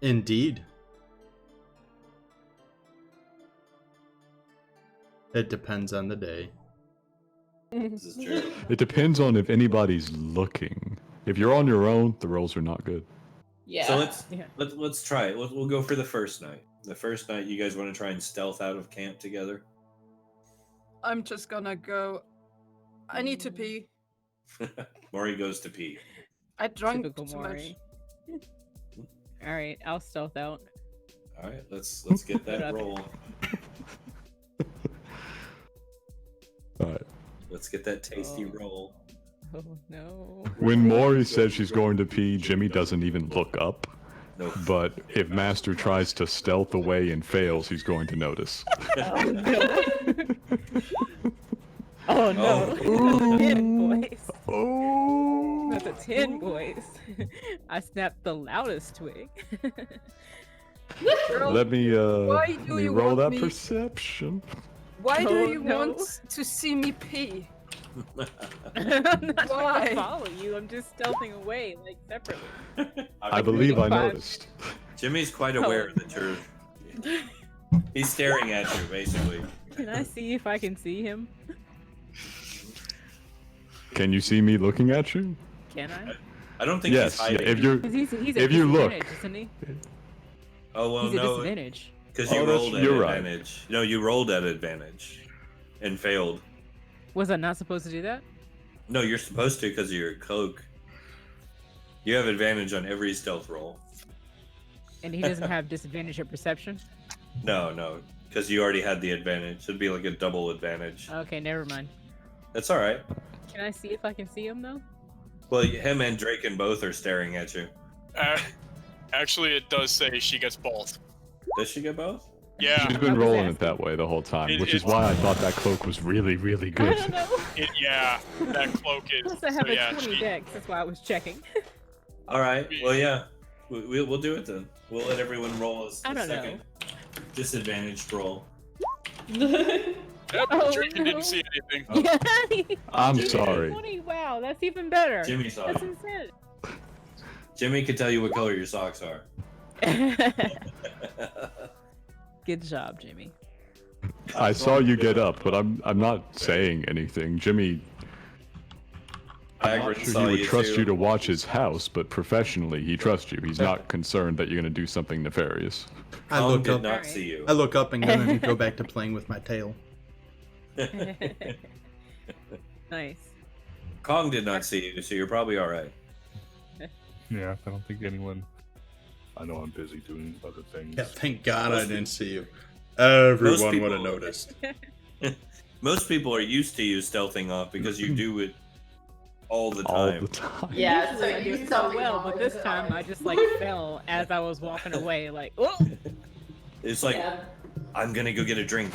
Indeed. It depends on the day. This is true. It depends on if anybody's looking. If you're on your own, the rolls are not good. Yeah. So let's try it. We'll go for the first night. The first night, you guys want to try and stealth out of camp together? I'm just gonna go. I need to pee. Maury goes to pee. I drank Typical too Maury. much. All right, I'll stealth out. All right, let's get that roll. Alright. Let's get that tasty roll. Oh no. When Maury says she's going to pee, Jimmy doesn't even look up. Nope. But if Master tries to stealth away and fails, he's going to notice. Oh no. Oh no. Oh. That's a 10, boys. Oh! That's a 10, boys. I snapped the loudest twig. Girl, Let me why do let me you roll want that me- perception. why do Oh, you no. want to see me pee? I'm not trying to Why? follow you. I'm just stealthing away, like separately. I believe I Five. noticed. Jimmy's quite aware that you're. He's staring at you, basically. Can I see if I can see him? Can you see me looking at you? Can I? I don't think Yes. he's hiding. If you're, 'Cause he's at if you look. disadvantage, isn't he? Oh well, He's at no, disadvantage. because Oh, you that's- rolled at you're right. advantage. No, you rolled at advantage, and failed. Was I not supposed to do that? No, you're supposed to because of your cloak. You have advantage on every stealth roll. And he doesn't have disadvantage at perception? No, because you already had the advantage. It'd be like a double advantage. Okay, never mind. That's all right. Can I see if I can see him though? Well, him and Draken both are staring at you. Actually, it does say she gets both. Does she get both? Yeah, she's been rolling it that way the whole time, which is why I thought that cloak was really, really I good. don't know. yeah, that cloak is. Plus I So have a yeah, 20 she, dex, that's why I was checking. All right. Well, yeah. We'll do it then. We'll let everyone roll a I don't second disadvantaged roll. yep, Oh, Draken no. didn't see anything. Yeah. I'm He got a sorry. 20. Wow, that's even better. Jimmy saw That's it. insane. Jimmy can tell you what color your socks are. Good job, Jimmy. I saw you get up, but I'm not saying anything. Jimmy, I'm not Hagrid sure saw he would you trust too. you to watch his house, but professionally, he trusts you. He's not concerned that you're going to do something nefarious. I Kong look did up. not Alright. see you. I look up and then go back to playing with my tail. Nice. Kong did not see you, so you're probably all right. Yeah, I don't think anyone. I know I'm busy doing other things. Yeah, thank God Most I didn't see you. Everyone people- would have noticed. Most people are used to you stealthing off because you do it all the All time. the time. Yeah, so so I do you so something well, all but the this time time. I just like fell as I was walking away, like, oh! It's like, Yeah. I'm gonna go get a drink.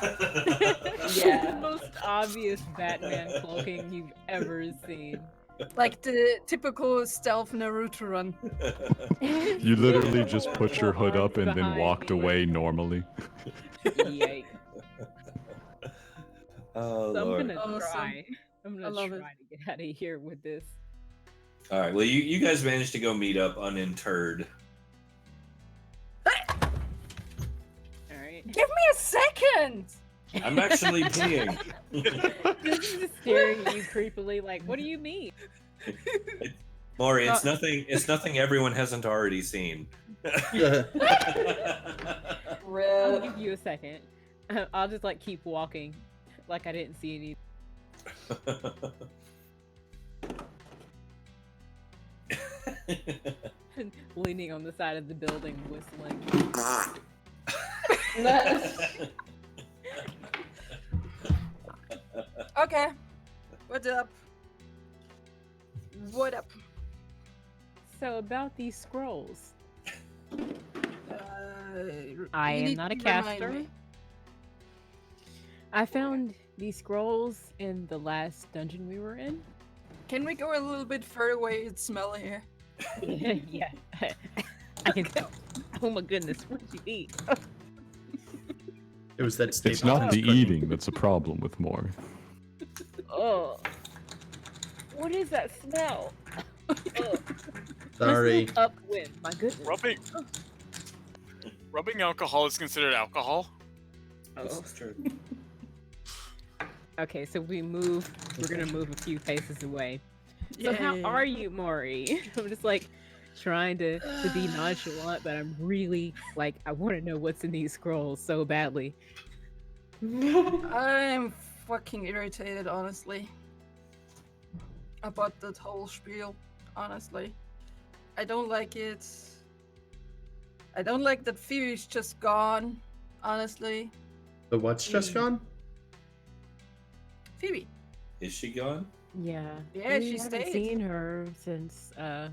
The most obvious Batman cloaking you've ever seen. Like the typical stealth Naruto run. You literally just put your hood up and then Behind walked me. away normally. Yikes. Oh, So I'm Lord. gonna Awesome. try. I'm I gonna love try it. to get out of here with this. All right. Well, you guys managed to go meet up uninterred. Alright. Give me a second! I'm actually peeing. Just staring at you creepily, like, what do you mean? Maury, it's nothing. It's nothing everyone hasn't already seen. I'll Rip. give you a second. I'll just like keep walking, like I didn't see any. Leaning on the side of the building, whistling. Okay. What's up? What up? So about these scrolls, you I am need not a to remind caster. me. I found these scrolls in the last dungeon we were in. Can we go a little bit further away? It's smelly here. Yeah, I can tell. Oh my goodness, what did you eat? It was that It's Stapleton not the cooking. eating that's a problem with Maury. Oh, what is that smell? Ugh. Sorry. Let's move upwind. My goodness. Rubbing alcohol is considered alcohol. This is true. Okay, so we're gonna move a few paces away. So how Yay. are you, Maury? I'm just like trying to be nonchalant, but I'm really like I want to know what's in these scrolls so badly. I'm fucking irritated, honestly. About that whole spiel, honestly. I don't like it. I don't like that Phoebe's just gone, honestly. The what's just gone? Phoebe. Is she gone? Yeah. Yeah, we she haven't stayed. seen her since I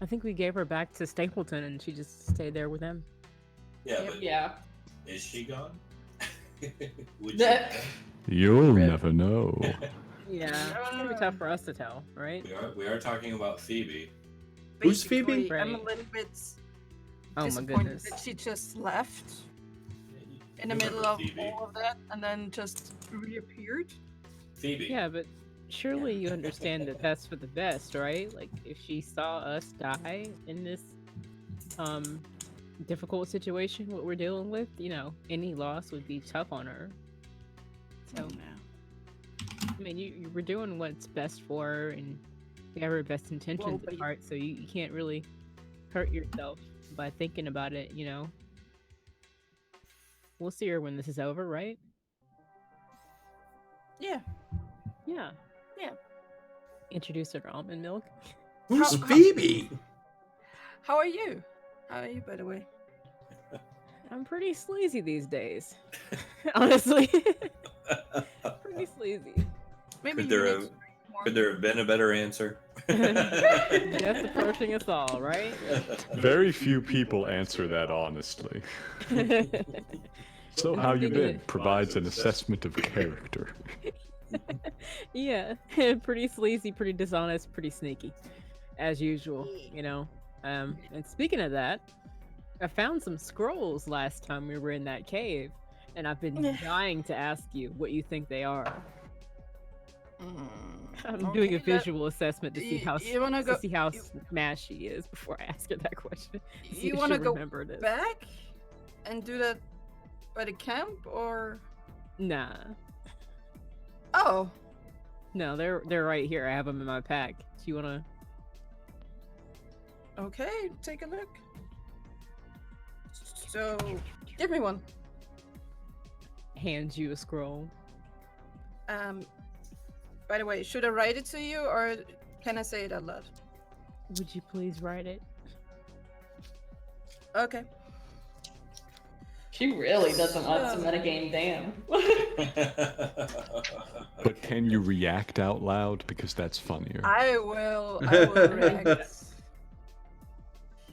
think we gave her back to Stapleton and she just stayed there with him. Yeah, but Yeah. is she gone? Would That- You'll Rip. never know. Yeah. It's gonna be tough for us to tell, right? we are talking about Phoebe. Who's Phoebe? Basically, I'm a Right. little bit Oh my disappointed goodness. that she just left in the You middle remember of Phoebe. all of that and then just reappeared. Phoebe. Yeah, but surely you understand that that's for the best, right? Like if she saw us die in this difficult situation what we're dealing with, you know, any loss would be tough on her. So I mean you were doing what's best for her and you have her best intentions Well, at but- heart, so you can't really hurt yourself by thinking about it, you know. We'll see her when this is over, right? Yeah. Yeah. Yeah. Introduce her to almond milk. Who's How- Phoebe? How are you? How are you, by the way? I'm pretty sleazy these days. Honestly. Pretty sleazy. Maybe Could you there need have to drink more. could there have been a better answer? Death approaching us all, right? Very few people answer that honestly. So how you been provides an assessment of character. Yeah. Pretty sleazy, pretty dishonest, pretty sneaky. As usual, you know. And speaking of that, I found some scrolls last time we were in that cave, and I've been dying to ask you what you think they are. I'm doing a Okay, visual assessment to see how you wanna go- you- smashed she is before I ask her that question. to see You if want to she'll go remember this. back and do that by the camp, or Nah, oh, no, they're right here. I have them in my pack. Do you wanna? okay, take a look. So, give me one. Hand you a scroll. By the way, should I write it to you, or can I say it out loud? Would you please write it? Okay. She really doesn't want to metagame, damn. But can you react out loud? Because that's funnier. I will react.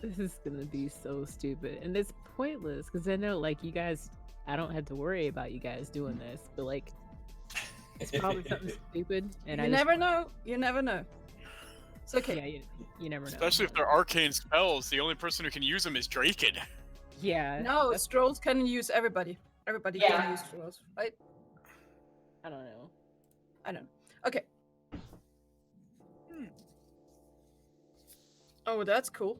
This is gonna be so stupid, and it's pointless because I know, like, you guys. I don't have to worry about you guys doing this, but like, it's probably something stupid, and You I never know. You never know. It's okay. Yeah, you never know. Especially if they're arcane spells, the only person who can use them is Draken. Yeah. No, that's- scrolls can use everybody. Everybody Yeah. can use scrolls, right? I don't know. I don't know. Okay. Oh, that's cool.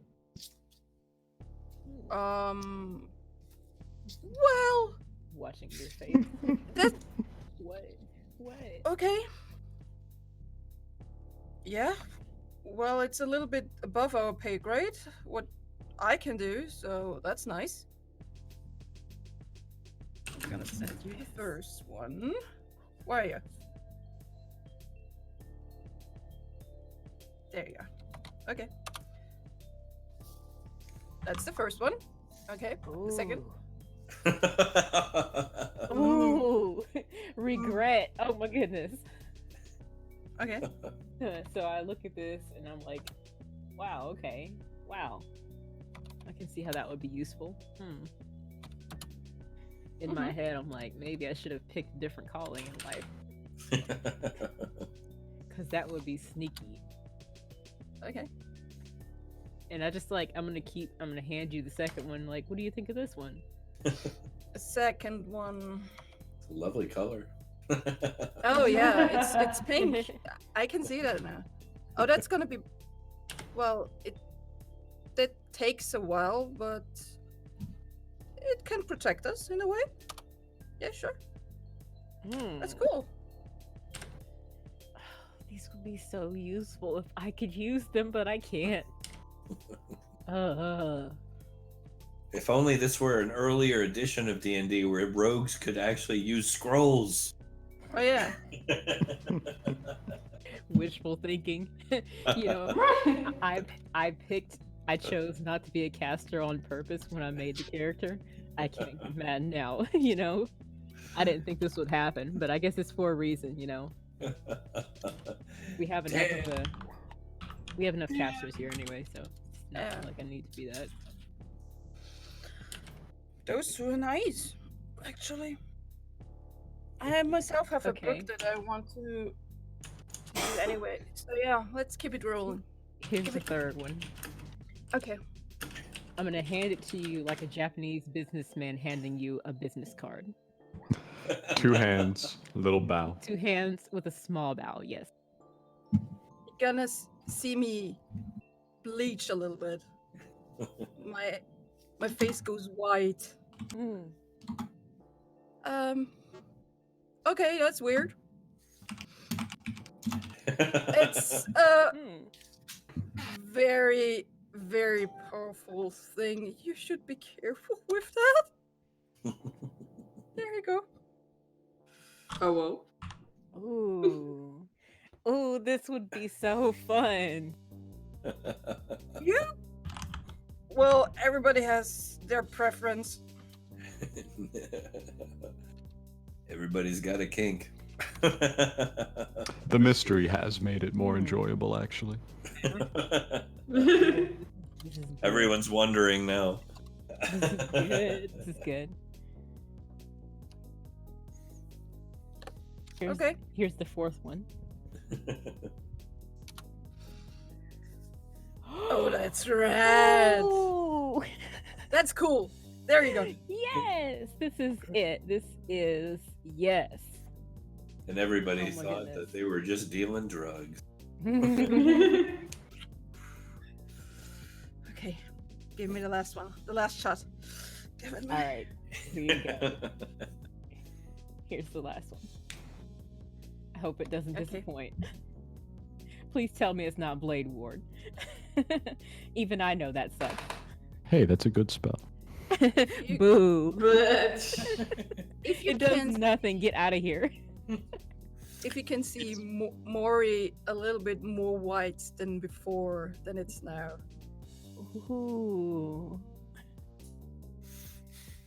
Well, Watching your face. that What? What? okay. Yeah. Well, it's a little bit above our pay grade, what I can do, so that's nice. I'm gonna send you the first one. Where are you? There you are. Okay. That's the first one. Okay. The second. Ooh. Regret. Oh my goodness. Okay. So I look at this and I'm like, wow, okay. Wow. I can see how that would be useful. In my head, I'm like, maybe I should have picked a different calling in life. Because that would be sneaky. Okay. And I just like, I'm gonna hand you the second one. Like, what do you think of this one? The second one. It's a lovely color. Oh yeah, it's pink. I can see that now. Oh, that's gonna be Well, that takes a while, but it can protect us in a way. Yeah, sure. That's cool. These would be so useful if I could use them, but I can't. If only this were an earlier edition of D&D where rogues could actually use scrolls. Oh yeah. Wishful thinking. You know, I chose not to be a caster on purpose when I made the character. I can't get mad now, you know. I didn't think this would happen, but I guess it's for a reason, you know. We have enough casters here anyway, so it's not like I need to be that. Those were nice, actually. I myself have a Okay. book that I want to do anyway. So yeah, let's keep it rolling. Here's the third one. Okay. I'm gonna hand it to you like a Japanese businessman handing you a business card. 2 hands, little bow. 2 hands with a small bow, yes. You're gonna see me bleach a little bit. My face goes white. Okay, that's weird. It's a very, very powerful thing. You should be careful with that. There you go. Oh, whoa. Ooh. Ooh, this would be so fun. Yeah. Well, everybody has their preference. Everybody's got a kink. The mystery has made it more enjoyable, actually. This is good. Everyone's wondering now. This is good. This is good. Okay. Here's the 4th one. Oh, that's rad. Ooh. That's cool. There you go. Yes, this is it. This is yes. And everybody Oh my thought goodness. that they were just dealing drugs. Okay. Give me the last one. The last shot. Give it All right, here you go. Here's the last one. I hope it doesn't Okay. disappoint. Please tell me it's not Blade Ward. Even I know that sucks. Hey, that's a good spell. Boo. If you It does can, nothing. Get out of here. if you can see Mori a little bit more white than before, than it's now. Ooh.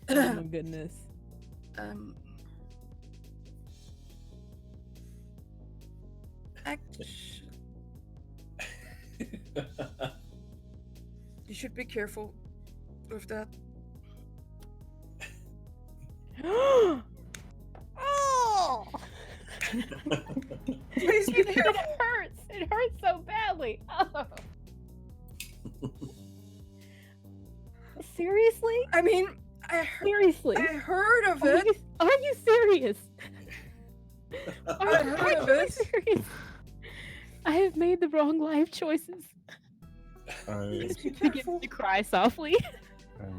Oh my goodness. Actually, you should be careful with that. Oh! Please be It careful. hurts. It hurts so badly. Oh. Seriously? I mean, I Seriously? heard of Are it. you serious? I heard of you it. serious? I have made the wrong life choices. I'm Begins to cry softly.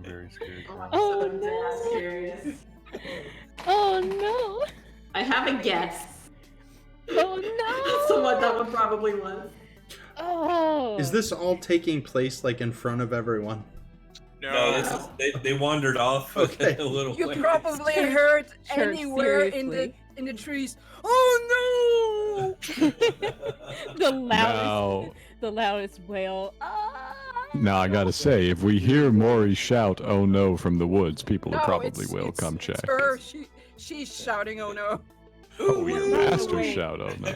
very scared. Oh So damn no! curious. Oh no! I have a guess. Oh no! So what that one probably was. Oh! Is this all taking place like in front of everyone? No, this is, they wandered off Okay. a little You way. probably heard Church, anywhere seriously. in the trees. Oh the loudest, Now, the loudest wail. Ah! now I gotta say, if we hear Maury shout, "Oh no!" from the woods, people no! probably will come it's check. her. She's shouting. Oh no! Oh, your master wait. shout, "Oh no!"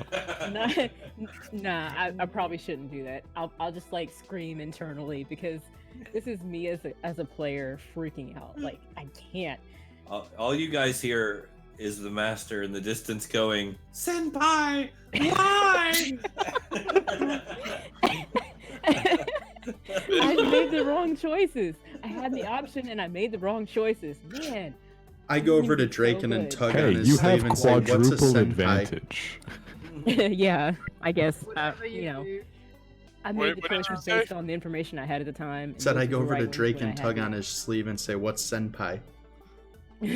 Nah, I probably shouldn't do that. I'll just like scream internally because this is me as a player freaking out. Like I can't. All you guys hear is the master in the distance going, "Senpai, why?" I made the wrong choices. I had the option and I made the wrong choices. Man. I go over to So Draken and good. tug Hey, on his you sleeve have and say, "What's a quadruple senpai?" advantage. Yeah, I guess. Whatever You know. do. I made What the did choice you was say? based on the information I had at the time. and Said those I were go the over right to ones Drake when I and had tug it. on his sleeve and say, "What's senpai?" He's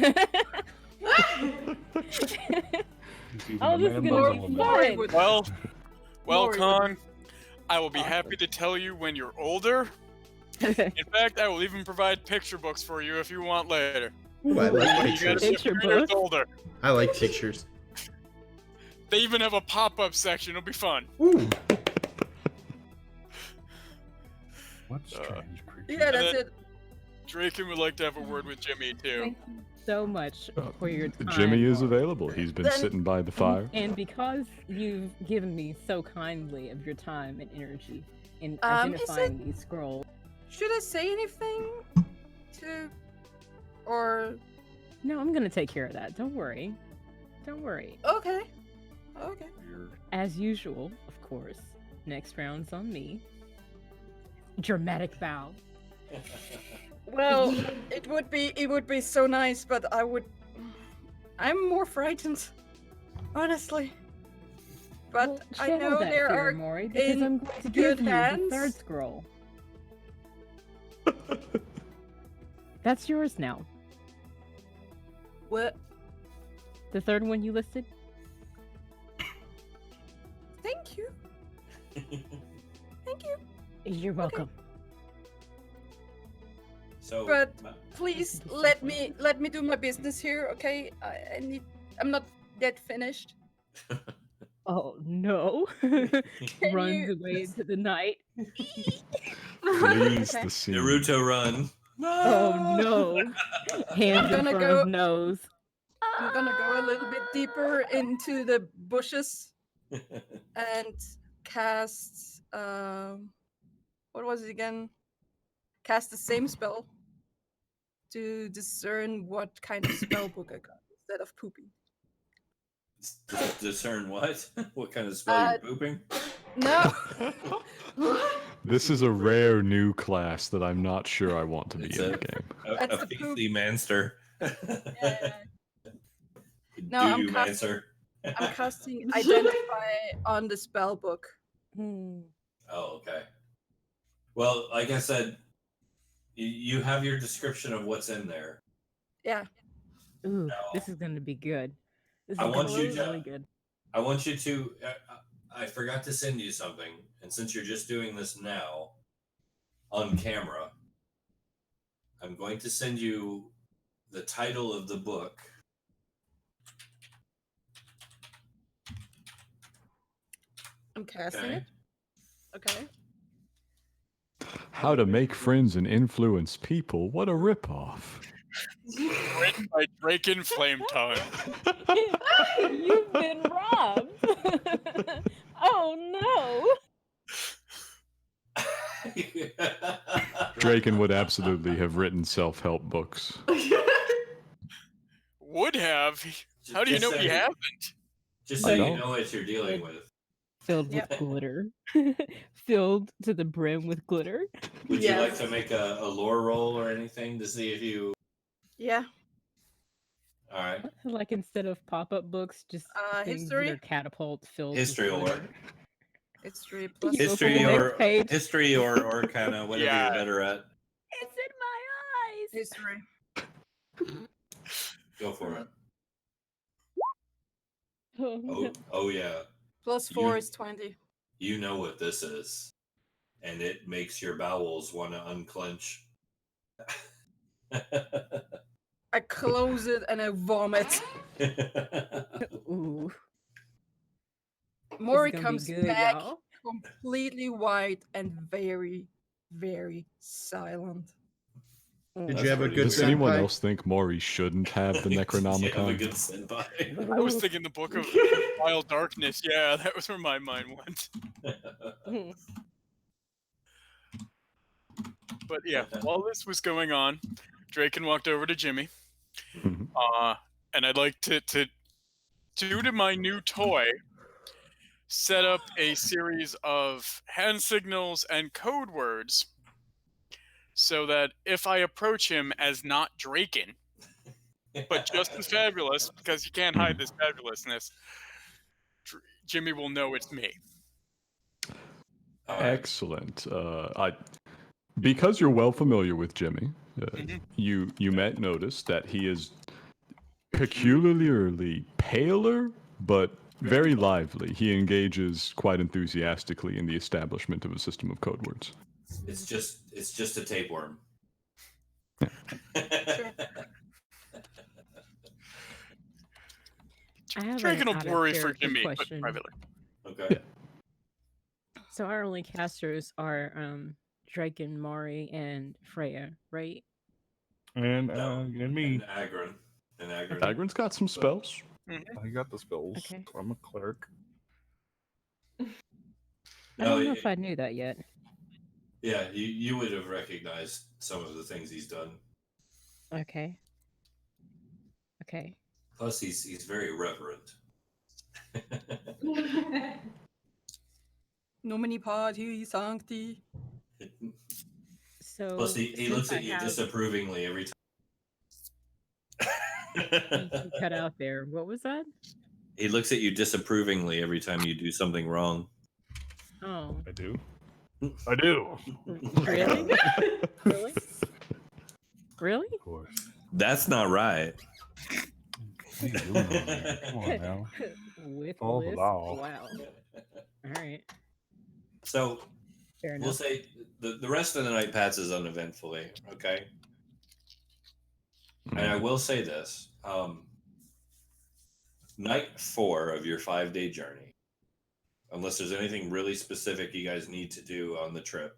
even Oh, a this is man gonna than be a woman. Maury fun. would. Well, Maury would. Con, I will be Awesome. happy to tell you when you're older. In fact, I will even provide picture books for you if you want later. Ooh, I like But you gotta pictures. be a Picture few years books? older. I like pictures. They even have a pop-up section. It'll be fun. Ooh. What strange creature? Yeah, that's then- it. Draken would like to have a word with Jimmy too. Thank you so much for your time. Jimmy is Maury. available. He's been Then- sitting by the fire. And because you've given me so kindly of your time and energy in Is identifying these scrolls, Should I say anything to, or no, I'm gonna take care of that. Don't worry. Don't worry. okay? As usual, of course. Next round's on me. Dramatic bow. Well, it would be so nice, but I'm more frightened, honestly. But Well, I channel know that there fear, are Maury, because in I'm going to good give you hands. the third scroll. That's yours now. what? The third one you listed. Thank you. Thank you. You're welcome. So, But Ma- please This is so let me do my business here, okay? I'm not yet finished. Oh no! Runs you- away into the night. Flees Okay. the scene. Naruto run. Oh no! Hands in gonna front go- of nose. I'm gonna go a little bit deeper into the bushes and cast what was it again? Cast the same spell to discern what kind of spell book I got instead of pooping. Discern what? What kind of spell you're pooping? No. This is a rare new class that I'm not sure I want to be It's in a- the game. That's A the poop. feisty manster. No, Do I'm you casting- mancer? I'm casting identify on the spell book. Hmm. Oh, okay. Well, like I said, you have your description of what's in there. Yeah. Ooh, No. this is gonna be good. This is I gonna want be you to- really good. I want you to. I forgot to send you something, and since you're just doing this now, on camera, I'm going to send you the title of the book. I'm casting Okay. it. Okay. How to make friends and influence people. What a ripoff. Written by Draken Flame Tongue. You've been robbed. Oh Draken would absolutely have written self-help books. Would have. How do you Just know he saying. hasn't? Just so I you don't. know what you're dealing with. no! Filled with Yep. glitter. Filled to the brim with glitter. Would you like Yes. to make a lore roll or anything to see if you? Yeah. All right, Like instead of pop-up books, just things history? that are catapult filled. history with or glitter. History plus. Go for the history next or page. history or kind of whatever Yeah. you're better at. It's in my eyes. History. Go for it. Oh, no. Oh yeah. Plus 4 You- is 20. You know what this is, and it makes your bowels want to unclench. I close it and I vomit. Ooh. Maury This is gonna be comes good, back y'all. completely white and very, very silent. Did you have a good Does anyone senpai? else think Maury shouldn't have the Did you have a Necronomicon? good senpai? I was thinking the Book of Wild Darkness. Yeah, that was where my mind went. But yeah, while this was going on, Draken walked over to Jimmy. Mhm. And I'd like to due to my new toy, set up a series of hand signals and code words so that if I approach him as not Draken, but just as fabulous, because you can't hide this fabulousness, Jimmy will know it's me. All right. Excellent. Because you're well familiar with Jimmy, Mhm. you might notice that he is peculiarly paler, but very lively. He engages quite enthusiastically in the establishment of a system of code words. It's just a tapeworm. I have Draken an will worry for out-of-character Jimmy, but question. privately. Okay. Yeah. So our only casters are Draken, Mari, and Freya, right? And No. and me. And Agron. And Agron. Agron's got some spells. I got the spells. Okay. I'm a cleric. I No, don't know if I knew that yet. Yeah, you would have recognized some of the things he's done. Okay. Okay. Plus, he's very reverent. Nomini Pati Sancti. So Plus, he since looks I at you have- disapprovingly every time. you cut out there. What was that? He looks at you disapprovingly every time you do something wrong. Oh, I do. I do. really? Really? Really? Of course. That's not right. What are you doing over there? Come on now. With Follow the Bliss? law. Wow. All right. So Fair enough. we'll say the rest of the night passes uneventfully. Okay. And I will say this: night 4 of your 5-day journey, unless there's anything really specific you guys need to do on the trip.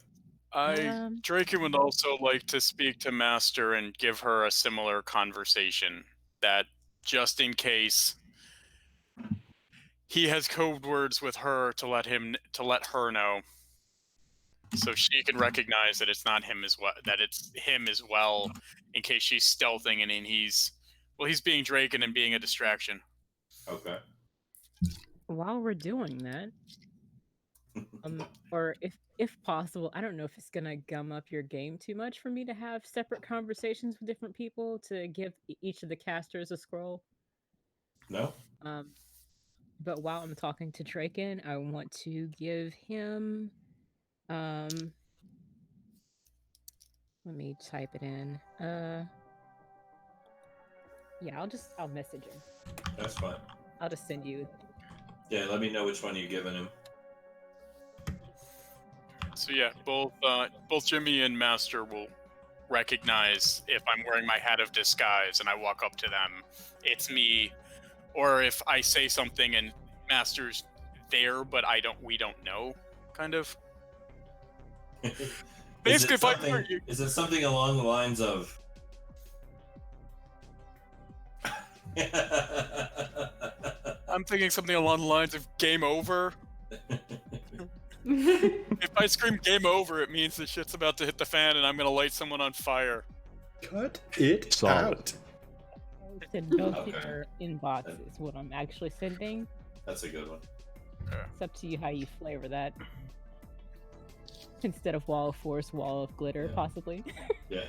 Draken would also like to speak to Master and give her a similar conversation. That just in case he has code words with her to let her know, so she can recognize that it's not him as well, that it's him as well, in case she's stealthing and he's being Draken and being a distraction. Okay. While we're doing that, or if possible, I don't know if it's gonna gum up your game too much for me to have separate conversations with different people to give each of the casters a scroll. No. But while I'm talking to Draken, I want to give him let me type it in. Yeah, I'll message him. That's fine. I'll just send you. Yeah, let me know which one you're giving him. So yeah, both Jimmy and Master will recognize if I'm wearing my hat of disguise and I walk up to them, it's me, or if I say something and Master's there but we don't know, kind of. Basically, Is it something along the lines of? I'm thinking something along the lines of game over. If I scream game over, it means the shit's about to hit the fan and I'm gonna light someone on fire. Cut it Solid. out. Send both Okay. your inboxes. What I'm actually sending. That's a good one. It's up to you how you flavor that. Instead of wall of force, wall of glitter, Yeah. possibly. Yeah.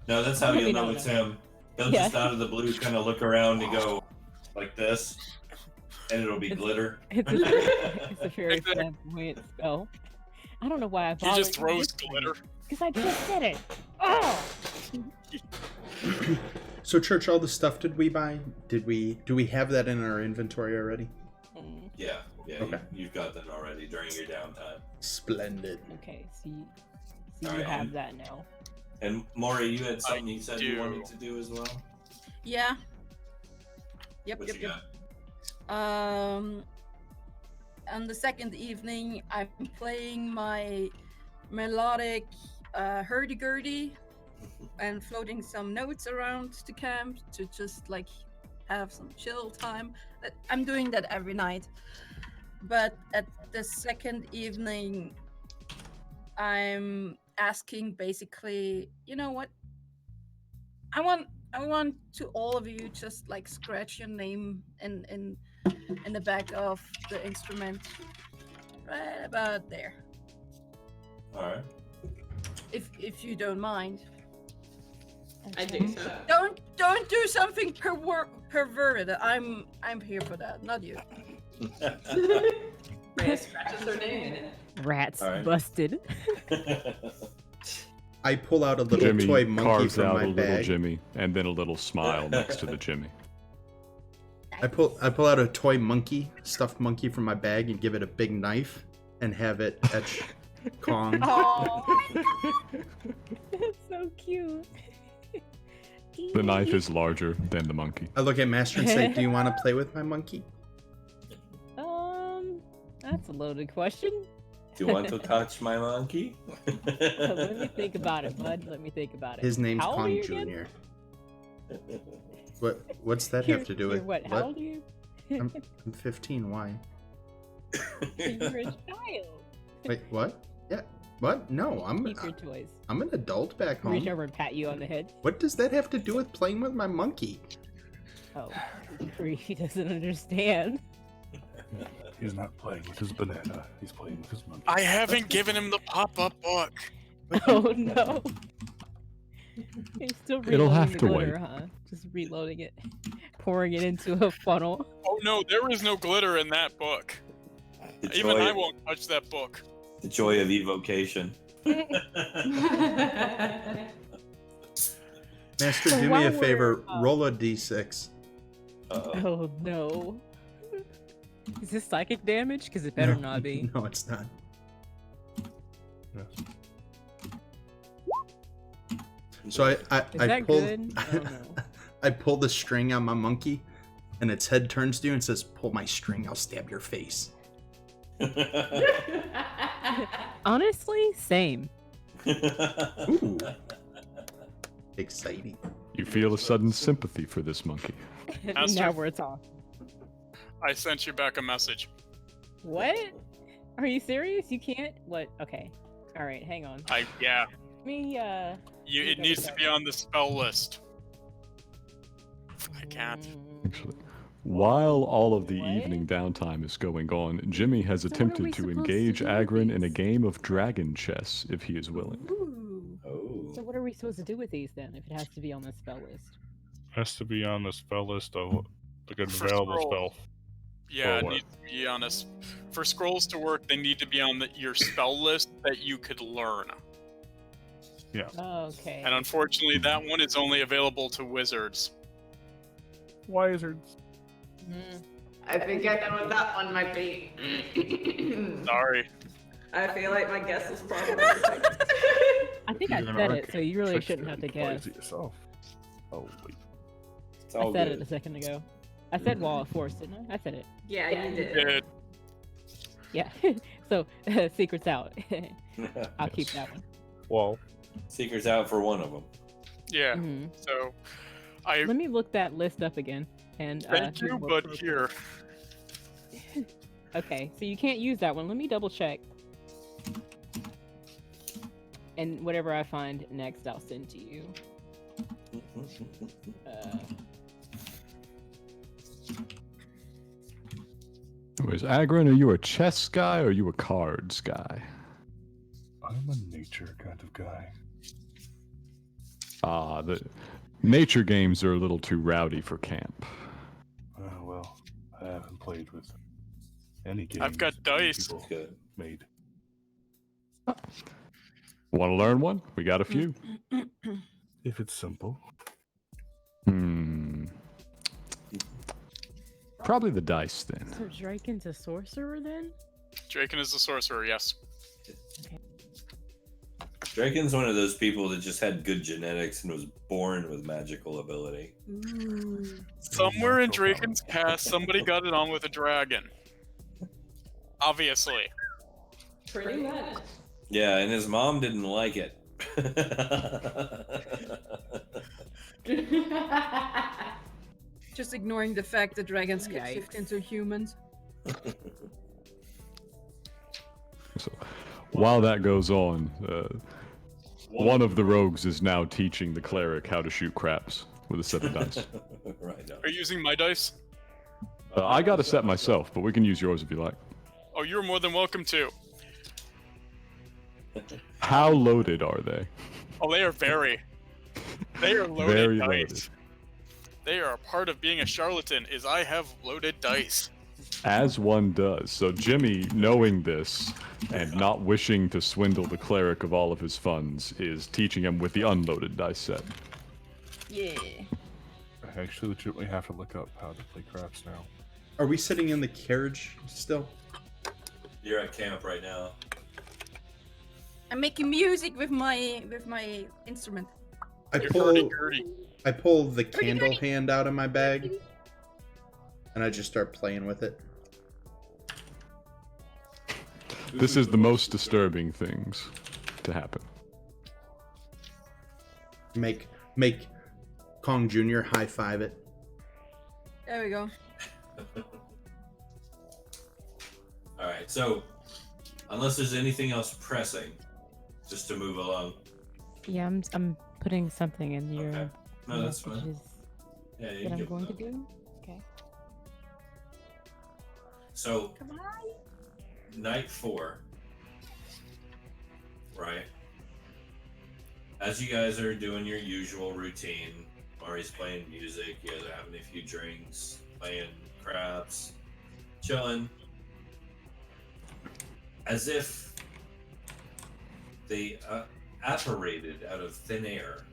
No, that's how Let you'll me know know it's then. him. He'll Yeah. just out of the blue kind of look around and go like this, and it'll be glitter. It's a very flamboyant spell. I don't know why I He just bothered throws glitter. because I just did it. Oh. So, Church, all the stuff did we buy? Do we have that in our inventory already? Mm, Yeah. Okay. You've got that already during your downtime. Splendid. okay, so you Alright, have and- that now. And Maury, you had something you said you do. wanted to do as well. Yeah. Yep, What yep, you yep. got? On the second evening, I'm playing my melodic hurdy-gurdy and floating some notes around the camp to just like have some chill time. I'm doing that every night. But at the second evening, I'm asking basically, you know what? I want to all of you just like scratch your name in the back of the instrument, right about there, All right. if you don't mind. I do so. Don't do something perverted. I'm here for that, not you. Freya scratches her name in it. Rats Alright. busted. I pull out a little Jimmy toy monkey carves from out my a little bag. Jimmy, and then a little smile next to the Jimmy. I pull out a toy monkey, stuffed monkey from my bag, and give it a big knife, and have it etch Kong. Oh, that's so cute. The knife is larger than the monkey. I look at Master and say, "Do you want to play with my monkey?" That's a loaded question. Do you want to touch my monkey? Let me think about it, bud. Let me think about it. His name's How old are Kong you again? Jr. What's that You're- have to do you're with what? How old are you? I'm 15. Why? You're a child. Wait, what? Yeah. What? No, Keep your toys. I'm an adult back Reach home. over and pat you on the head. What does that have to do with playing with my monkey? Oh, he doesn't understand. He's not playing with his banana. He's playing with his monkey. I haven't given him the pop-up book. Oh no. He's still reloading It'll have the to glitter, wait. huh? Just reloading it, pouring it into a funnel. Oh no, there is no glitter in that book. The Even joy, I won't touch that book. the joy of evocation. Master, So do me while a favor. we're, Roll a d6. Uh-oh. Oh no. Is this psychic damage? Because it better No, not be. No, it's not. Yes. So Is I that pull good? Oh no. I pull the string on my monkey, and its head turns to you and says, "Pull my string, I'll stab your face." Honestly, same. Ooh, exciting. You feel a sudden sympathy for this monkey. Master? Now we're talking. I sent you back a message. What? Are you serious? You can't? What? Okay. All right, hang on. Yeah. Let me, It needs to be on the spell list. I can't. Actually, while all of the What? evening downtime is going on, Jimmy has So what are attempted we to supposed to engage do with Agrin in a these? game of dragon chess if he is willing. Ooh. Oh. So what are we supposed to do with these then, if it has to be on the spell list? Has to be on the spell list of like an For available scroll. spell. Yeah, it what? needs to be on us. For scrolls to work, they need to be on your spell list that you could learn. Okay. And unfortunately, that one is only available to wizards. Wizards. I think I know what that one might be. Sorry. I feel like my guess is probably I think I You're an said it, arcane so you really trickster shouldn't have to and plays guess. it yourself. Oh wait. It's I all said good. it a second ago. I said wall of force, didn't I? I said it. Yeah, you did. Good. Yeah. So, secret's out. I'll keep that one. Well, Secret's out for one of them. Yeah. Mhm. So, I Let me look that list up again. And thank here's you, what but we're- here. Okay, so you can't use that one. Let me double check. And whatever I find next, I'll send to you. Anyways, Agrin, are you a chess guy or are you a cards guy? I'm a nature kind of guy. The nature games are a little too rowdy for camp. Well, I haven't played with any games. I've got that dice. people Good. Made. Want to learn one? We got a few. If it's simple. Probably the dice then. So Draken's a sorcerer then? Draken is the sorcerer, yes. Draken's one of those people that just had good genetics and was born with magical ability. Somewhere in Draken's past, somebody got it on with a dragon. Obviously. Pretty much. Yeah, and his mom didn't like it. Just ignoring the fact that dragons get Yikes. shift into humans. So, while that goes on, one of the rogues is now teaching the cleric how to shoot craps with a set of dice. Right on. Are you using my dice? I got a set myself, but we can use yours if you like. Oh, you're more than welcome to. How loaded are they? Oh, they are very. They are loaded Very dice. loaded. They are a part of being a charlatan. Is I have loaded dice. As one does. So Jimmy, knowing this and not wishing to swindle the cleric of all of his funds, is teaching him with the unloaded dice set. Yeah. I actually legitimately have to look up how to play craps now. Are we sitting in the carriage still? You're at camp right now. I'm making music with my instrument. I You're pull hurdy-gurdy. the candle hand out of my bag, and I just start playing with it. This is the most disturbing things to happen. Make Kong Jr. high five it. There we go. All right. So, unless there's anything else pressing, just to move along. Yeah, I'm putting something in your Okay. No, that's fine. messages Yeah, you that can I'm give going to them. do. Okay. So, Come on. night 4, right? As you guys are doing your usual routine, Mari's playing music, you guys are having a few drinks, playing craps, chilling. As if they apparated out of thin air,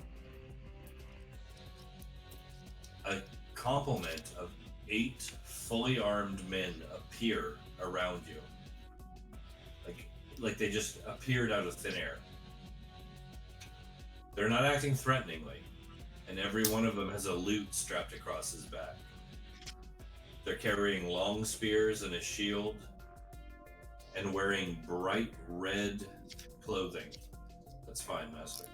a complement of 8 fully armed men appear around you. Like they just appeared out of thin air. They're not acting threateningly, and every one of them has a lute strapped across his back. They're carrying long spears and a shield, and wearing bright red clothing. That's fine, Master.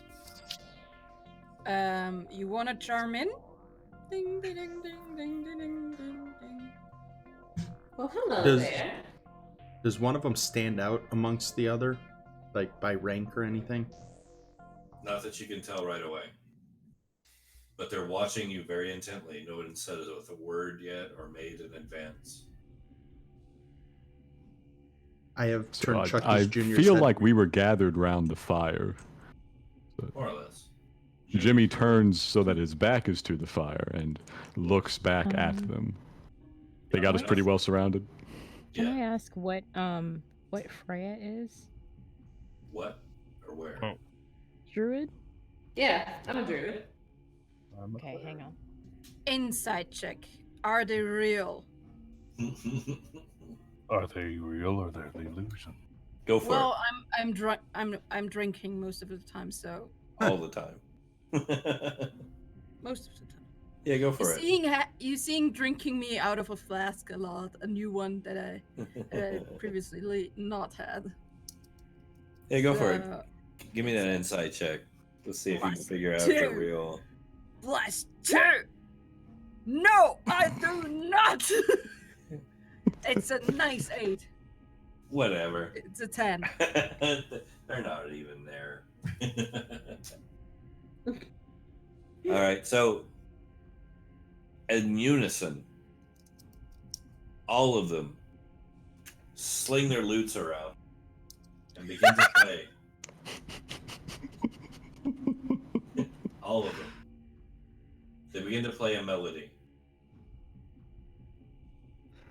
You wanna charm in? Ding ding ding ding ding ding ding ding. Well, hello Does- there. Does one of them stand out amongst the other, like by rank or anything? Not that you can tell right away. But they're watching you very intently. No one said it with a word yet or made an advance. I have So turned I Chucky's Jr.'s feel head. like we were gathered round the fire. More or less. Jimmy turns so that his back is to the fire and looks back at them. They got us pretty well surrounded. Can I Yeah. ask what Freya is? What or where? Oh. Druid? Yeah, I'm a druid. Okay, hang on. Insight check. Are they real? Are they real or are they illusion? Go for Well, I'm drunk. I'm drinking most of the time, so it. All the time. most of the time. Yeah, go for it. You seeing drinking me out of a flask a lot, a new one that I previously not had. Yeah, go for it. So, Give me that insight check. Let's see if you can Plus figure out if 2. they're real. +2. No, I do not. It's a nice 8. Whatever. It's a 10. They're not even there. All right, so in unison, all of them sling their lutes around and begin to play. All of them. They begin to play a melody.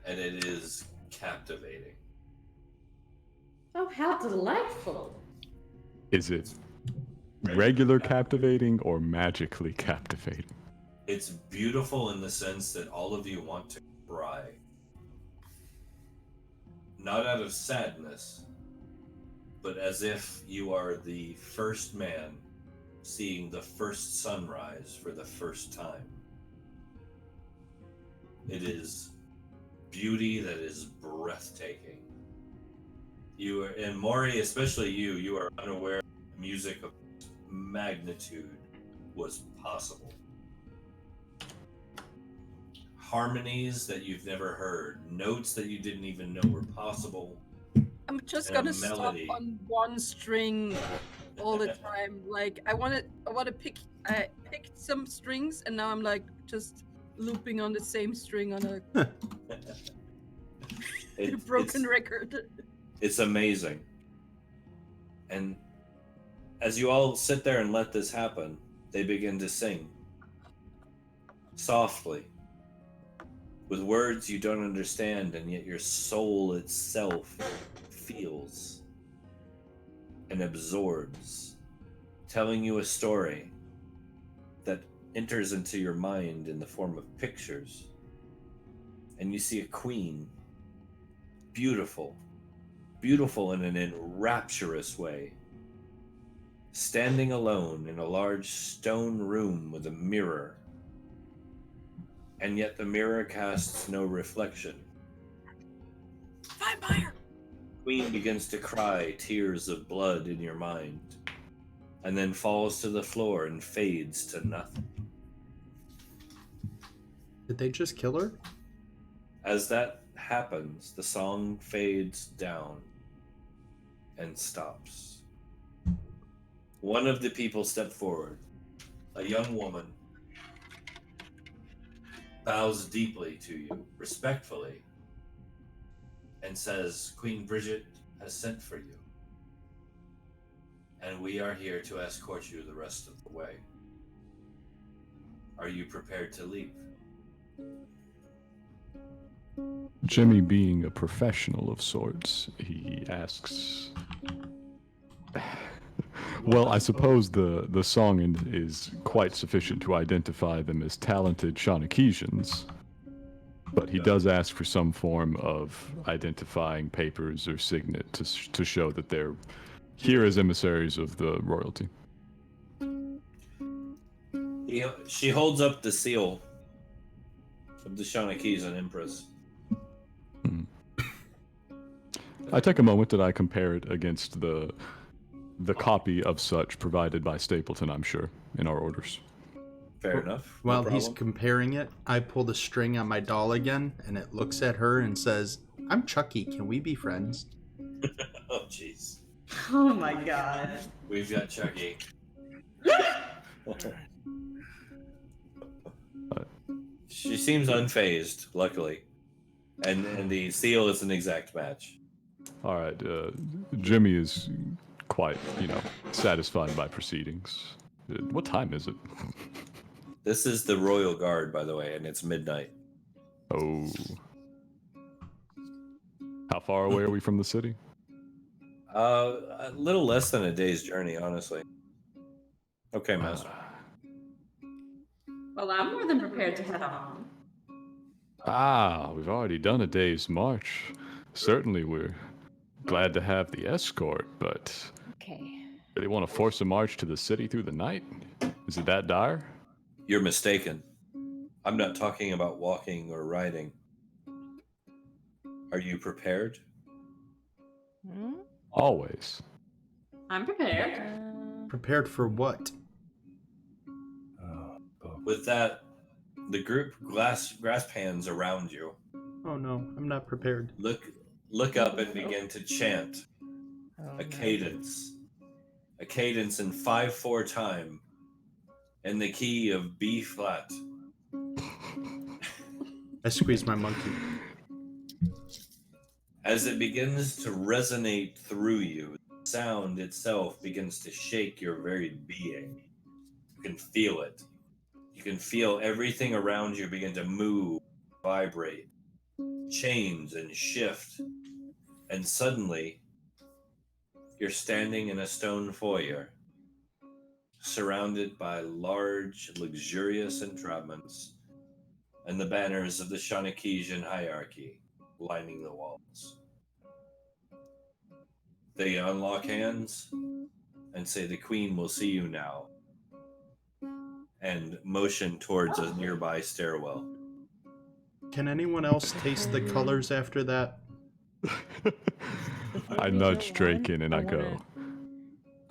And it is captivating. Oh, how delightful. Is it regular captivating or magically captivating? It's beautiful in the sense that all of you want to cry. Not out of sadness, but as if you are the first man seeing the first sunrise for the first time. It is beauty that is breathtaking. You are, and Maury, especially you are unaware music of magnitude was possible. Harmonies that you've never heard, notes that you didn't even know were possible. I'm just And a gonna stop melody. on one string all the time. Like I want to pick. I picked some strings and now I'm like just looping on the same string on a broken record. It's amazing. And as you all sit there and let this happen, they begin to sing softly with words you don't understand, and yet your soul itself feels and absorbs, telling you a story that enters into your mind in the form of pictures. And you see a queen, beautiful in an enrapturous way, standing alone in a large stone room with a mirror. And yet the mirror casts no reflection. Vampire! Queen begins to cry tears of blood in your mind, and then falls to the floor and fades to nothing. Did they just kill her? As that happens, the song fades down and stops. One of the people step forward, a young woman, bows deeply to you, respectfully, and says, Queen Bridget has sent for you, and we are here to escort you the rest of the way. Are you prepared to leave? Jimmy, being a professional of sorts, he asks, well, I suppose the song is quite sufficient to identify them as talented Shawnekeesians, but he does ask for some form of identifying papers or signet to show that they're here as emissaries of the royalty. She holds up the seal of the Shawnekeesan Empress. I take a moment that I compare it against the copy of such provided by Stapleton, I'm sure, in our orders. Fair enough. While No he's problem. comparing it, I pull the string on my doll again, and it looks at her and says, I'm Chucky, can we be friends? Oh, jeez. Oh my god. We've got Chucky. She seems unfazed, luckily. And the seal is an exact match. All right, Jimmy is quite, satisfied by proceedings. What time is it? This is the Royal Guard, by the way, and it's midnight. Oh. How far away are we from the city? A little less than a day's journey, honestly. Okay, Master. Well, I'm more than prepared to head on. We've already done a day's march. Certainly we're glad to have the escort, but Okay. really want to force a march to the city through the night? Is it that dire? You're mistaken. I'm not talking about walking or riding. Are you prepared? Always. I'm prepared. Prepared for what? With that, the group grasp hands around you. Oh no, I'm not prepared. Look up and begin to chant Oh, a no. cadence in 5/4 time in the key of B flat. I squeeze my monkey. As it begins to resonate through you, the sound itself begins to shake your very being. You can feel it. You can feel everything around you begin to move, vibrate, change, and shift. And suddenly, you're standing in a stone foyer, surrounded by large, luxurious entrapments and the banners of the Shawnekeesian hierarchy lining the walls. They unlock hands and say, the Queen will see you now, and motion towards a nearby stairwell. Can anyone else taste the colors after that? I nudge Drake in and I go,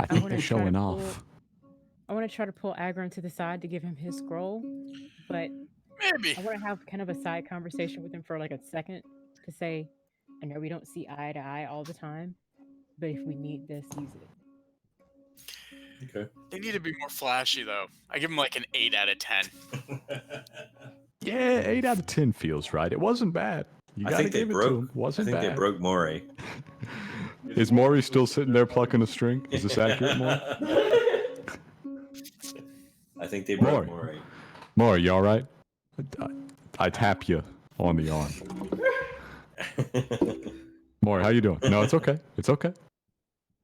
I think they're showing off. I want to try to pull Agron to the side to give him his scroll, but Maybe. I want to have kind of a side conversation with him for like a second to say, I know we don't see eye to eye all the time, but if we need this, use it. Okay. They need to be more flashy, though. I give them like an 8 out of 10. Yeah, 8 out of 10 feels right. It wasn't bad. You I gotta think they give it to broke. him. Wasn't I think bad. they broke Maury. Is Maury still sitting there plucking a string? Is this accurate, Maury? I think they broke Maury. Maury. Maury, you all right? I tap you on the arm. Maury, how you doing? No, it's okay. It's okay.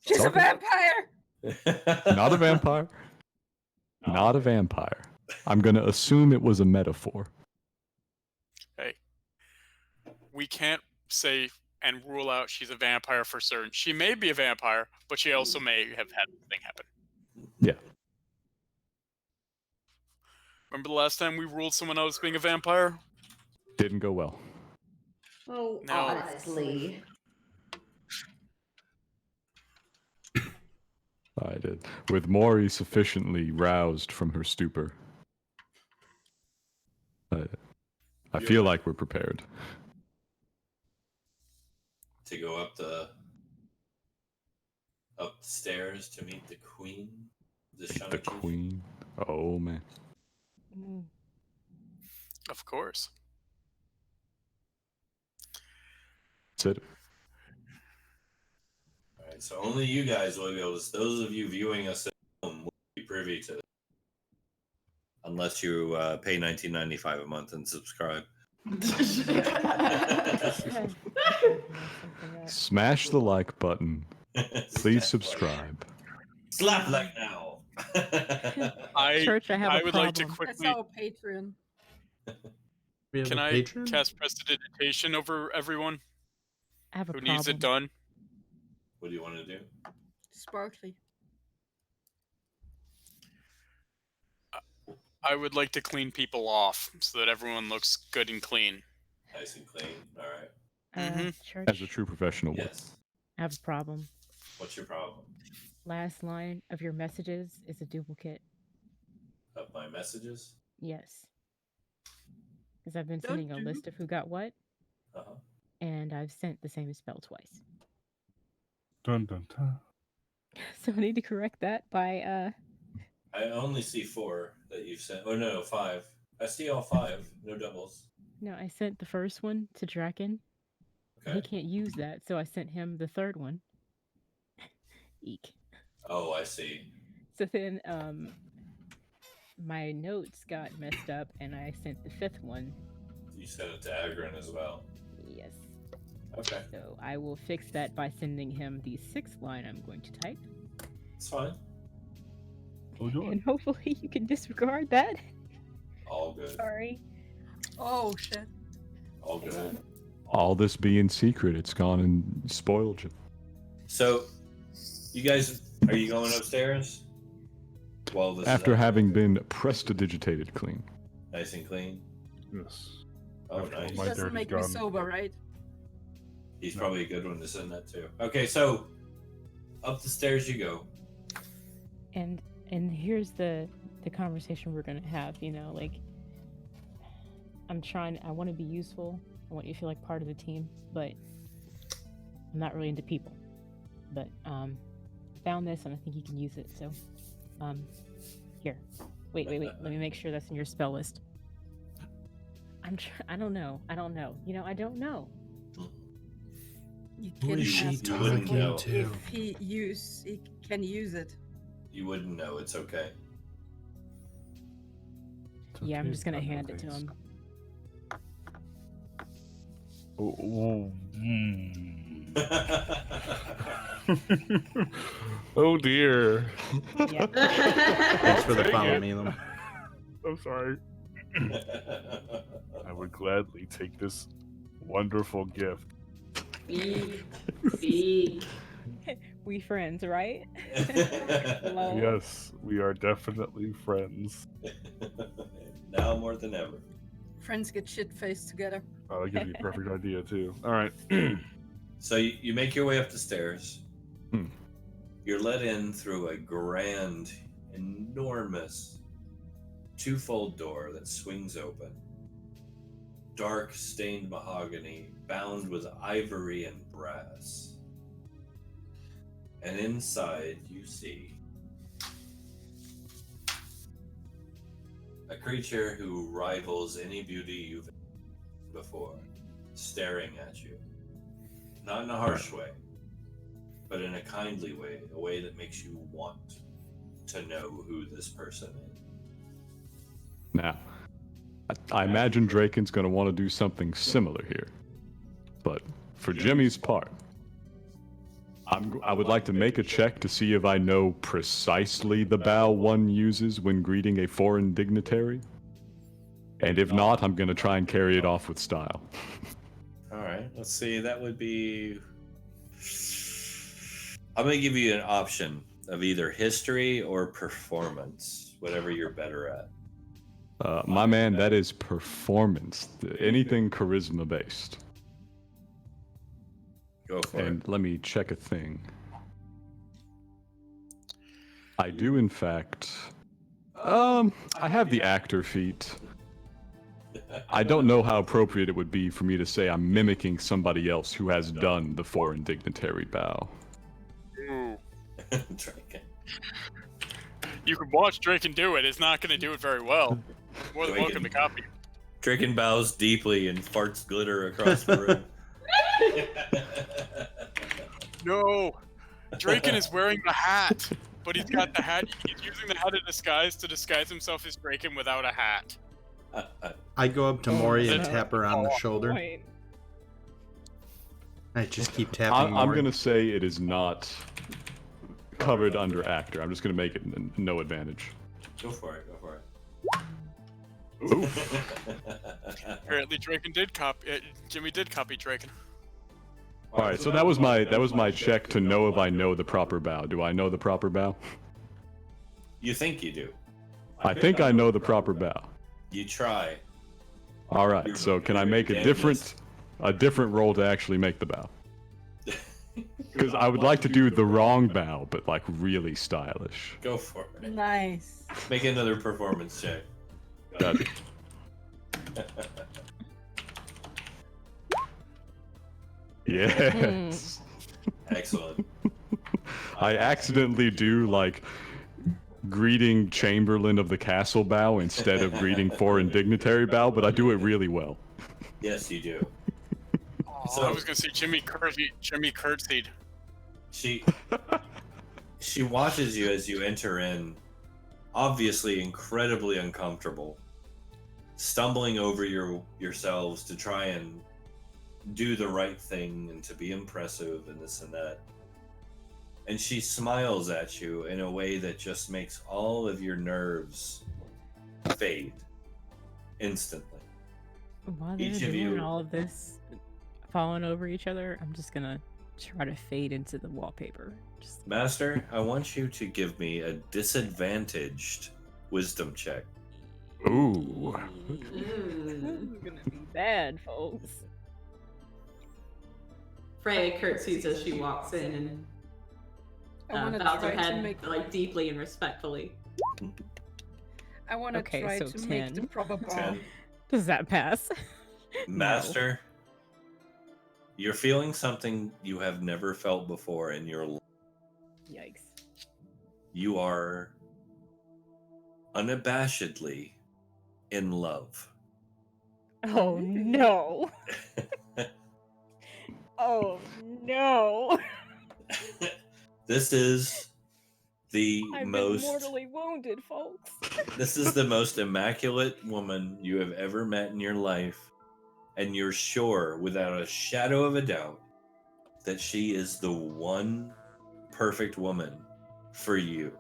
She's all a good. vampire. Not a vampire. Not a vampire. I'm gonna assume it was a metaphor. Hey, we can't say and rule out she's a vampire for certain. She may be a vampire, but she also may have had a thing happen. Yeah. Remember the last time we ruled someone out as being a vampire? Didn't go well. Oh, No. honestly. I did. With Maury sufficiently roused from her stupor, I feel like we're prepared. To go up the stairs to meet the queen. The queen. Oh man. Of course. That's it. Alright, so only you guys will be able to. Those of you viewing us at home will be privy to this. Unless you pay $19.95 a month and subscribe. Smash the like button. Please subscribe. Slap like now. Church, I have a would like to problem. That's quickly. our Patreon. We have Can a I patron? cast prestidigitation over everyone I have a who problem. needs it done? What do you want to do? Sparkly. I would like to clean people off so that everyone looks good and clean. Nice and clean. All right. Church, As a true professional would. Yes. I have a problem. What's your problem? Last line of your messages is a duplicate. Of my messages? Yes. Because I've been Don't sending a do- list of who got what, Uh-huh. and I've sent the same spell twice. Dun dun dun. So I need to correct that by I only see 4 that you've sent. Oh, no, 5. I see all 5. No doubles. no, I sent the first one to Draken. Okay. He can't use that, so I sent him the third one. Eek. Oh, I see. So then my notes got messed up and I sent the 5th one. You sent it to Agron as well. Yes. Okay. So I will fix that by sending him the 6th line I'm going to type. It's fine. Oh, joy. And hopefully you can disregard that. All good. Sorry. Oh shit. All good. All this being secret, it's gone and spoiled you. So, you guys, are you going upstairs? Well, this After is having been prestidigitated clean. nice and clean. Yes. Oh, After all nice. my Doesn't dirty make me gun. sober, right? He's probably a good one to send that to. Okay, so up the stairs you go. And here's the conversation we're gonna have, you know, like I want to be useful. I want you to feel like part of the team, but I'm not really into people. But I found this and I think you can use it. So here. Wait. Let me make sure that's in your spell list. I don't know. You know, I don't know. You Who can is she ask You wouldn't talking know. to? if he can use it. You wouldn't know. It's okay. It's Yeah, I'm okay, just gonna I know hand it to things. him. Oh, oh dear. Yeah. Thanks for the Dang follow it. me. I'm sorry. I would gladly take this wonderful gift. Speak. We friends, right? Lol. Yes, we are definitely friends. Now more than ever. Friends get shit faced together. Oh, that gives me a perfect idea too. All right. So you make your way up the stairs. Hmm. You're led in through a grand, enormous, two-fold door that swings open. Dark, stained mahogany, bound with ivory and brass. And inside you see a creature who rivals any beauty you've seen before, staring at you. Not in a harsh way, but in a kindly way, a way that makes you want to know who this person is. Now, I imagine Draken's going to want to do something similar here. But for Jimmy's part, I would like to make a check to see if I know precisely the bow one uses when greeting a foreign dignitary. And if not, I'm going to try and carry it off with style. Alright, let's see. That would be... I'm going to give you an option of either history or performance, whatever you're better at. My man, that is performance. Anything charisma based. Go for And it. let me check a thing. I do, in fact. I have the actor feat. I don't know how appropriate it would be for me to say I'm mimicking somebody else who has done the foreign dignitary bow. Ooh. Draken. You can watch Draken do it. It's not going to do it very well. More than welcome to copy. Draken bows deeply and farts glitter across the room. No! Draken is wearing the hat, but he's got the hat. He's using the hat of disguise to disguise himself as Draken without a hat. I go up to Maury and no. tap her on the shoulder. Wait. I just keep tapping I'm Maury. going to say it is not covered under actor. I'm just going to make it no advantage. Go for it, go for it. Ooh. Apparently, Draken did copy. Jimmy did copy Draken. All right, so that was my check to know if I know the proper bow. Do I know the proper bow? You think you do. I think I know the proper bow. You try. All right, so can I make a different roll to actually make the bow? Because I would like to do the wrong bow, but like really stylish. Go for it. Nice. Make another performance check. Got it. Yes. Excellent. I accidentally do like greeting Chamberlain of the Castle bow instead of greeting foreign dignitary bow, but I do it really well. Yes, you do. So I was gonna say Jimmy curtsied. She watches you as you enter in, obviously incredibly uncomfortable, stumbling over yourselves to try and do the right thing and to be impressive and this and that. And she smiles at you in a way that just makes all of your nerves fade instantly. While they're Each of doing you- all of this, falling over each other, I'm just gonna try to fade into the wallpaper. Just Master, I want you to give me a disadvantaged wisdom check. Ooh. this is gonna be bad, folks. Freya curtsies as she walks in and I want to bows her try to head make. like deeply and respectfully. I want to Okay, try so to make the 10. proper bow. 10. Does that pass? Master, you're feeling something you have never felt before in your life. Yikes. You are unabashedly in love. Oh no. Oh no. This is the I've been most mortally wounded, folks. this is the most immaculate woman you have ever met in your life, and you're sure without a shadow of a doubt that she is the one perfect woman for you.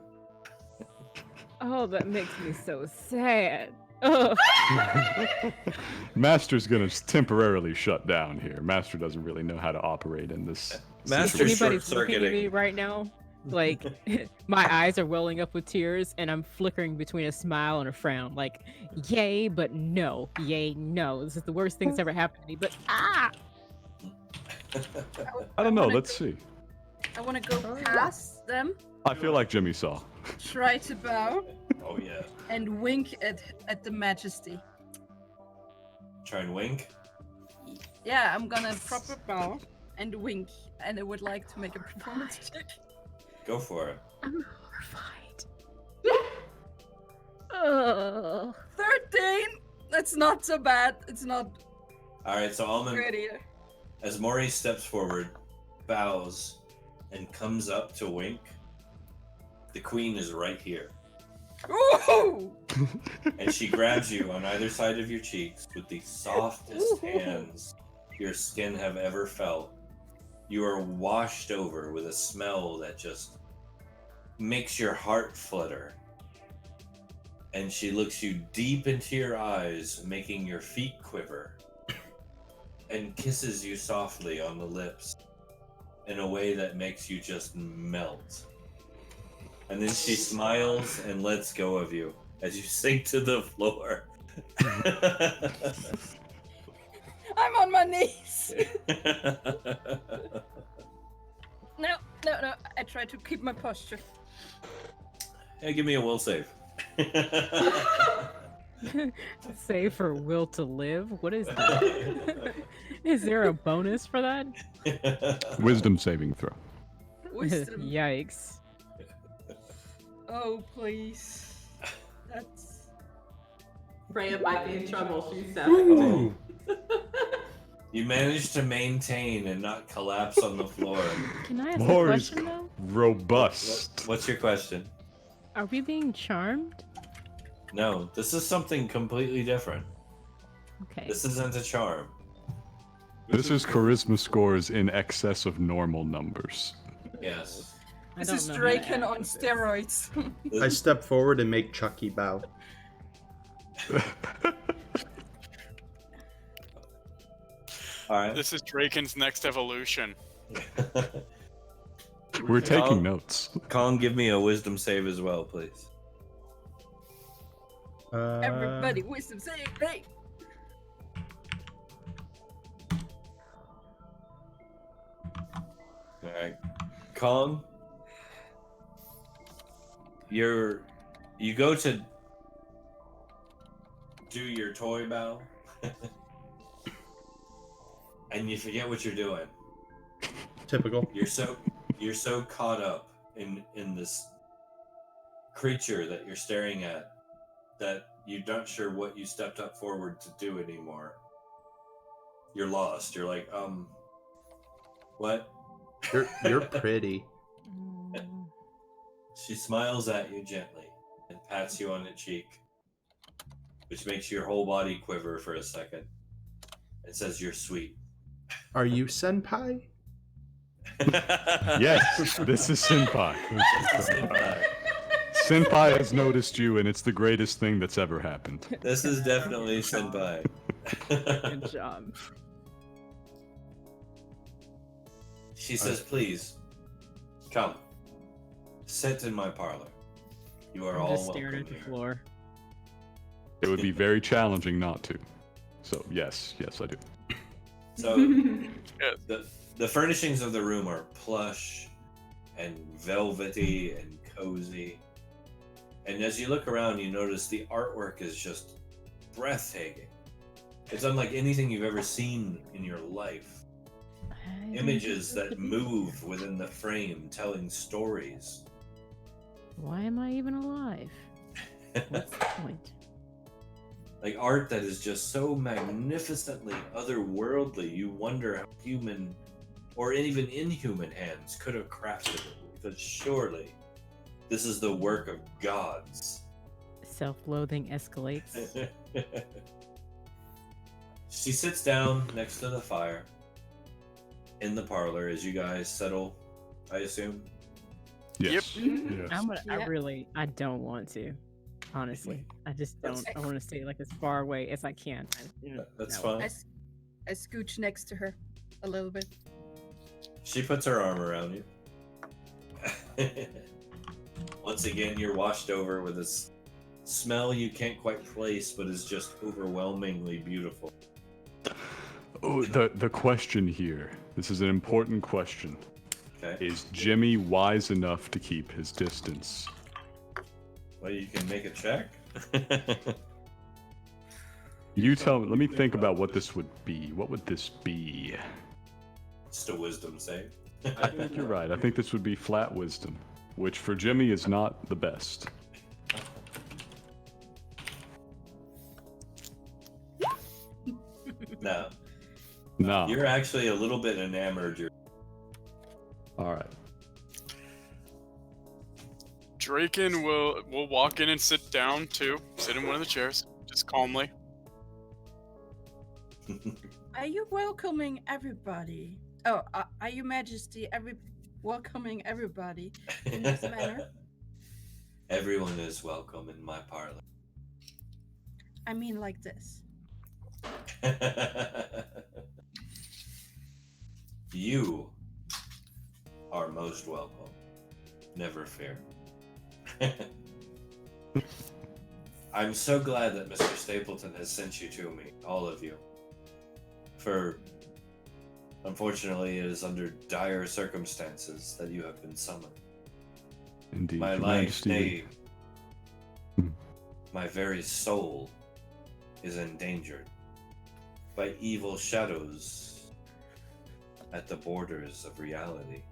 Oh, that makes me so sad. Ugh. Master's gonna temporarily shut down here. Master doesn't really know how to operate in this. Master's situation. Anybody's looking at me short-circuiting. right now, like my eyes are welling up with tears, and I'm flickering between a smile and a frown. Like, yay, but no. Yay, no. This is the worst thing that's ever happened to me. But I don't know. Let's see. I want to go past them, I feel like Jimmy saw. try to bow, Oh yeah. and wink at the Majesty. Try and wink. Yeah, I'm gonna proper bow and wink, and I would like to make a performance check. Go for it. I'm horrified. Ugh. 13. That's not so bad. It's not Alright, so Almond, good either. as Maury steps forward, bows, and comes up to wink, the queen is right here. Ooh! And she grabs you on either side of your cheeks with the softest hands your skin have ever felt. You are washed over with a smell that just makes your heart flutter. And she looks you deep into your eyes, making your feet quiver, and kisses you softly on the lips in a way that makes you just melt. And then she smiles and lets go of you as you sink to the floor. I'm on my knees. No. I try to keep my posture. Hey, give me a will save. Save for will to live? What is that? Is there a bonus for that? Wisdom saving throw. Wisdom. Yikes. Oh, please. That's... Freya might be in trouble. She's Oh. You managed to maintain and not collapse on the floor. Can I ask a Lori's question though? robust. What's your question? Are we being charmed? No, this is something completely different. Okay. This isn't a charm. This is charisma scores in excess of normal numbers. Yes. I This don't is know how to Draken act on with this. steroids. I step forward and make Chucky bow. Alright. This is Draken's next evolution. We're taking Kong- notes. Kong, give me a wisdom save as well, please. Everybody, wisdom save, hey! Alright. Kong, you go to do your toy bow and you forget what you're doing. Typical. You're so caught up in this creature that you're staring at that you're not sure what you stepped up forward to do anymore. You're lost. You're like, what? You're pretty. She smiles at you gently and pats you on the cheek, which makes your whole body quiver for a second. It says you're sweet. Are you senpai? Yes, this is Senpai. Senpai has noticed you, and it's the greatest thing that's ever happened. This is definitely senpai. Good job. She says, please, come. Sit in my parlor. You are I'm all just staring welcome at the here. floor. It would be very challenging not to. So, yes, I do. So, the furnishings of the room are plush and velvety and cozy. And as you look around, you notice the artwork is just breathtaking. It's unlike anything you've ever seen in your life. Images that move within the frame, telling stories. Why am I even alive? What's the point? Like art that is just so magnificently otherworldly, you wonder how human or even inhuman hands could have crafted it. Because surely this is the work of gods. Self-loathing escalates. She sits down next to the fire in the parlor as you guys settle, I assume. Yes. Yes. I don't want to. Honestly, I just don't. I want to stay like as far away as I can. That's No. fine. I scooch next to her a little bit. She puts her arm around you. Once again, you're washed over with this smell you can't quite place, but is just overwhelmingly beautiful. Oh, the question here. This is an important question. Okay. Is Jimmy wise enough to keep his distance? Well, you can make a check. You tell me. Let me think about what this would be. What would this be? Just a wisdom save. I think you're right. I think this would be flat wisdom, which for Jimmy is not the best. No. No. You're actually a little bit enamored. All right. Raken will walk in and sit down too. Sit in one of the chairs, just calmly. Are you welcoming everybody? Oh, are you Majesty welcoming everybody in this manner? Everyone is welcome in my parlor. I mean like this. You are most welcome. Never fear. I'm so glad that Mr. Stapleton has sent you to me, all of you. For, unfortunately, it is under dire circumstances that you have been summoned. Indeed, My Your life, Majesty. nay, my very soul is endangered by evil shadows at the borders of reality.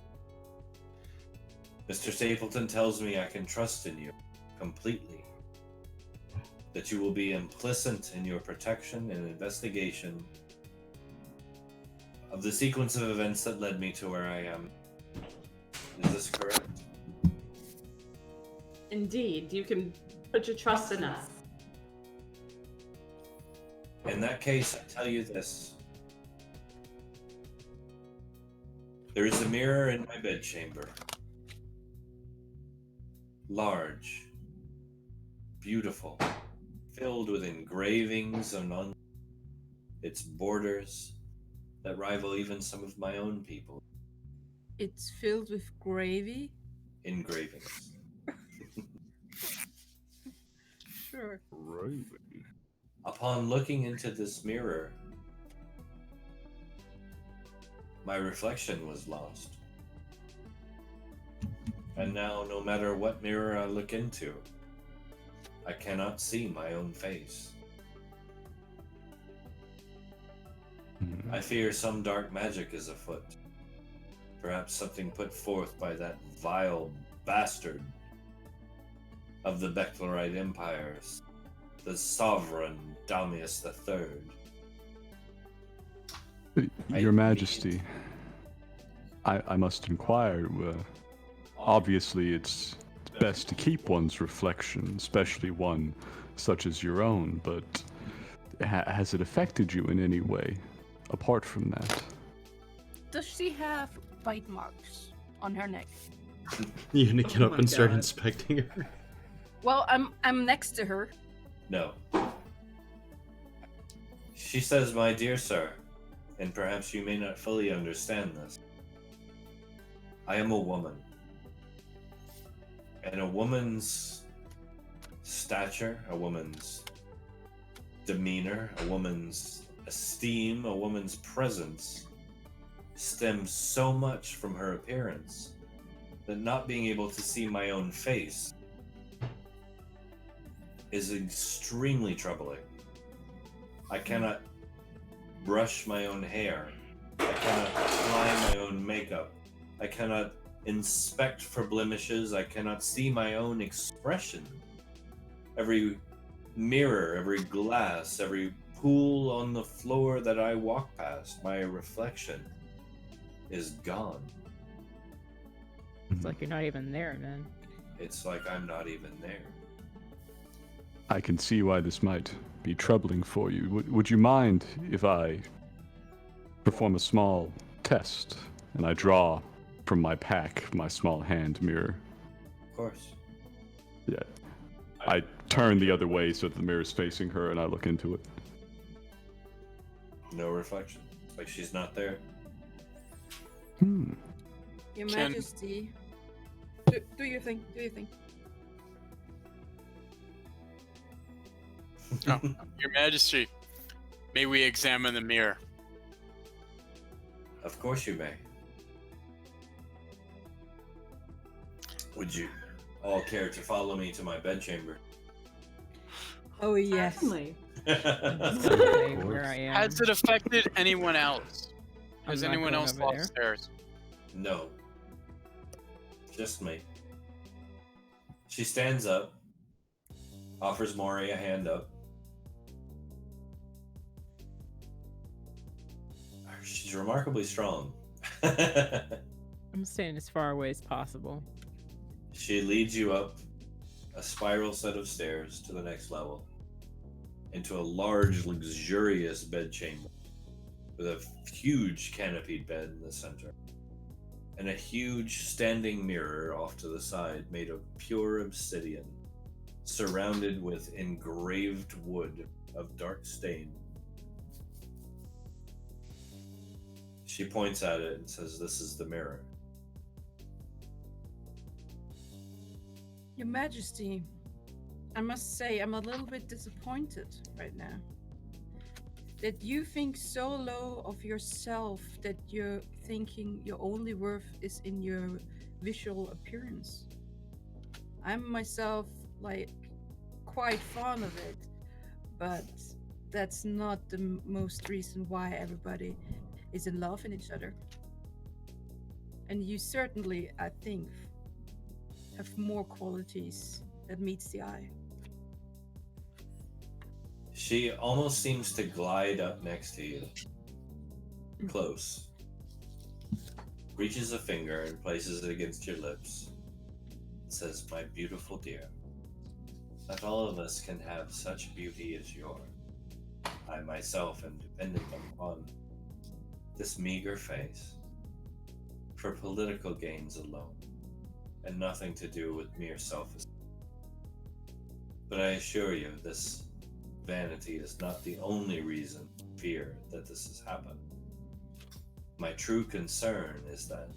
Mr. Stapleton tells me I can trust in you completely, that you will be implicit in your protection and investigation of the sequence of events that led me to where I am. Is this correct? Indeed, you can put your trust in us. In that case, I tell you this. There is a mirror in my bedchamber. Large, beautiful, filled with engravings on its borders that rival even some of my own people. It's filled with gravy? Engravings. Sure. Right. Upon looking into this mirror, my reflection was lost. And now, no matter what mirror I look into, I cannot see my own face. I fear some dark magic is afoot. Perhaps something put forth by that vile bastard of the Becklerite empires, the sovereign Damius III. Your Majesty, I must inquire. Obviously, it's best to keep one's reflection, especially one such as your own, but has it affected you in any way, apart from that? Does she have bite marks on her neck? You gonna get up my and start God. inspecting her? Well, I'm next to her. No. She says, my dear sir, and perhaps you may not fully understand this, I am a woman. And a woman's stature, a woman's demeanor, a woman's esteem, a woman's presence stems so much from her appearance that not being able to see my own face is extremely troubling. I cannot brush my own hair. I cannot apply my own makeup. I cannot inspect for blemishes. I cannot see my own expression. Every mirror, every glass, every pool on the floor that I walk past, my reflection is gone. It's like you're not even there, man. It's like I'm not even there. I can see why this might be troubling for you. Would you mind if I perform a small test and I draw from my pack my small hand mirror? Of course. Yeah. I turn the other way so that the mirror's facing her and I look into it. No reflection. Like she's not there. Your Can- Majesty. Do you think? Oh, Your Majesty, may we examine the mirror? Of course you may. Would you all care to follow me to my bedchamber? Oh yes. Certainly. Say where I am. Has it affected anyone else? Has I'm not anyone going else over lost there. theirs? No. Just me. She stands up, offers Maury a hand up. She's remarkably strong. I'm staying as far away as possible. She leads you up a spiral set of stairs to the next level, into a large, luxurious bedchamber with a huge canopied bed in the center, and a huge standing mirror off to the side made of pure obsidian, surrounded with engraved wood of dark stain. She points at it and says, "This is the mirror." Your Majesty, I must say I'm a little bit disappointed right now. That you think so low of yourself that you're thinking your only worth is in your visual appearance. I'm myself, like, quite fond of it, but that's not the most reason why everybody is in love in each other. And you certainly, I think, have more qualities that meets the eye. She almost seems to glide up next to you, close, reaches a finger and places it against your lips, and says, "My beautiful dear, not all of us can have such beauty as yours. I myself am dependent upon this meager face for political gains alone, and nothing to do with mere self-esteem. But I assure you, this vanity is not the only reason to fear that this has happened. My true concern is that,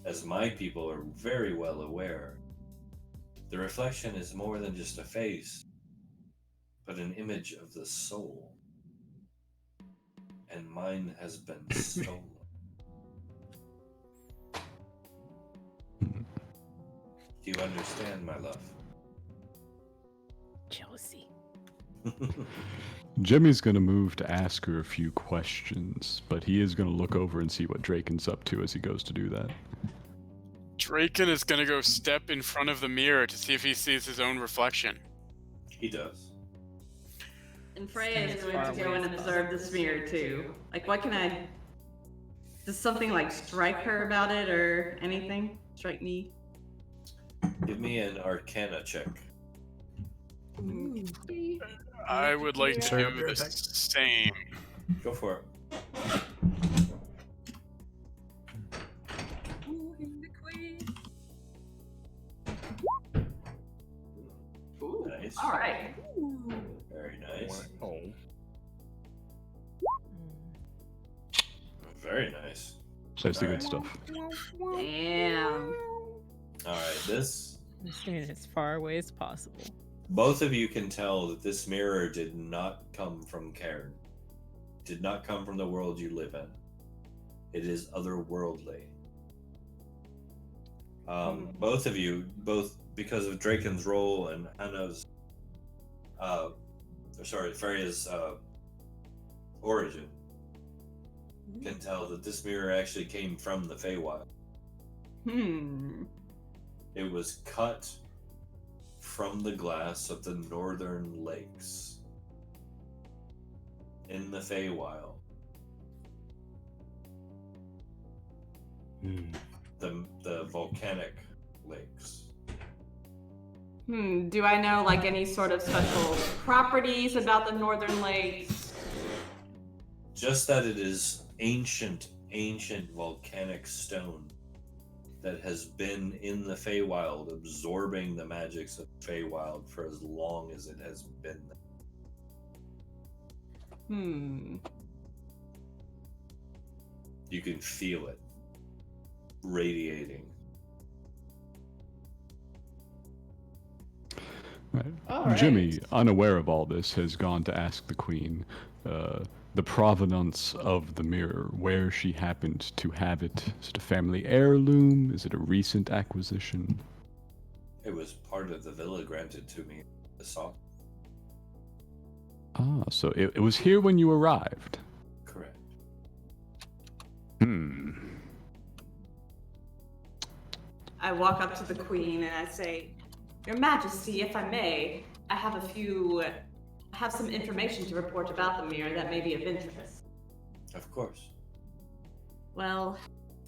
as my people are very well aware, the reflection is more than just a face, but an image of the soul. And mine has been stolen." Do you understand, my love? Jealousy. Jimmy's gonna move to ask her a few questions, but he is gonna look over and see what Draken's up to as he goes to do that. Draken is gonna go step in front of the mirror to see if he sees his own reflection. He does. And Freya is going to go and observe this mirror too. Like, what can I... Does something, like, strike her about it or anything? Strike me? Give me an Arcana check. I would like to do the same. Go for it. Ooh, Nice. all right. Very nice. Oh. Very nice. That's the Alright. good stuff. Damn. Alright, this... I'm staying as far away as possible. Both of you can tell that this mirror did not come from Cairn. Did not come from the world you live in. It is otherworldly. Both of you, both because of Draken's role and Hannah's, Freya's origin, can tell that this mirror actually came from the Feywild. It was cut from the glass of the northern lakes in the Feywild. The volcanic lakes. Do I know, like, any sort of special properties about the northern lakes? Just that it is ancient volcanic stone that has been in the Feywild, absorbing the magics of the Feywild for as long as it has been there. You can feel it radiating. Right. All right. Jimmy, unaware of all this, has gone to ask the Queen the provenance of the mirror, where she happened to have it. Is it a family heirloom? Is it a recent acquisition? It was part of the villa granted to me. The song. Ah, so it was here when you arrived. Correct. I walk up to the Queen and I say, "Your Majesty, if I may, I have some information to report about the mirror that may be of interest." Of course. Well,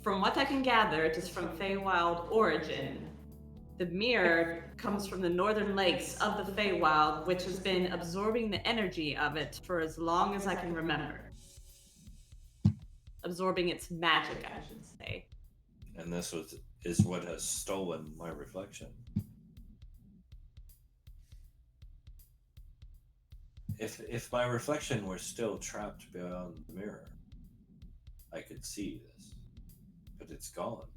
from what I can gather, it is from Feywild origin. The mirror comes from the northern lakes of the Feywild, which has been absorbing the energy of it for as long as I can remember. Absorbing its magic, I should say. And this is what has stolen my reflection. If my reflection were still trapped beyond the mirror, I could see this. But it's gone,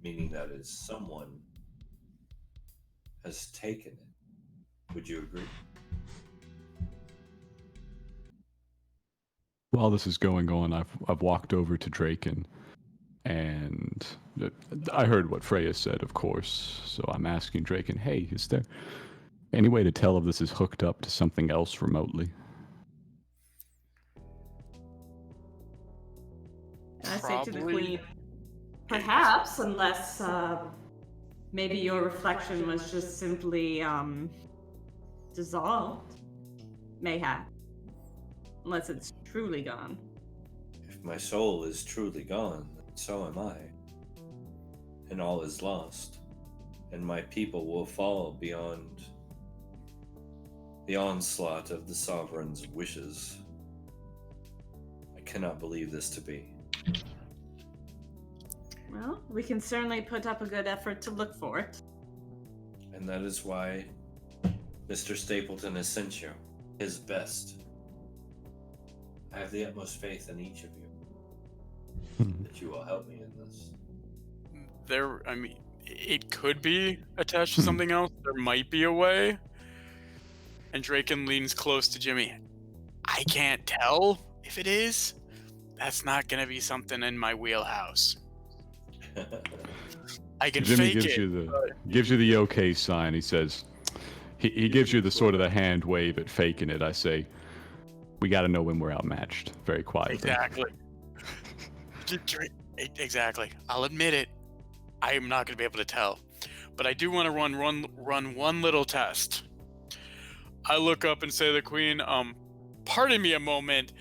meaning that someone has taken it. Would you agree? While this is going on, I've walked over to Draken, and I heard what Freya said, of course. So I'm asking Draken, "Hey, is there any way to tell if this is hooked up to something else remotely?" And I say to the Probably. queen, perhaps, unless maybe your reflection was just simply dissolved. Mayhap. Unless it's truly gone. If my soul is truly gone, then so am I. And all is lost. And my people will fall beyond the onslaught of the sovereign's wishes. I cannot believe this to be. Well, we can certainly put up a good effort to look for it. And that is why Mr. Stapleton has sent you his best. I have the utmost faith in each of you that you will help me in this. I mean, it could be attached to something else. There might be a way. And Draken leans close to Jimmy. I can't tell if it is. That's not gonna be something in my wheelhouse. I can Jimmy fake gives it. gives you the okay sign. He says, he gives you the sort of the hand wave at faking it. I say, we got to know when we're outmatched. Very quietly. Exactly. Exactly. I'll admit it. I am not going to be able to tell, but I do want to run one little test. I look up and say to the queen, pardon me a moment,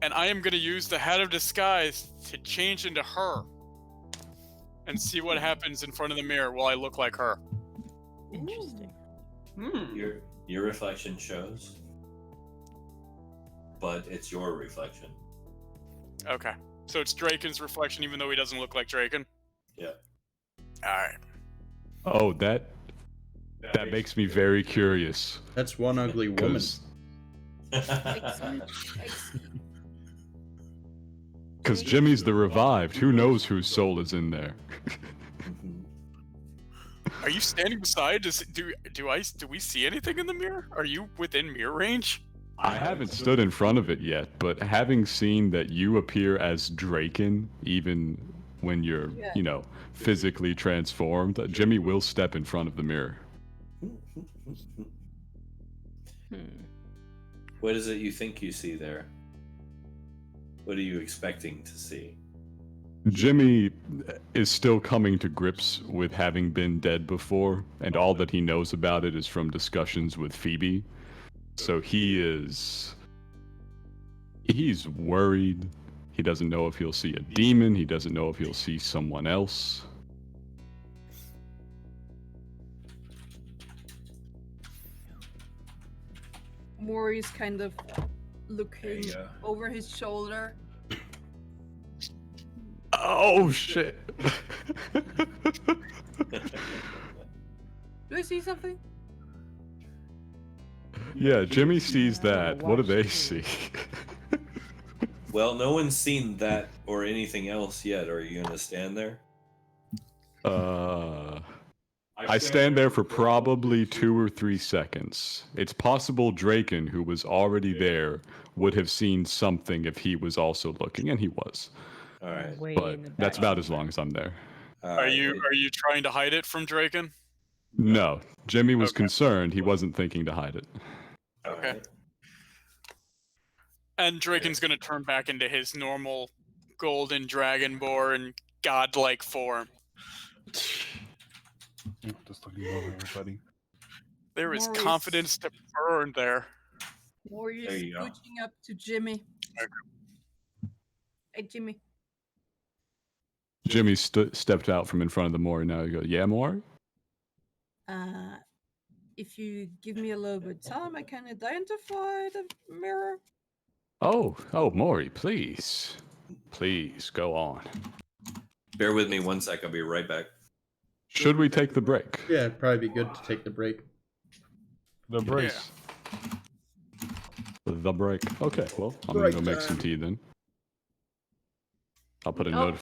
and I am going to use the hat of disguise to change into her and see what happens in front of the mirror while I look like her. Interesting. Your reflection shows, but it's your reflection. Okay. So it's Draken's reflection, even though he doesn't look like Draken? Yeah. Alright. Oh, that makes me very curious. That's one ugly woman. 'Cause Excellent. Jimmy's the revived. Who knows whose soul is in there? Are you standing beside? Do we see anything in the mirror? Are you within mirror range? I haven't stood in front of it yet, but having seen that you appear as Draken, even when you're, physically transformed, Jimmy will step in front of the mirror. What is it you think you see there? What are you expecting to see? Jimmy is still coming to grips with having been dead before, and all that he knows about it is from discussions with Phoebe. So he's worried. He doesn't know if he'll see a demon. He doesn't know if he'll see someone else. Maury's kind of looking over his shoulder. Oh shit. Do I see something? Yeah, Jimmy sees that. What do they see? Well, no one's seen that or anything else yet. Are you gonna stand there? I stand there for probably 2 or 3 seconds. It's possible Draken, who was already there, would have seen something if he was also looking, and he was. All right. Way But in the that's back. about as long as I'm there. Are you trying to hide it from Draken? No, Jimmy was Okay. concerned. He wasn't thinking to hide it. Okay. Alright. And Draken's gonna turn back into his normal golden dragonborn godlike form. Just looking over everybody. There is Maurice. confidence to burn there. Maury There is you go. scooching up to Jimmy. Hey, Jimmy. Jimmy stepped out from in front of the Mori. Now he goes, "Yeah, Mori?" If you give me a little bit of time, I can identify the mirror. Oh, Maury, please. Please, go on. Bear with me 1 sec. I'll be right back. Should we take the break? Yeah, it'd probably be good to take the break. The brace. The break. Okay, well, I'm gonna go make some tea then. I'll put a note.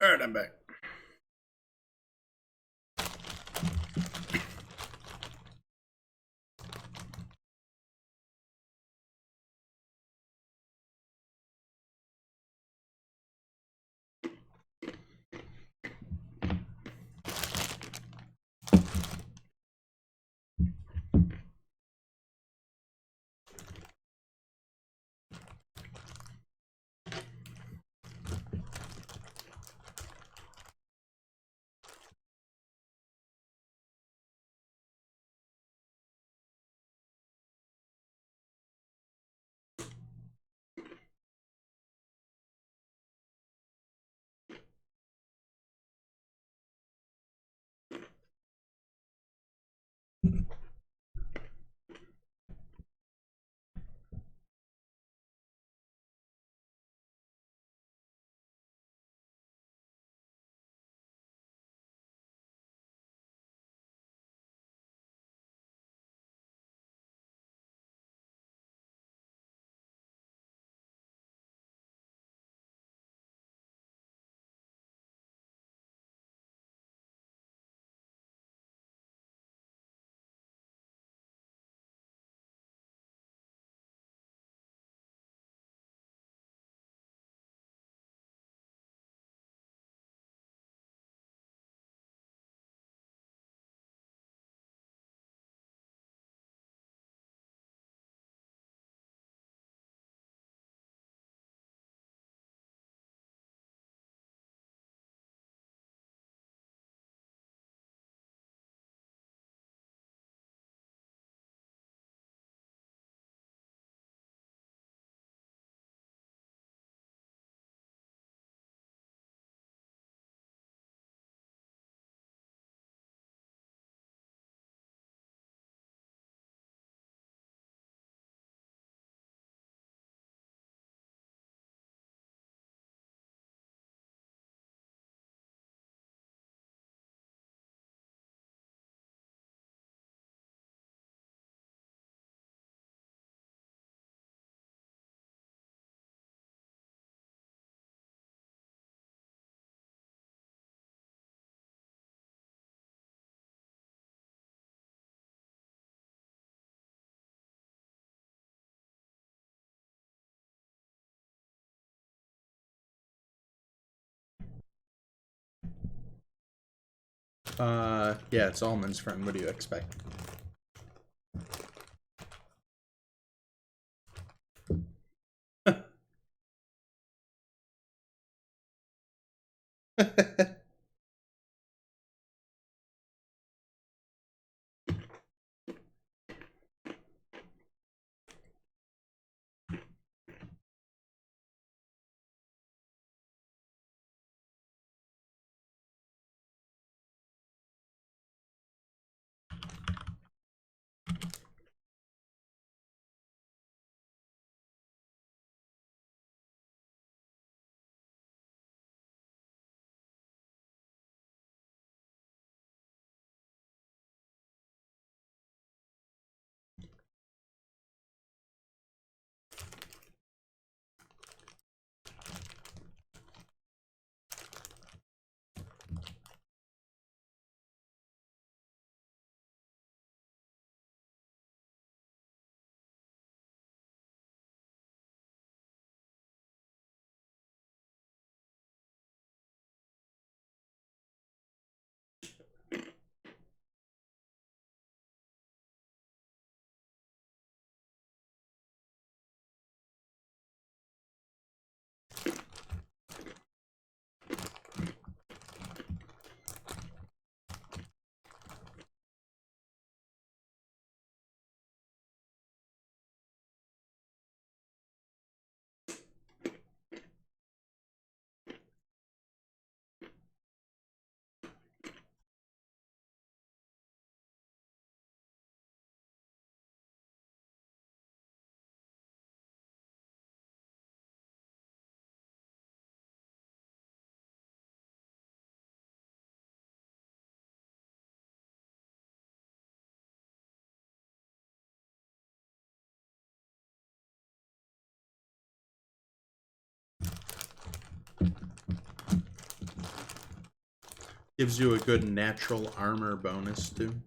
All right, I'm back. Yeah, it's almonds, friend. What do you expect? Gives you a good natural armor bonus, too.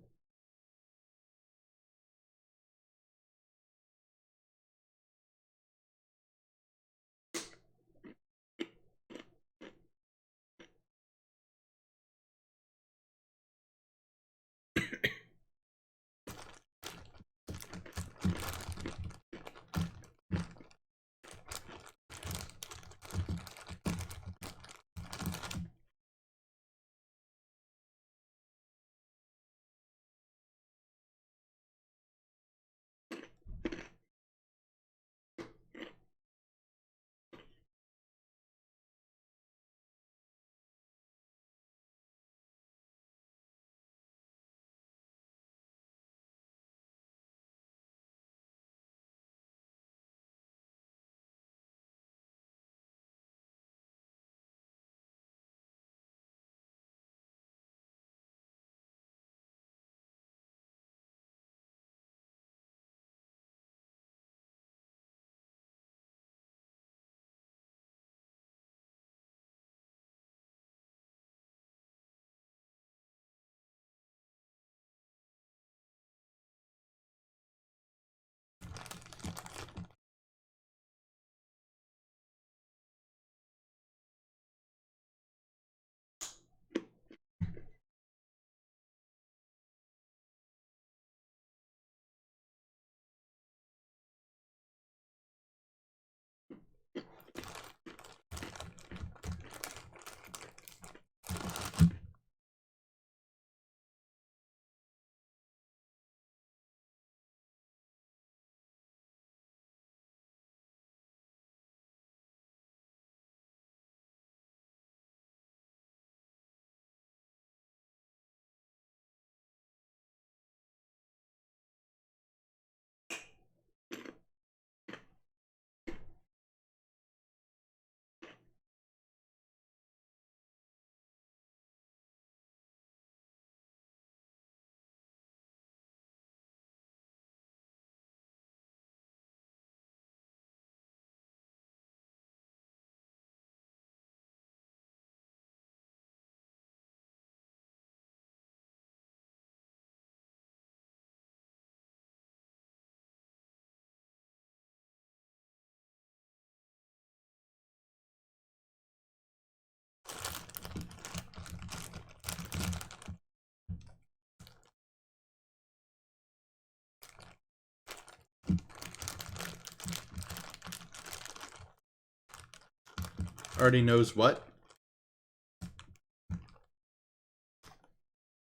Already knows what?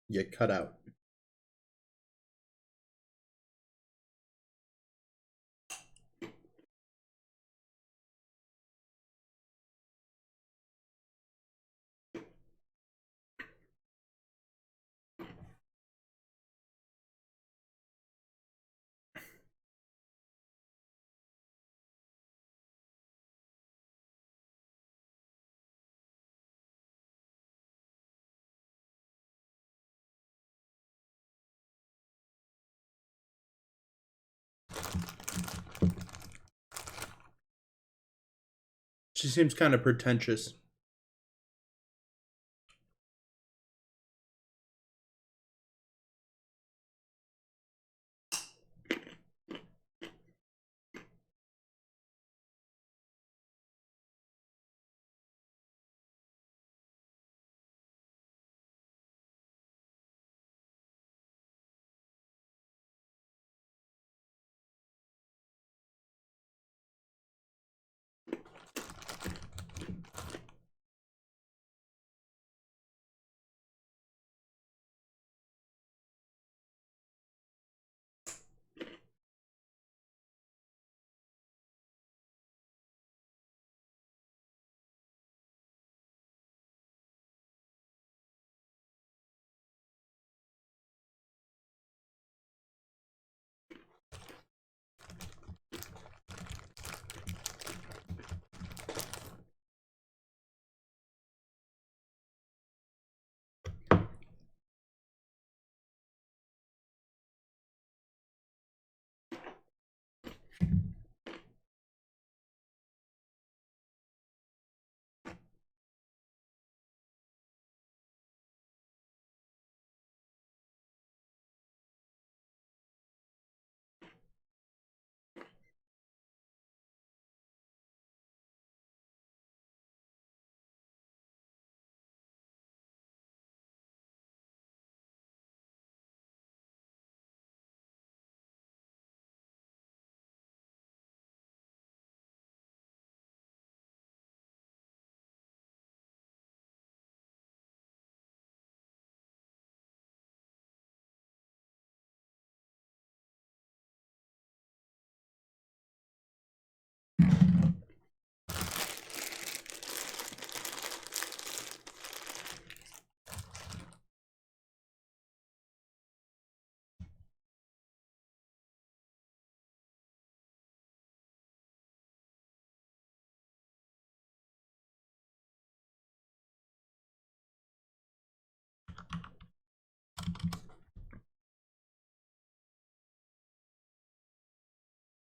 You cut out. She seems kind of pretentious.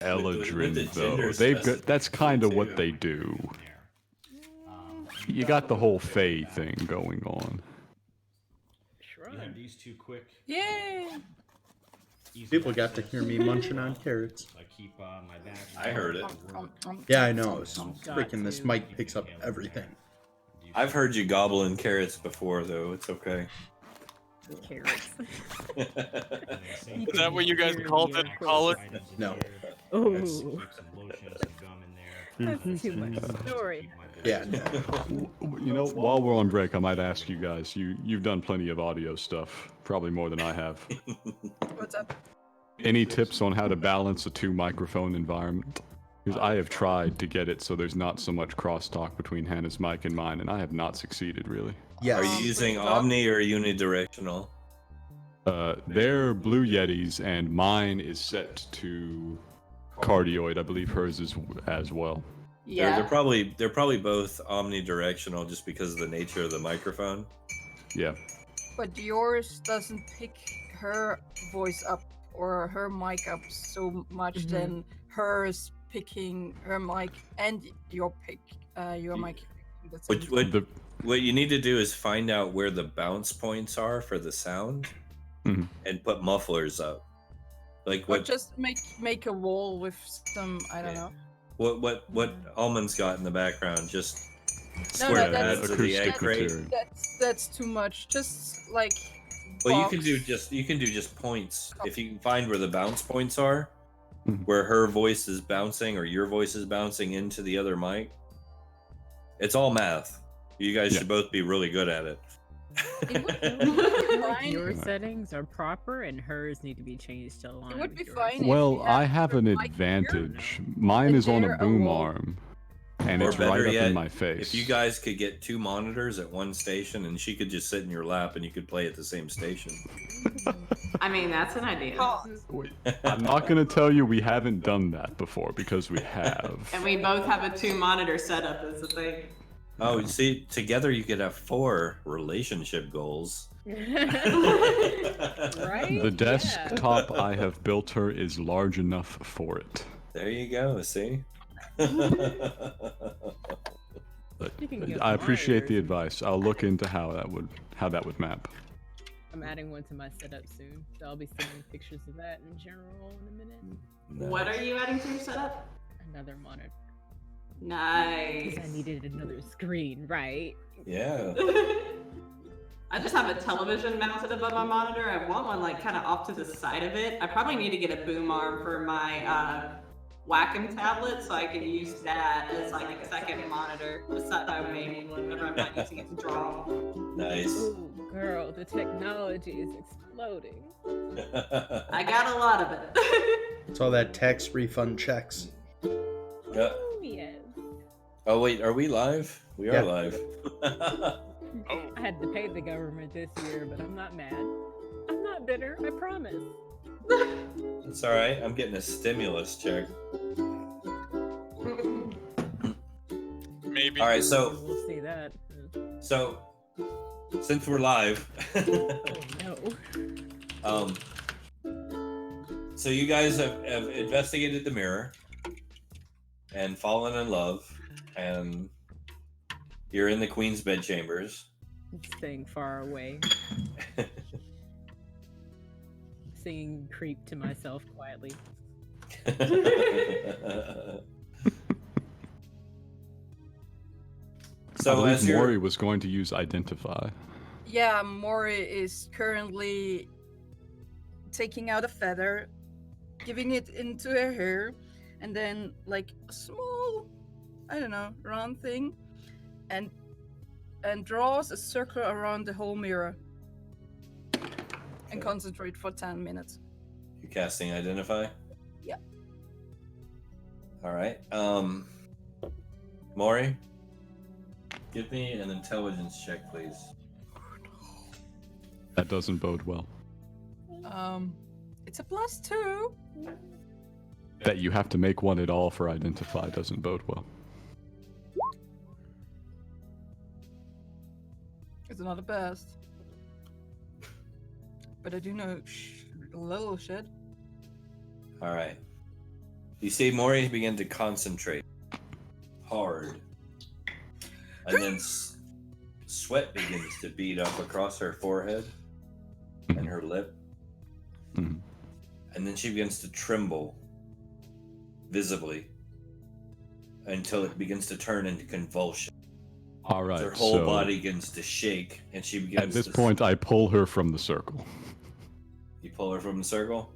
Eladrin, though, they've got, that's kind of what they do. You got the whole Fae thing going on. You have these two quick. Yay! People got to hear me munching on carrots. I keep my bag. I heard it. Yeah, I know. It's freaking this mic picks up everything. I've heard you gobbling carrots before, though. It's okay. Carrots. Is that what you guys called it? Call it? No. Ooh. That's too much story. Yeah, no. You know, while we're on break, I might ask you guys, you've done plenty of audio stuff, probably more than I have. What's up? Any tips on how to balance a 2-microphone environment? Because I have tried to get it so there's not so much crosstalk between Hannah's mic and mine, and I have not succeeded, really. Yes. Are you using omni or unidirectional? They're Blue Yetis, and mine is set to cardioid. I believe hers is as well. Yeah. They're probably both omnidirectional just because of the nature of the microphone. Yeah. But yours doesn't pick her voice up or her mic up so much than hers picking her mic and your mic. That's What you need to do is find out where the bounce points are for the sound, and put mufflers up. Like or just make a wall with some I don't know. What Almond's got in the background, just No, square that's that to the egg crate. That's too much. Just like. Well, box. you can do just points if you can find where the bounce points are, where her voice is bouncing or your voice is bouncing into the other mic. It's all math. You guys Yeah. should both be really good at it. Like your settings are proper and hers need to be changed to align. It would with be yours. fine. If Well, you I have have an your mic advantage. here, Mine and is on a they're boom wall. arm, and Or it's better right up yet, in my face. if you guys could get 2 monitors at one station, and she could just sit in your lap, and you could play at the same station. I mean, that's an idea. Wait, I'm not going to tell you we haven't done that before, because we have. And we both have a 2-monitor setup as a thing. Oh, you see, together you could have 4 relationship goals. Right? The desktop I have built her is large enough for it. There you go. See. But You can get I appreciate the monitors. advice. I'll look into how that would map. I'm adding one to my setup soon, so I'll be sending pictures of that in general in a minute. What are you adding to your setup? Another monitor. Nice. Because I needed another screen, right? Yeah. I just have a television mounted above my monitor. I want one like kind of off to the side of it. I probably need to get a boom arm for my Wacom tablet so I can use that as like a second monitor beside my main one whenever I'm not using it to draw. Nice. Ooh, girl, the technology is exploding. I got a lot of it. It's all that tax refund checks. Yeah. Oh, yes. Oh wait, are we live? We are Yeah. live. I had to pay the government this year, but I'm not mad. I'm not bitter, I promise. It's all right. I'm getting a stimulus check. Maybe. All right, so We'll see that. since we're live, Oh, no. so you guys have investigated the mirror and fallen in love, and you're in the queen's bedchambers. Staying far away. Singing creep to myself quietly. I So believe as you're Mori was going to use identify. Yeah, Mori is currently taking out a feather, giving it into her hair, and then like a small, I don't know, round thing, and draws a circle around the whole mirror. And concentrate for 10 minutes. you're casting identify. Yeah. All right. Maury, give me an intelligence check, please. That doesn't bode well. It's a +2. That you have to make one at all for identify doesn't bode well. It's not the best. But I do know a little shit. All right. You see Maury begin to concentrate hard. And then sweat begins to bead up across her forehead and her lip. Mhm. And then she begins to tremble visibly until it begins to turn into convulsion. All right. Her whole so body begins to shake and she begins at this to... point, I pull her from the circle. You pull her from the circle?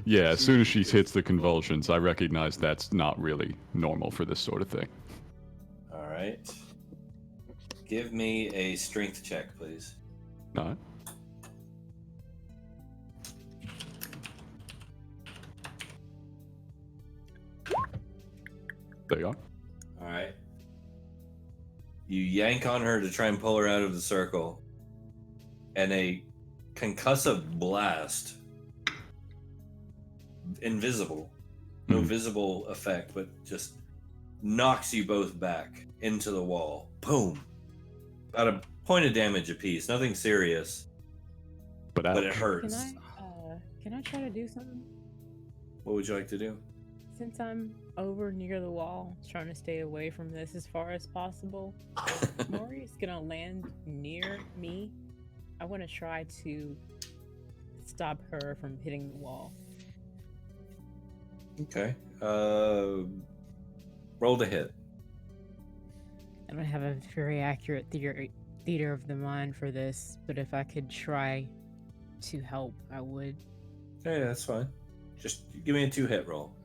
Yeah, as soon as she hits the convulsions, I recognize that's not really normal for this sort of thing. All right. Give me a strength check, please. All right. There you are. All right. You yank on her to try and pull her out of the circle, and a concussive blast, invisible, no visible effect, but just knocks you both back into the wall. Boom. About a point of damage apiece. Nothing serious, But but it ouch. hurts. Can I try to do something? What would you like to do? Since I'm over near the wall, trying to stay away from this as far as possible, Maury's gonna land near me. I want to try to stop her from hitting the wall. Okay. Roll to hit. I don't have a very accurate theater of the mind for this, but if I could try to help, I would. Yeah, that's fine. Just give me a 2-hit roll.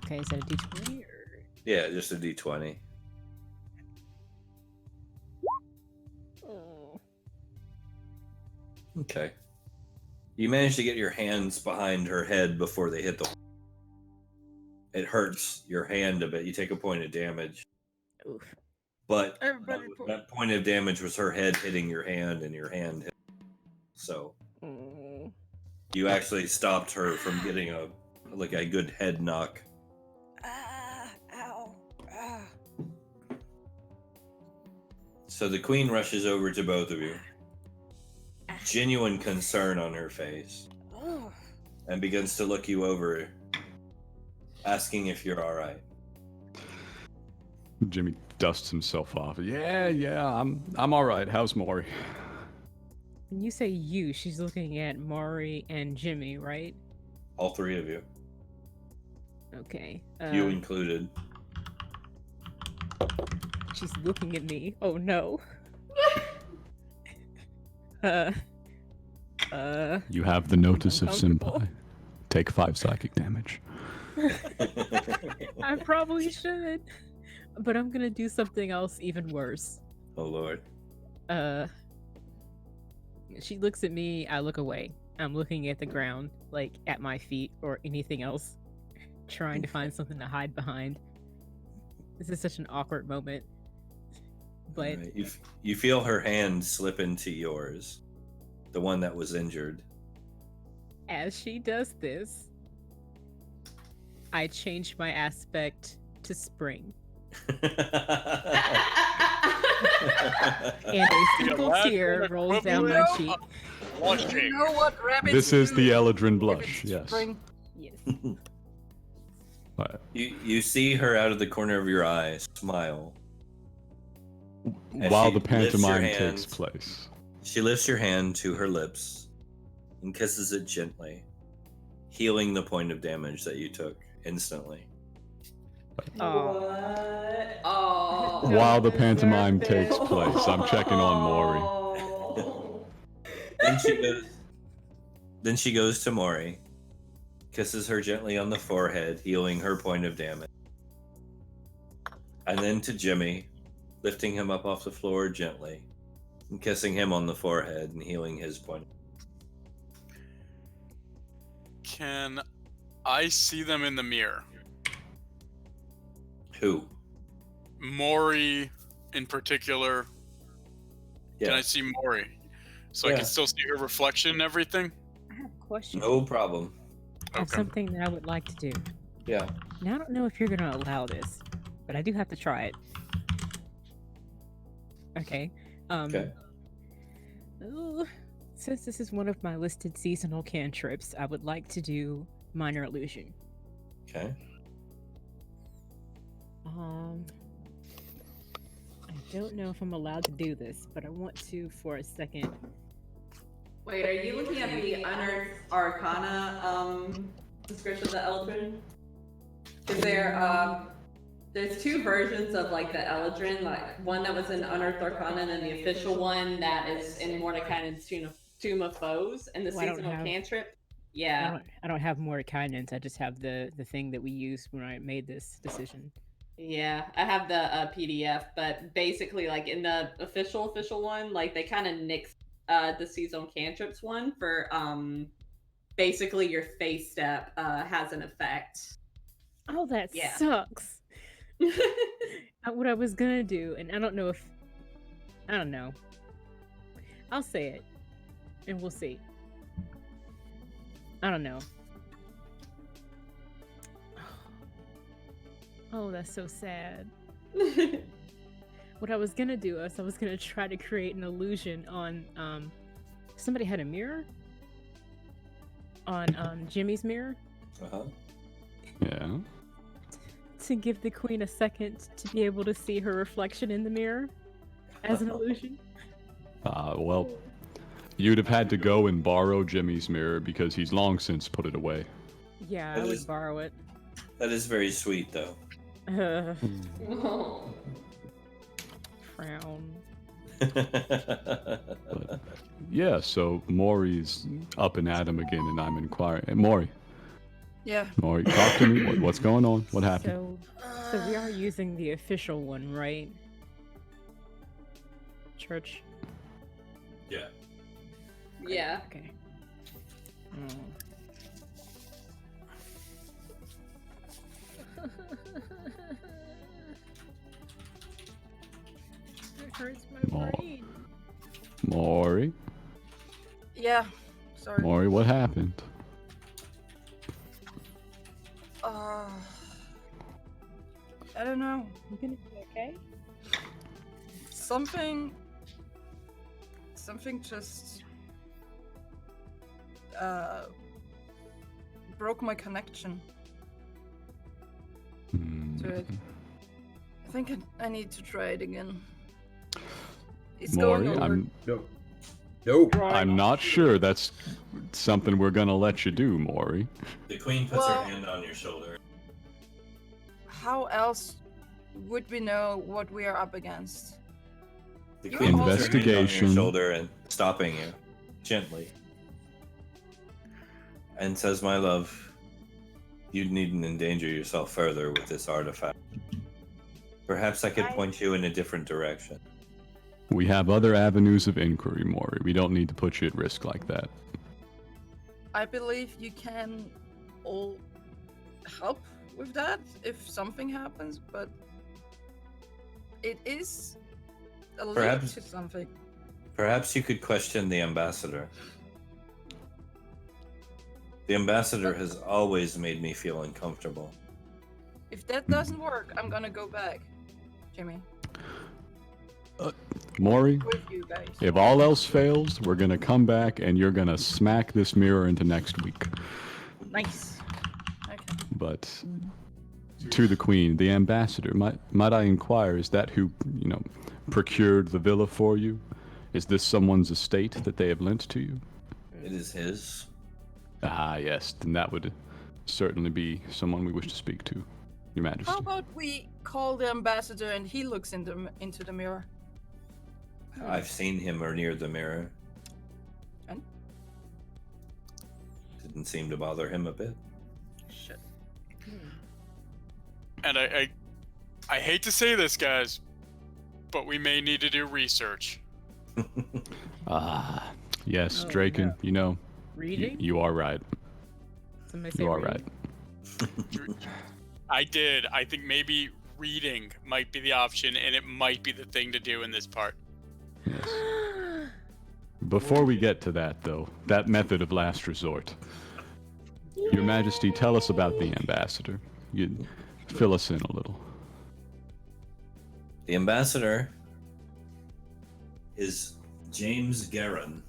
Okay, is that a d20 or Yeah, just a d20. Oh. Okay. You manage to get your hands behind her head before they hit the. It hurts your hand a bit. You take a point of damage. Oof. But Everybody that point of damage was her head hitting your hand and your hand hit. So Mm. you actually stopped her from getting a good head knock. Ow. So the queen rushes over to both of you. Genuine concern on her face. And begins to look you over, asking if you're all right. Jimmy dusts himself off. Yeah, I'm all right. How's Maury? When you say you, she's looking at Maury and Jimmy, right? All three of you. Okay. You included. She's looking at me. Oh no. You have the notice of uncomfortable. Senpai. Take 5 psychic damage. I probably should. But I'm gonna do something else even worse. Oh lord. She looks at me, I look away. I'm looking at the ground, like at my feet or anything else, trying to find something to hide behind. This is such an awkward moment. But Right. You feel her hand slip into yours, the one that was injured. as she does this, I change my aspect to spring. And a single tear rolls down my cheek. You know what rabbits This is do the Eldrin if blush, it's yes. spring? Yes. You see her out of the corner of your eye smile. As While she the lifts your pantomime hand- takes place. She lifts your hand to her lips and kisses it gently, healing the point of damage that you took instantly. What? Oh. While the pantomime takes place, I'm checking on Maury. Then she goes to Maury, kisses her gently on the forehead, healing her point of damage. And then to Jimmy, lifting him up off the floor gently and kissing him on the forehead and healing his point. Can I see them in the mirror? Who? Maury in particular. Yeah. Can I see Maury? So I Yeah. can still see her reflection and everything? I have a question. No problem. I have something that I would like to do. Yeah. Now, I don't know if you're going to allow this, but I do have to try it. Okay. Okay. Since this is one of my listed seasonal cantrips, I would like to do Minor Illusion. Okay. I don't know if I'm allowed to do this, but I want to for a second. Wait, are you looking at the Unearthed Arcana description of the Eldrin? Is there's two versions of like the Eldrin, like one that was in Unearthed Arcana and then the official one that is in Mordekainen's Tomb of Foes and the Well, I don't seasonal have- cantrip. Yeah. I don't have Mordekainen's, I just have the thing that we used when I made this decision. Yeah, I have the PDF, but basically, like in the official one, like they kind of nixed the seasonal cantrips one for basically your face step has an effect. Oh, that Yeah. sucks. What I was gonna do, and I don't know. I'll say it, and we'll see. I don't know. Oh, that's so sad. What I was gonna do is I was gonna try to create an illusion on somebody had a mirror on Jimmy's mirror Uh-huh. Yeah. to give the queen a second to be able to see her reflection in the mirror as an illusion. Well, you'd have had to go and borrow Jimmy's mirror because he's long since put it away. Yeah, That I would is- borrow it. That is very sweet, though. Frown. But, yeah, so Maury's up and at him again, and I'm inquiring. Hey, Maury, Yeah. Maury, talk to me. What's going on? What happened? So we are using the official one, right? Church. Yeah. Yeah. Okay. It hurts my brain. Maury? Yeah. Sorry. Maury, what happened? I don't know. You gonna be okay? Something just broke my connection to it. I think I need to try it again. It's Maury, going over. Nope. I'm not sure that's something we're gonna let you do, Maury. The queen puts Well- her hand on your shoulder. How else would we know what we are up against? The You're queen puts her hand on Investigation. your shoulder and stopping you gently, and says, "My love, you needn't endanger yourself further with this artifact. Perhaps I could point you in a different direction." We have other avenues of inquiry, Maury. We don't need to put you at risk like that. I believe you can all help with that if something happens, but it is a lead Perhaps- to something. Perhaps you could question the ambassador. The ambassador has always made me feel uncomfortable. If that doesn't work, I'm gonna go back, Jimmy, Maury, with you guys. if all else fails, we're gonna come back and you're gonna smack this mirror into next week. Nice. Okay. But to the queen, the ambassador, might I inquire, is that who, procured the villa for you? Is this someone's estate that they have lent to you? It is his. Ah, yes, then that would certainly be someone we wish to speak to, Your Majesty. How about we call the ambassador and he looks into the mirror? I've seen him or near the mirror. And? Didn't seem to bother him a bit. Shit. And I hate to say this, guys, but we may need to do research. Ah, yes, Oh, Draken, Reading? you are right. Somebody say You are reading? right. I did. I think maybe reading might be the option, and it might be the thing to do in this part. Before we get to that, though, that method of last resort, Your Majesty, tell us about the ambassador. You fill us in a little. The ambassador is James Guerin.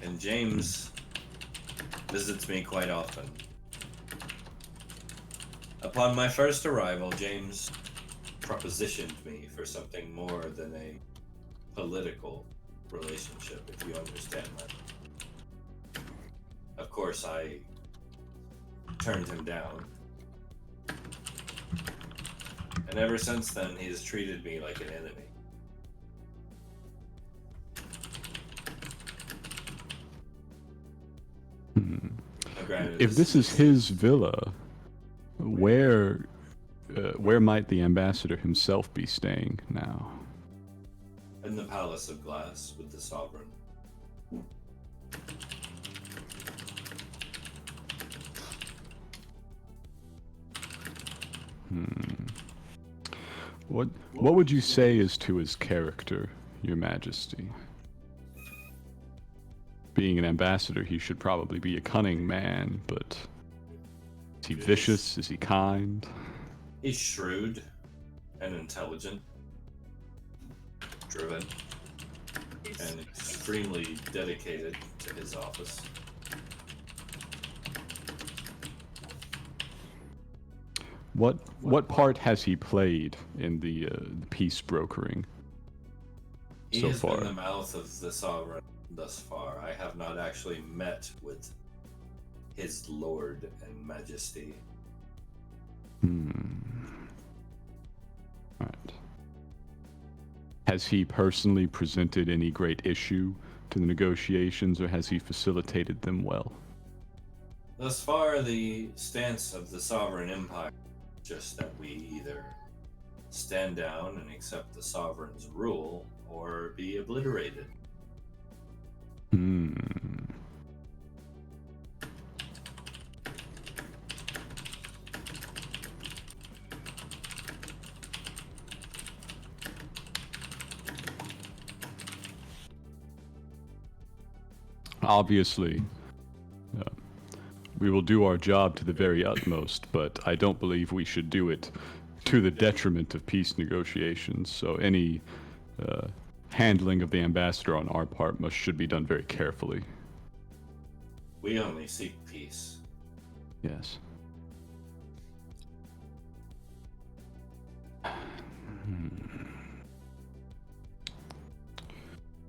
And James visits me quite often. Upon my first arrival, James propositioned me for something more than a political relationship, if you understand that. Of course, I turned him down. And ever since then, he has treated me like an enemy. Now, granted, If this is his villa, where might the ambassador himself be staying now? in the Palace of Glass with the Sovereign. What would you say is to his character, Your Majesty? Being an ambassador, he should probably be a cunning man, but is he vicious? Is he kind? He's shrewd and intelligent, driven, and extremely dedicated to his office. What part has he played in the peace brokering He so has far? been the mouth of the Sovereign thus far. I have not actually met with his Lord and Majesty. Right. Has he personally presented any great issue to the negotiations, or has he facilitated them well? Thus far, the stance of the sovereign empire is just that we either stand down and accept the sovereign's rule or be obliterated. Obviously, we will do our job to the very utmost, but I don't believe we should do it to the detriment of peace negotiations. So any handling of the ambassador on our part should be done very carefully. We only seek peace. Yes.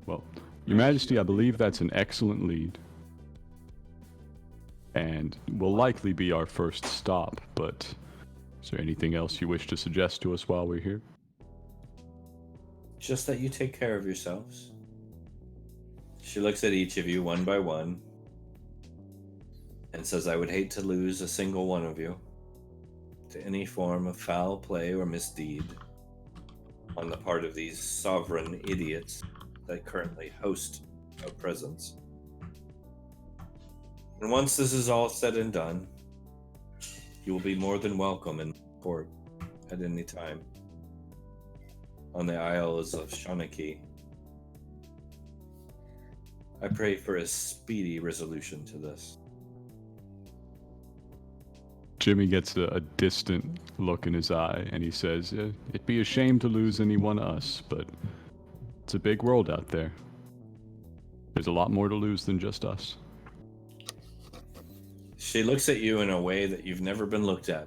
Well, Your Majesty, I believe that's an excellent lead. And will likely be our first stop, but is there anything else you wish to suggest to us while we're here? Just that you take care of yourselves. She looks at each of you one by one and says, I would hate to lose a single one of you to any form of foul play or misdeed on the part of these sovereign idiots that currently host our presence. And once this is all said and done, you will be more than welcome in court at any time on the Isles of Shanaki. I pray for a speedy resolution to this. Jimmy gets a distant look in his eye, and he says, it'd be a shame to lose anyone of us, but it's a big world out there. There's a lot more to lose than just us. She looks at you in a way that you've never been looked at.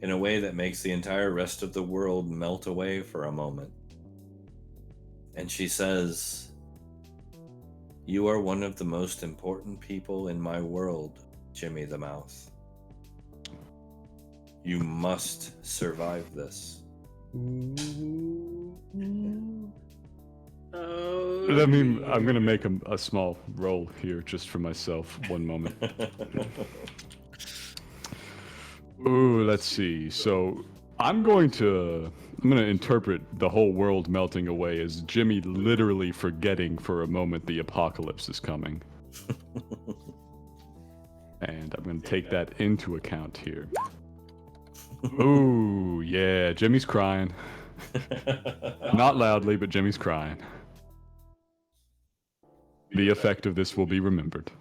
In a way that makes the entire rest of the world melt away for a moment. And she says, you are one of the most important people in my world, Jimmy the Mouth. You must survive this. Let me, I'm going to make a small roll here just for myself. One moment. Ooh, let's see. So I'm going to interpret the whole world melting away as Jimmy literally forgetting for a moment the apocalypse is coming. And I'm going to take that into account here. Ooh, yeah, Jimmy's crying. Not loudly, but Jimmy's crying. The effect of this will be remembered.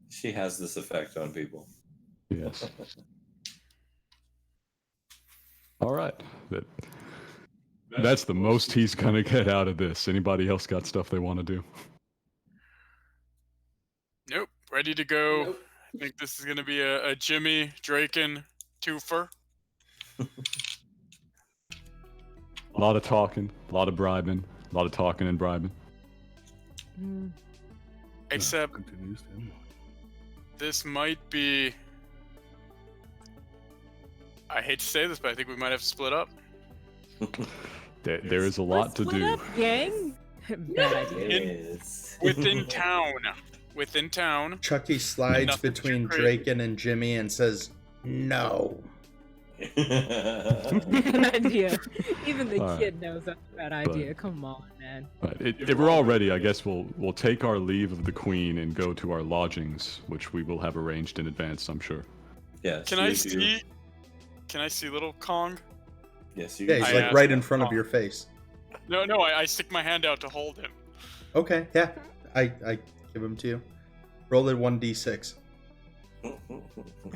She has this effect on people. Yes. All right. That's the most he's gonna get out of this. Anybody else got stuff they want to do? Nope. Ready to go. Nope. I think this is gonna be a Jimmy Draken twofer. A lot of talking, a lot of bribing, a lot of talking and bribing. Except this might be, I hate to say this, but I think we might have to split up. There is a lot to do. Up, gang? Bad idea. Within town. Within town. Chucky slides between Draken and Jimmy and says, no. Bad idea. Even the kid knows that's a bad idea. Come on, man. If we're all ready, I guess we'll take our leave of the Queen and go to our lodgings, which we will have arranged in advance, I'm sure. Yes. Can I see little Kong? Yes, you. Yeah, he's like right in front of your face. No, I stick my hand out to hold him. Okay, yeah, I give him to you. Roll it 1d6.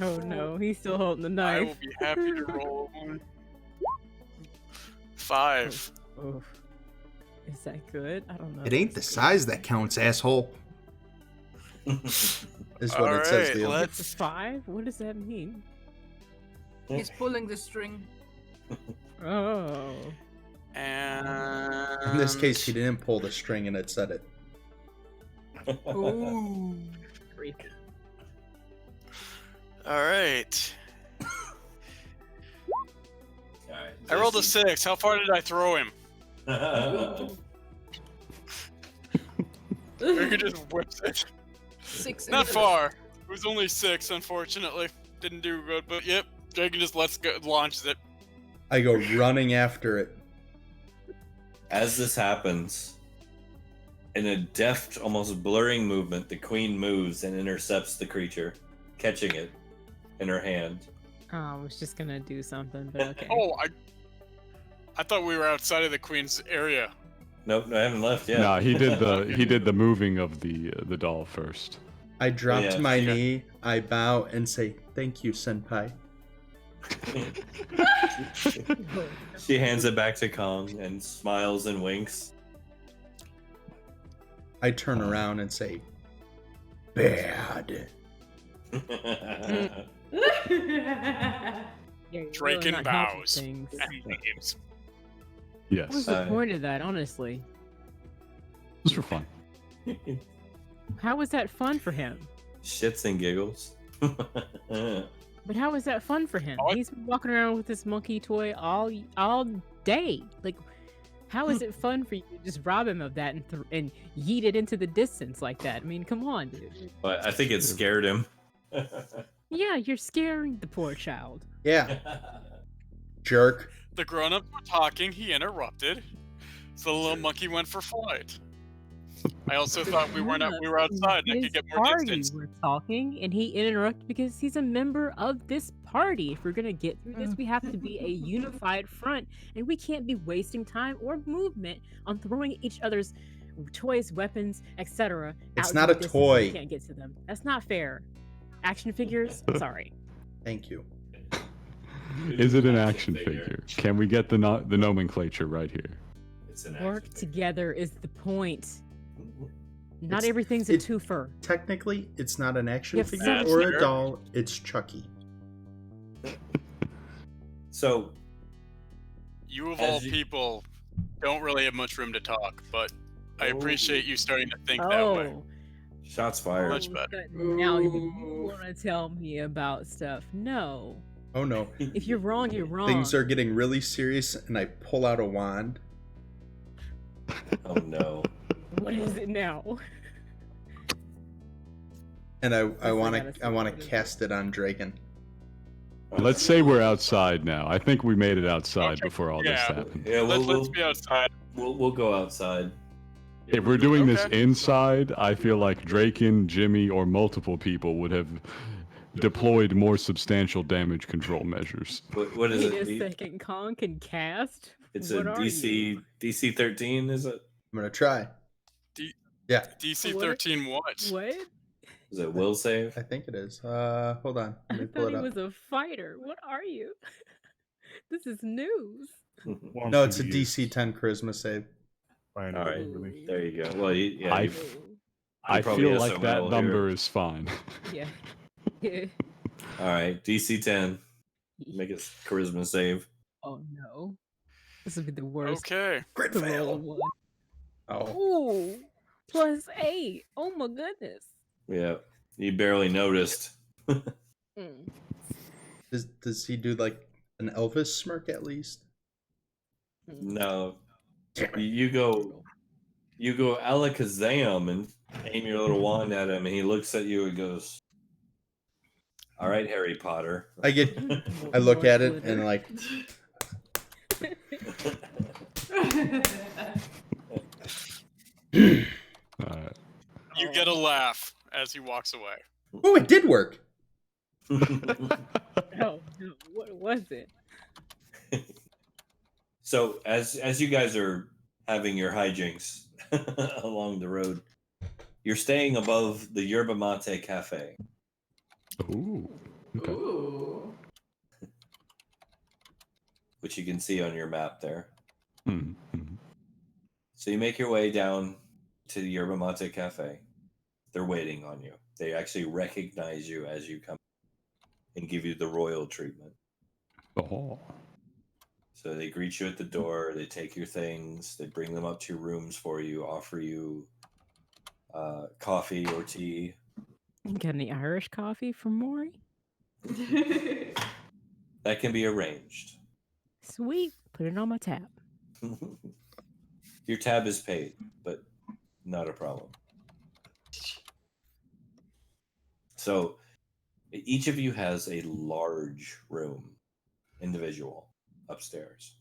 Oh no, he's still holding the knife. I will be happy to roll one. 5. Oh. Is that good? I don't know. It ain't the size that counts, asshole. Is what it says to you. It's a 5? What does that mean? He's pulling the string. Oh. And in this case, he didn't pull the string and it said it. Ooh. Creepy. All right. I rolled a 6. How far did I throw him? Draken just whips it. 6 Not inches. far. It was only 6, unfortunately. Didn't do good, but yep. Draken just launches it. I go running after it. As this happens, in a deft, almost blurring movement, the queen moves and intercepts the creature, catching it in her hand. Oh, I was just gonna do something, but okay. Oh, I thought we were outside of the queen's area. Nope, I haven't left yet. No, he did the moving of the doll first. I drop to Yeah, my yeah. knee, I bow and say, "Thank you, senpai." She hands it back to Kong and smiles and winks. I turn around and say, "Bad." Yeah, you're Draken not helping bows things. and leaves. Yes, What was the point of that, honestly? just for fun. How was that fun for him? Shits and giggles. But how was that fun for him? Oh, He's been walking around with this monkey toy all day. Like, how is it fun for you to just rob him of that and yeet it into the distance like that? I mean, come on, dude. But I think it scared him. Yeah, you're scaring the poor child. Yeah, jerk. The grown-ups were talking, he interrupted. So the little monkey went for flight. I also thought we were outside and I His could get more party distance. were talking, and he interrupted because he's a member of this party. If we're gonna get through this, we have to be a unified front, and we can't be wasting time or movement on throwing each other's toys, weapons, etc. It's out not to a distance toy. We can't get to them. That's not fair. Action figures. Sorry. Thank you. Is it an action figure? Can we get the nomenclature right here? It's an Work action figure. together is the point. Not It's- everything's a it- twofer. Technically, it's not an action Yes, figure that's or fair. a doll. It's Chucky. So, You of As all you- people don't really have much room to talk, but I Oh. appreciate you starting to think that way. Oh, shots fired. Much better. but now you want to tell me about stuff. No. Oh no. If you're wrong, you're wrong. Things are getting really serious, and I pull out a wand. Oh no. What is it now? And I I want gotta to see I want what it to is. cast it on Draken. Let's say we're outside now. I think we made it outside Okay, before all this yeah. happened. Yeah, Let's be outside. we'll go outside. If we're doing this Okay. inside, I feel like Draken, Jimmy, or multiple people would have deployed more substantial damage control measures. What is Wait it? a second, Kong can cast? It's What a are DC you? DC 13, is it? I'm gonna try. D- Yeah, DC What? 13 what? What? Is it will save? I think it is. Hold on. Let me I pull thought it he up. was a fighter. What are you? This is news. Well, No, it's a he DC is 10 charisma save. fine, All right. really. There you go. Well, yeah. I you- f- Oh, I probably feel has like some that will number here. is fine. yeah. All right, DC 10. Make a charisma save. Oh no. This would be the worst. Okay. Crit to roll fail. one. Oh, Ooh, +8. Oh my goodness. Yeah, you barely noticed. Mm. does he do like an Elvis smirk at least? Mm. No, you go alakazam and aim your little wand at him, and he looks at you and goes, "All right, Harry Potter." I look More at it glitter. and like, Alright. You get a laugh as he walks away. oh, it did work. Oh no, what was it? So as you guys are having your hijinks along the road, you're staying above the Yerba Mate Cafe. Ooh. Okay. Ooh. Which you can see on your map there. Mhm, mhm. So you make your way down to the Yerba Mate Cafe. They're waiting on you. They actually recognize you as you come and give you the royal treatment. Oh. So they greet you at the door, they take your things, they bring them up to your rooms for you, offer you coffee or tea. You got any Irish coffee for Maury? That can be arranged. Sweet. Put it on my tab. Your tab is paid, but not a problem. So each of you has a large room, individual, upstairs.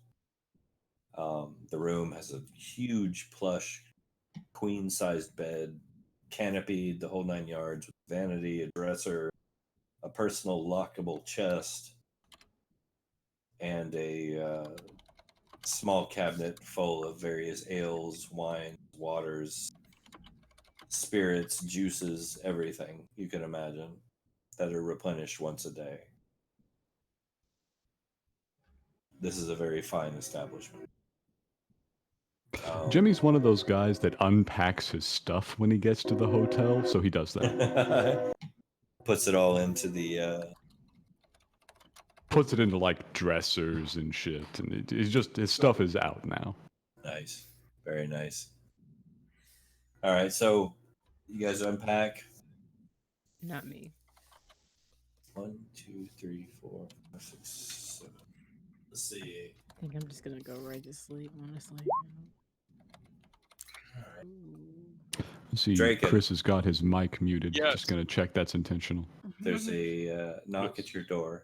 The room has a huge plush, queen-sized bed, canopied, the whole 9 yards, with vanity, a dresser, a personal lockable chest, and a small cabinet full of various ales, wines, waters, spirits, juices, everything you can imagine that are replenished once a day. This is a very fine establishment. Jimmy's one of those guys that unpacks his stuff when he gets to the hotel, so he does that. Puts it all into the Puts it into like dressers and shit, and it's just his stuff is out now. Nice, very nice. All right, so you guys unpack. Not me. 1, 2, 3, 4, 5, 6, 7. Let's see. I think I'm just gonna go right to sleep, honestly. See, Draken. Chris has got his mic muted. Yes. Just gonna check that's intentional. There's a knock at your door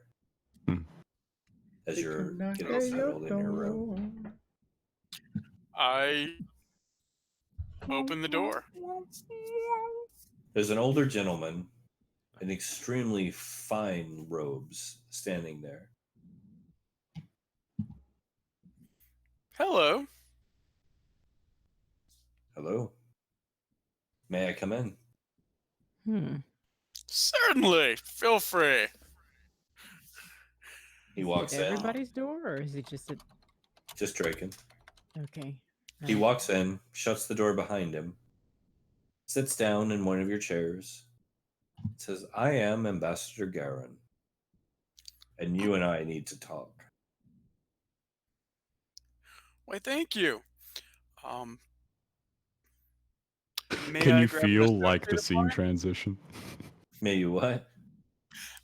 as you're getting settled in your room. I open the door. There's an older gentleman in extremely fine robes standing there. Hello. Hello. May I come in? Certainly. Feel free. He walks in. Everybody's door, or is it just a? Just Draken. Okay. He walks in, shuts the door behind him, sits down in one of your chairs, says, "I am Ambassador Garin, and you and I need to talk." Why, thank you. May Can I you grab an feel like the associate of scene mine? transition? May you what?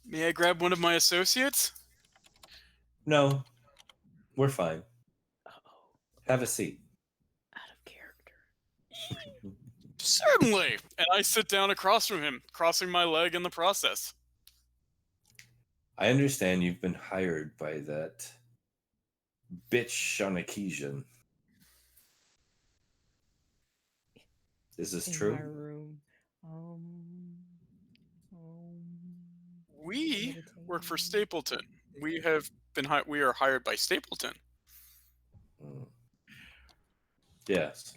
May I grab one of my associates? No, we're fine. Have a seat. Out of character. Certainly. And I sit down across from him, crossing my leg in the process. I understand you've been hired by that bitch Shanakesian. Is this In true? my room. We work for Stapleton. We have been we are hired by Stapleton. Yes.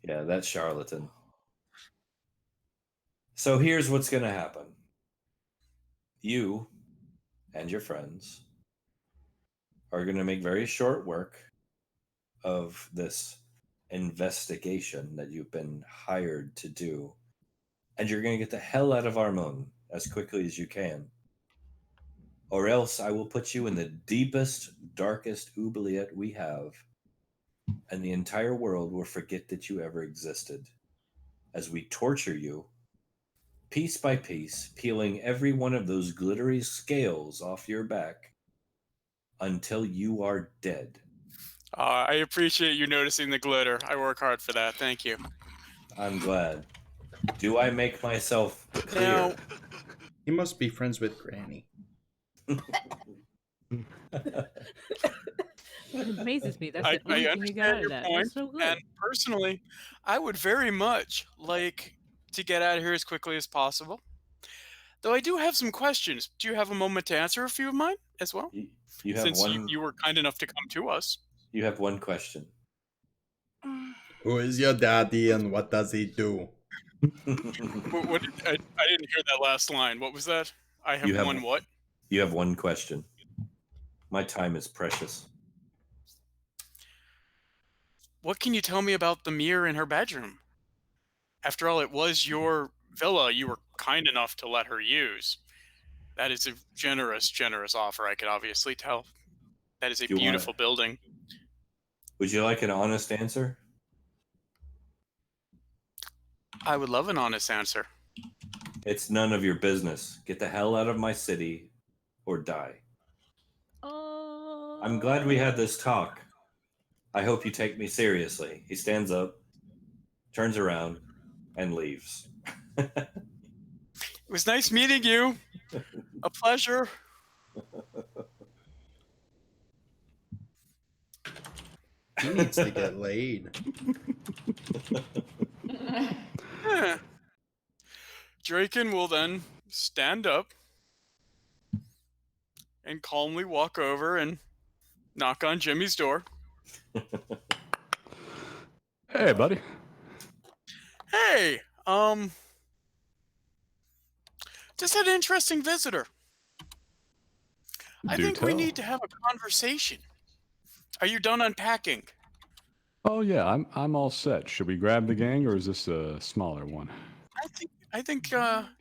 Yeah, that's charlatan. So here's what's going to happen. You and your friends are going to make very short work of this investigation that you've been hired to do. And you're going to get the hell out of Armon as quickly as you can. Or else I will put you in the deepest, darkest oubliette we have, and the entire world will forget that you ever existed, as we torture you, piece by piece, peeling every one of those glittery scales off your back until you are dead. I appreciate you noticing the glitter. I work hard for that. Thank you. I'm glad. Do I make myself clear? Now, He must be friends with Granny. It amazes me. That's I the only thing you got understand out your of that. point, That's so good. and personally, I would very much like to get out of here as quickly as possible. Though I do have some questions. Do you have a moment to answer a few of mine as well? You have Since one. you were kind enough to come to us. You have one question. Who is your daddy and what does he do? What I didn't hear that last line. What was that? I have, You have one what? You have one question. My time is precious. What can you tell me about the mirror in her bedroom? After all, it was your villa you were kind enough to let her use. That is a generous, generous offer, I can obviously tell. That is a beautiful building. Would you like an honest answer? I would love an honest answer. It's none of your business. Get the hell out of my city or die. I'm glad we had this talk. I hope you take me seriously. He stands up, turns around, and leaves. It was nice meeting you. A pleasure. He needs to get laid. Yeah. Draken will then stand up and calmly walk over and knock on Jimmy's door. Hey, buddy. Hey, just had an interesting visitor. I Do think we tell. need to have a conversation. Are you done unpacking? Oh yeah, I'm all set. Should we grab the gang, or is this a smaller one?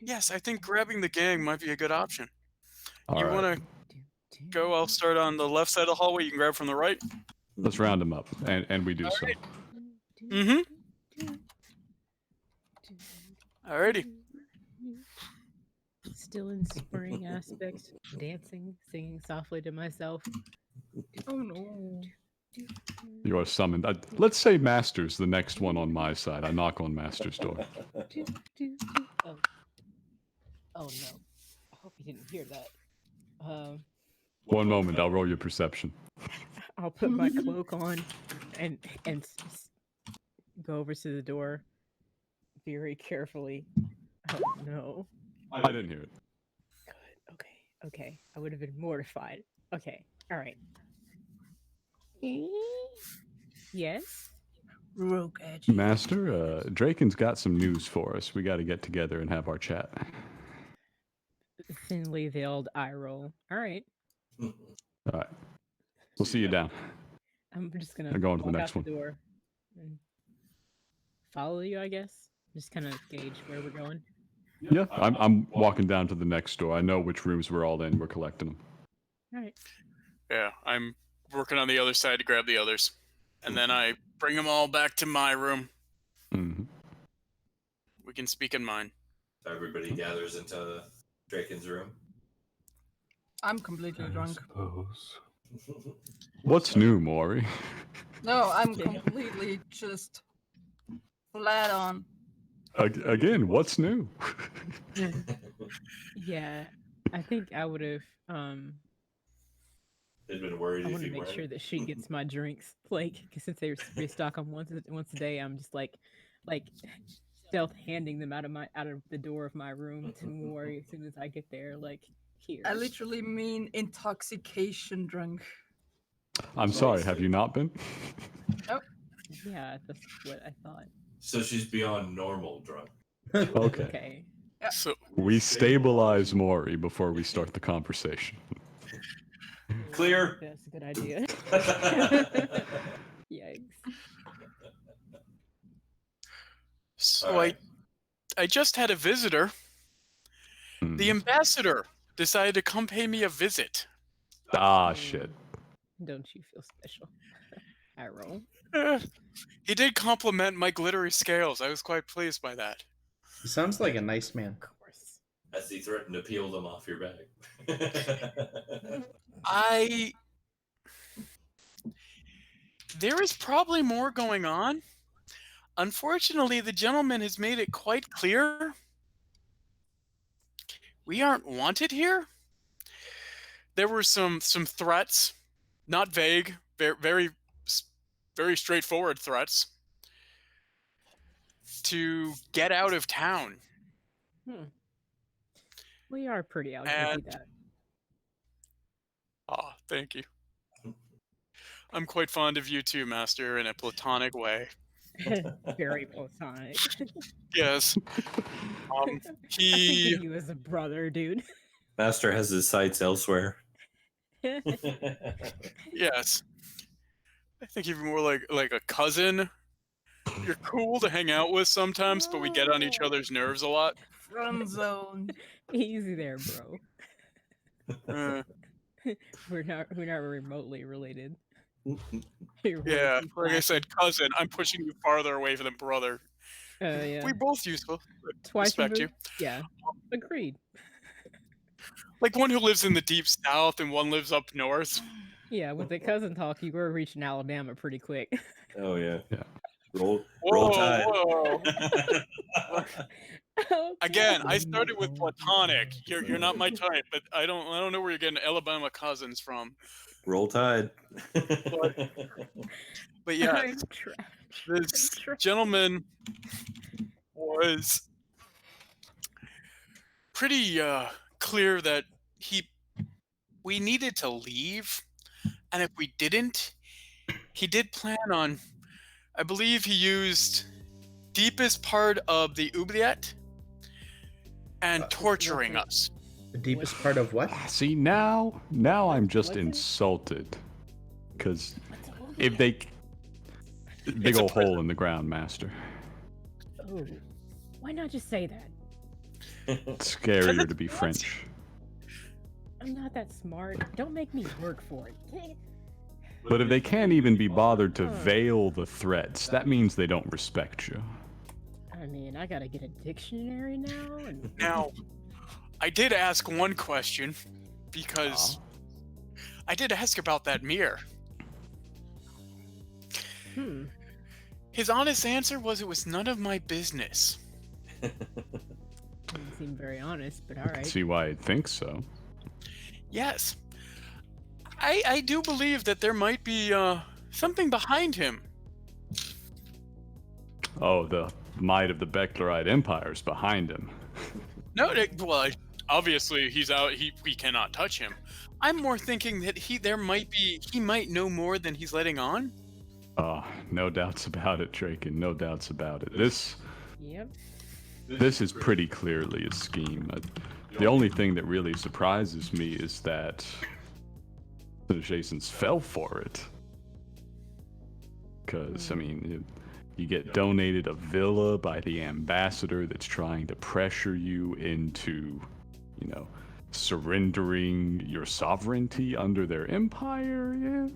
Yes, I think grabbing the gang might be a good option. All You right. want to go? I'll start on the left side of the hallway. You can grab from the right. Let's round them up, and we do so. Mm-hmm. Alrighty. Still in spring aspect, dancing, singing softly to myself. Oh no. You are summoned. Let's say Master's the next one on my side. I knock on Master's door. Oh. Oh no. I hope you didn't hear that. One moment, I'll roll your perception. I'll put my cloak on and go over to the door very carefully. Oh no. I didn't hear it. Good. Okay. I would have been mortified. Okay. All right. Yes. Rogue edge. Master, Draken's got some news for us. We got to get together and have our chat. Thinly veiled eye roll. All right. All right. We'll see you down. I'm just gonna I'm going to the walk next out one. the door and follow you, I guess. Just kind of gauge where we're going. Yeah, I'm walking down to the next door. I know which rooms we're all in. We're collecting them. All right. Yeah, I'm working on the other side to grab the others, and then I bring them all back to my room. Mm-hmm. We can speak in mine. Everybody gathers into Draken's room. I'm completely drunk. Suppose. What's new, Maury? No, I'm completely just flat on. Again, what's new? Yeah, I think I would have. They'd been worried I if want to you make weren't. sure that she gets my drinks, like, 'cause since they restock them once a day. I'm just like stealth handing them out of the door of my room to Maury as soon as I get there. Like, here. I literally mean intoxication drunk. I'm sorry, have you not been? Nope. Yeah, that's what I thought. So she's beyond normal drunk. Okay. Okay. Yeah. So We stabilize Maury before we start the conversation. Clear. That's a good idea. Yikes. So Alright. I just had a visitor. Hmm. The ambassador decided to come pay me a visit. Ah, shit. Don't you feel special? I roll. He did compliment my glittery scales. I was quite pleased by that. He sounds like a nice man. Of course. As he threatened to peel them off your bag. There is probably more going on. Unfortunately, the gentleman has made it quite clear we aren't wanted here. There were some threats, not vague, very straightforward threats to get out of town. We are pretty out here. And Do that. thank you. I'm quite fond of you too, Master, in a platonic way. Very platonic. Yes. I think of you as a brother, dude. Master has his sights elsewhere. Yes. I think even more like a cousin. You're cool to hang out with sometimes, but we get on each other's nerves a lot. Friend zone. Easy there, bro. Uh, We're not remotely related. yeah, like I said, cousin. I'm pushing you farther away from brother. Yeah. We both useful. Twice Respect you. removed? Yeah. Agreed. Like one who lives in the deep south and one lives up north. Yeah, with the cousin talk, you were reaching Alabama pretty quick. Oh yeah. Yeah. Roll Whoa, Tide. whoa. Again, I started with platonic. You're not my type, but I don't know where you're getting Alabama cousins from. Roll Tide. But yeah, I'm trash. this gentleman was pretty clear that we needed to leave, and if we didn't, he did plan on, I believe he used deepest part of the oubliette and torturing us. The deepest part of what? See, now I'm just insulted. Because if big old hole in the ground, Master. Oh, why not just say that? It's scarier to be French. I'm not that smart. Don't make me work for it. But if they can't even be bothered to veil the threats, that means they don't respect you. I mean, I gotta get a dictionary now. And... Now, I did ask one question because I did ask about that mirror. His honest answer was it was none of my business. Doesn't seem very honest, but all I right. can see why I'd think so. Yes. I do believe that there might be something behind him. Oh, the might of the Becklerite Empire is behind him. No, well, obviously he's out. We cannot touch him. I'm more thinking that he might know more than he's letting on. No doubts about it, Draken. No doubts about it. This is pretty clearly a scheme. The only thing that really surprises me is that the Jasons fell for it. Because, I mean, you get donated a villa by the ambassador that's trying to pressure you into, surrendering your sovereignty under their empire. Yeah.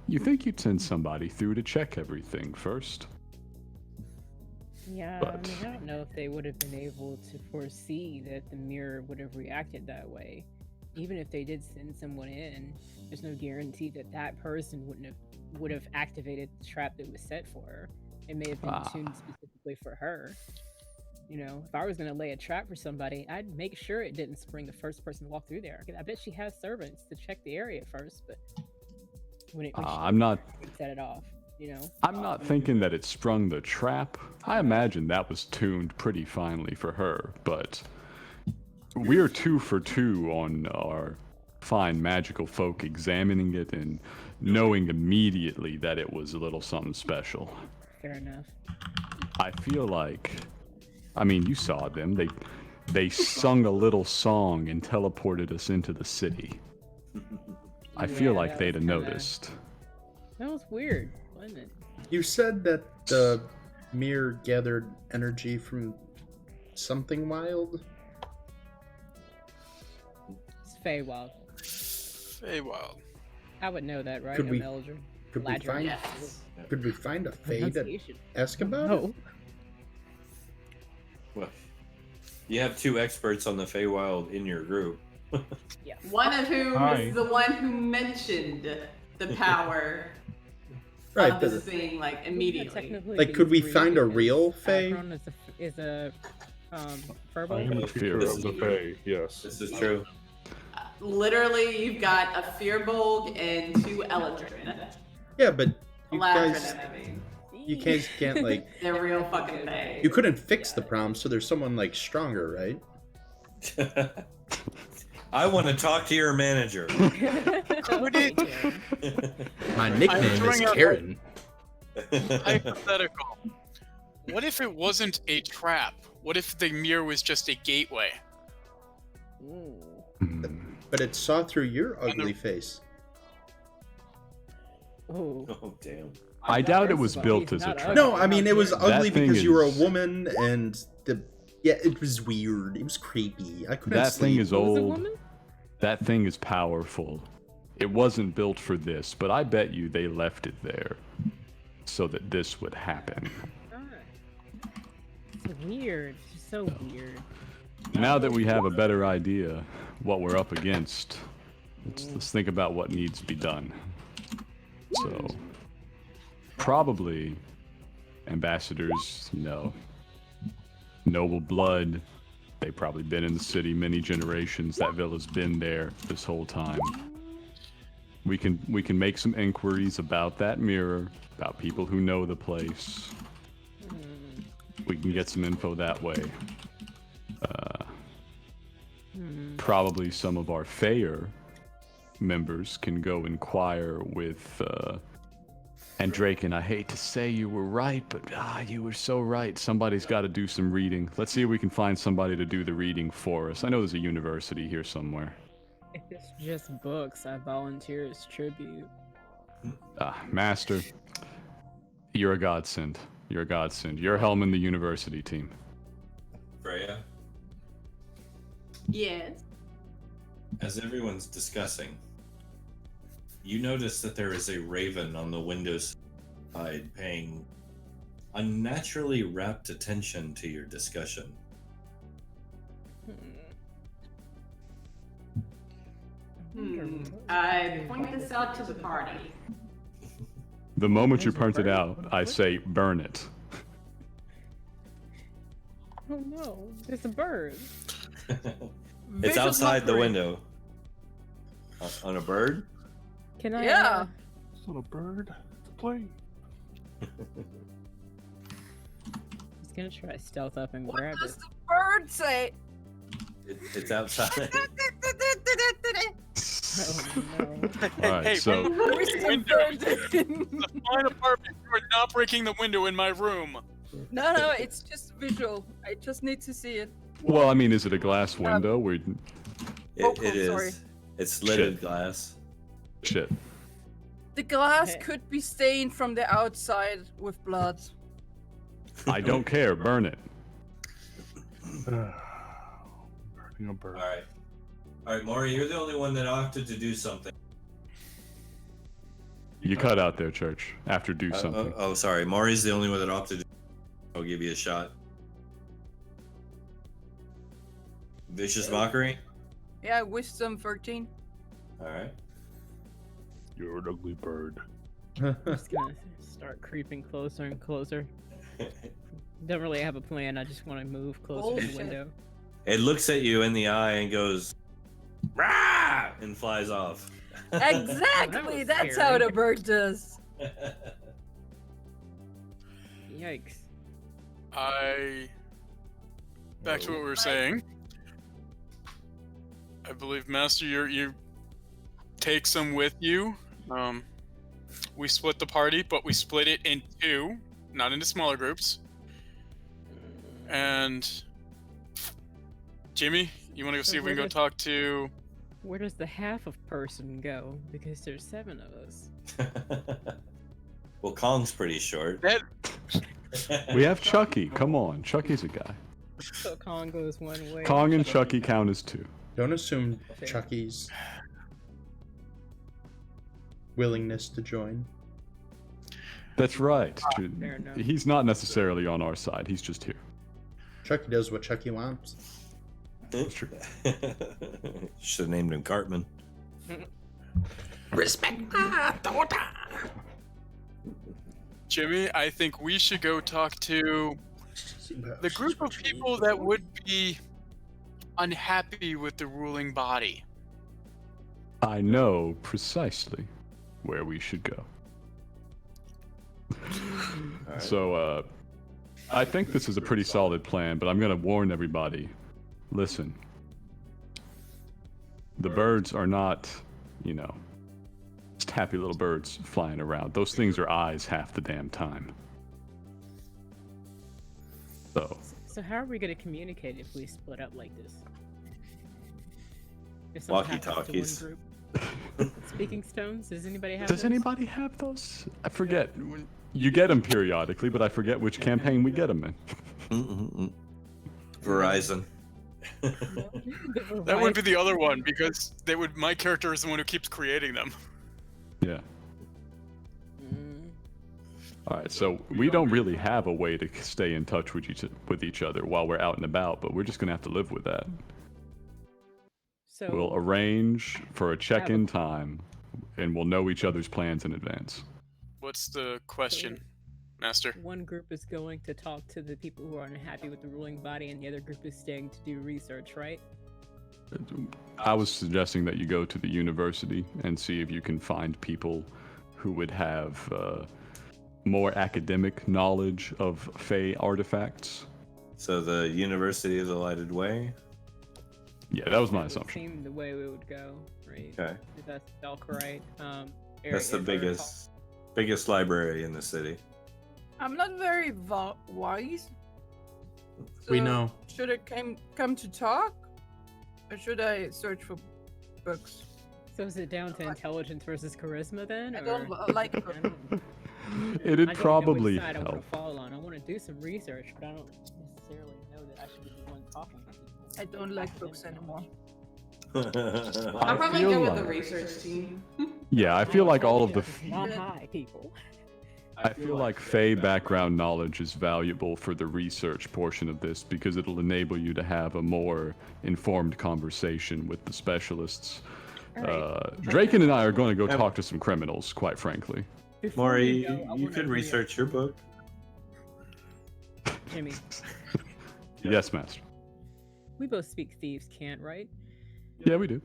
You think you'd send somebody through to check everything first. Yeah, But... I mean, I don't know if they would have been able to foresee that the mirror would have reacted that way. Even if they did send someone in, there's no guarantee that that person would have activated the trap that was set for her. It may have been tuned specifically for her. If I was going to lay a trap for somebody, I'd make sure it didn't spring the first person to walk through there. I bet she has servants to check the area first, but when I'm not set it off, I'm not thinking that it sprung the trap. I imagine that was tuned pretty finely for her, but we're 2 for 2 on our fine magical folk examining it and knowing immediately that it was a little something special. Fair enough. I feel like, I mean, you saw them. They sung a little song and teleported us into the city. I feel like they'd have noticed. That was weird, wasn't it? You said that the mirror gathered energy from something wild? It's Feywild. Feywild. I would know that, right? Could we- Eldrin. Could we Ladrin. find Could we find a Fey to Pronunciation. ask about it? No. Well, you have 2 experts on the Feywild in your group. One of whom Hi. is the one who mentioned the power Right, of but this thing, like, immediately. like, could we find a real Fey? Ladrin is a I furball. am the fear of the Fae, yes. This is true. Literally, you've got a Fearbolg and 2 Eldrin. Yeah, but you Ladrin, guys, I mean. you guys can't like. They're real fucking Fae. You couldn't fix the problem, so there's someone like stronger, right? I want to talk to your manager. Could it? My nickname is throwing out- Karen. Hypothetical. What if it wasn't a trap? What if the mirror was just a gateway? But it saw through your ugly face. Oh. Oh damn. I doubt it was First of all, built he's as a not trap. ugly. No, I mean it was ugly thing because you were a is- woman, and it was weird. It was creepy. I couldn't That thing sleep. is Was it a old. woman? That thing is powerful. It wasn't built for this, but I bet you they left it there so that this would happen. It's weird. It's just so weird. Now that we have a better idea what we're up against, let's think about what needs to be done. So, probably ambassadors, no. Noble blood, they've probably been in the city many generations. That villa's been there this whole time. We can make some inquiries about that mirror, about people who know the place. We can get some info that way. Probably some of our Fayer members can go inquire with and Drake, and I hate to say you were right, but you were so right. Somebody's got to do some reading. Let's see if we can find somebody to do the reading for us. I know there's a university here somewhere. If it's just books, I volunteer as tribute. Master, you're a godsend. You're a godsend. You're helming the university team. Freya, Yes. as everyone's discussing, you notice that there is a raven on the windows side paying unnaturally rapt attention to your discussion. I point this out to the party. The moment you point it out, I say, burn it. Oh no, it's a bird. It's outside the window. On a bird? Can I? Yeah. It's not a bird. It's a plane. He's gonna try to stealth up and What grab does it. the bird say? It's outside. Oh no. All right, hey, so window. The fine apartment. You are not breaking the window in my room. No, it's just visual. I just need to see it. well, I mean, is it a glass window? Where Oh, It is. sorry. It's lidded Shit. glass. shit. The glass Okay. could be stained from the outside with blood. I don't care. Burn it. Burning a bird. All right, Maury, you're the only one that opted to do something. You cut out there, Church. After do something. Oh, sorry. Maury's the only one that opted. I'll give you a shot. Vicious mockery. Yeah, wisdom 13. All right. You're an ugly bird. I'm just gonna start creeping closer and closer. Don't really have a plan. I just want to move closer to Bullshit. the window. It looks at you in the eye and goes, "Rah!" and flies off. Exactly, was that's scary. how the bird does. Yikes. Back to what we were saying. I believe, Master, you take some with you. We split the party, but we split it in two, not into smaller groups. And Jimmy, you want to go see if we can go talk to? Where does the half of person go? Because there's 7 of us. Well, Kong's pretty short. We have Chucky. Come on. Chucky's a guy. So Kong goes one way. Kong and Chucky count as 2. Don't assume Chucky's willingness to join. That's right. fair enough. He's not necessarily on our side. He's just here. Chucky does what Chucky wants. Should have named him Cartman. Respect my daughter. Jimmy, I think we should go talk to the group of people that would be unhappy with the ruling body. I know precisely where we should go. Alright. So, I think this is a pretty solid plan, but I'm gonna warn everybody. Listen. The birds are not, just happy little birds flying around. Those things are eyes half the damn time. So how are we going to communicate if we split up like this? If something happens to one Walkie-talkies. group? Speaking stones? Does anybody have Does those? anybody have those? I forget. You get them periodically, but I forget which campaign we get them in. Verizon. That would be the other one because my character is the one who keeps creating them. Yeah. All right, so we don't really have a way to stay in touch with each other while we're out and about, but we're just gonna have to live with that. So We'll arrange for a check-in time and we'll know each other's plans in advance. What's the question, Master? One group is going to talk to the people who are unhappy with the ruling body, and the other group is staying to do research, right? I was suggesting that you go to the university and see if you can find people who would have more academic knowledge of Fey artifacts. So the University of the Lighted Way? Yeah, that was my That would assumption. seem the way we would go, right? Okay. If that's Belcorite. That's the biggest library in the city. I'm not very wise. We So, know. Should I come to talk, or should I search for books? So is it down to intelligence versus charisma then? I or- don't like I books. don't know. It'd I don't know probably which side I want help. to fall on. I want to do some research, but I don't necessarily know that I should be the one talking to people. I don't like books anymore. I'll probably feel go with the like- research team. Yeah, I feel like all of the. Not high people. I feel like Fey background knowledge is valuable for the research portion of this because it'll enable you to have a more informed conversation with the specialists. Draken and I are going to go talk to some criminals, quite frankly. Before Maury, we go, I you wanna could agree- research your book. Jimmy, Yes, Master. we both speak thieves, can't, right? Yeah, we do.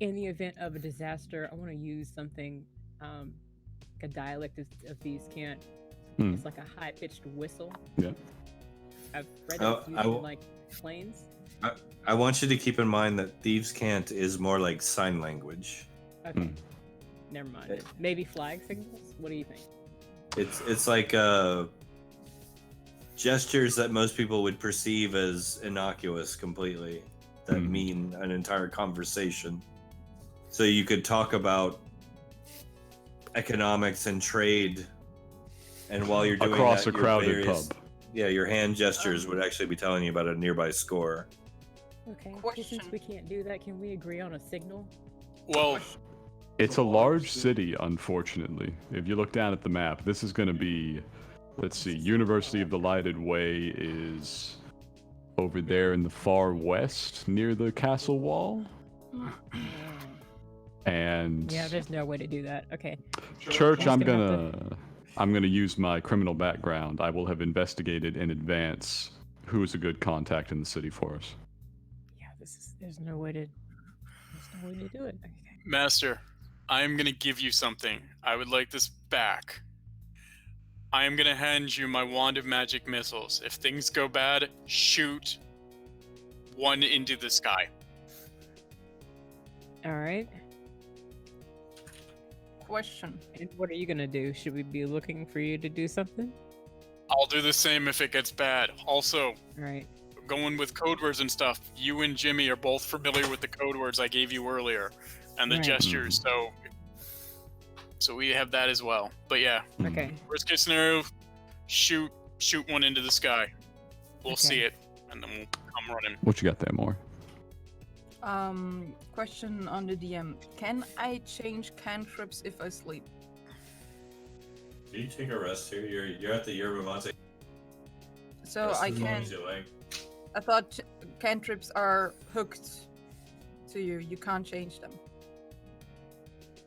In the event of a disaster, I want to use something, a dialect of thieves can't. Hmm. It's like a high-pitched whistle. Yeah. I've read Oh, it's used I in will- like planes. I want you to keep in mind that Thieves' Cant is more like sign language. Okay. Hmm. Never mind. Maybe flag signals. What do you think? It's like gestures that most people would perceive as innocuous completely, that Hmm. mean an entire conversation. So you could talk about economics and trade, and while you're doing Across that, a your crowded various- pub. Yeah, your hand gestures would actually be telling you about a nearby score. Okay. Question. Since we can't do that, can we agree on a signal? Well, It's a large city, unfortunately. If you look down at the map, this is going to be, let's see, University of the Lighted Way is over there in the far west near the castle wall. And Yeah, there's no way to do that. Okay. Church, I'm I'm just gonna have gonna use my criminal background. I will have investigated in advance who is a good contact in the city for us. Yeah, there's no way to do it. Okay. Master, I am going to give you something. I would like this back. I am going to hand you my wand of magic missiles. If things go bad, shoot one into the sky. All right. Question. And what are you gonna do? Should we be looking for you to do something? I'll do the same if it gets bad. Also, All right. going with code words and stuff, you and Jimmy are both familiar with the code words I gave you earlier and the Right. gestures, so we have that as well. But yeah, Okay. worst case scenario, shoot one into the sky. We'll see Okay. it, and then we'll come running. What you got there, more? Question on the DM. Can I change cantrips if I sleep? Do you take a rest here? You're at the Yerba Mate. So Rest I as long can. as you like. I thought cantrips are hooked to you. You can't change them.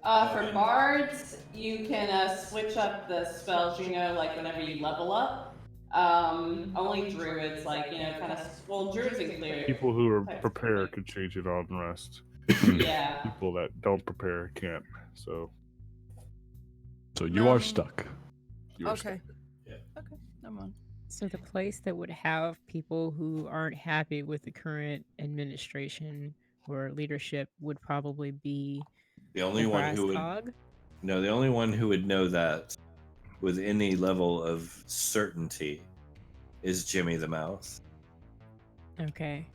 For bards, you can switch up the spells, like whenever you level up. Only druids, kind of, well, druids and clerics. People who are type of prepared thing. can change it on rest. Yeah. People that don't prepare can't. So So you are Um, stuck. you are Okay. Yeah. Okay. Never mind. So the place that would have people who aren't happy with the current administration or leadership would probably be The only the one brass who would cog. No, the only one who would know that with any level of certainty is Jimmy the Mouse. Okay.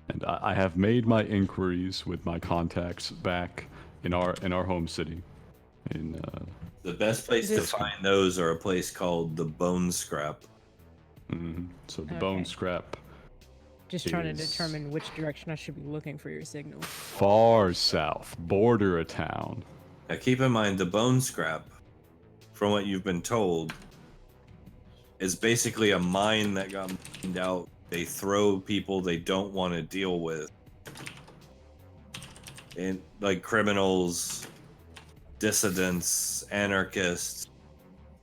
And I have made my inquiries with my contacts back in our home city. In The best place to This- find those are a place called the Bone Scrap. so the bone Okay. scrap Just trying to is determine which direction I should be looking for your signal. far south, border of town. Now keep in mind the Bone Scrap, from what you've been told, is basically a mine that got mined out. They throw people they don't want to deal with. And like criminals, dissidents, anarchists,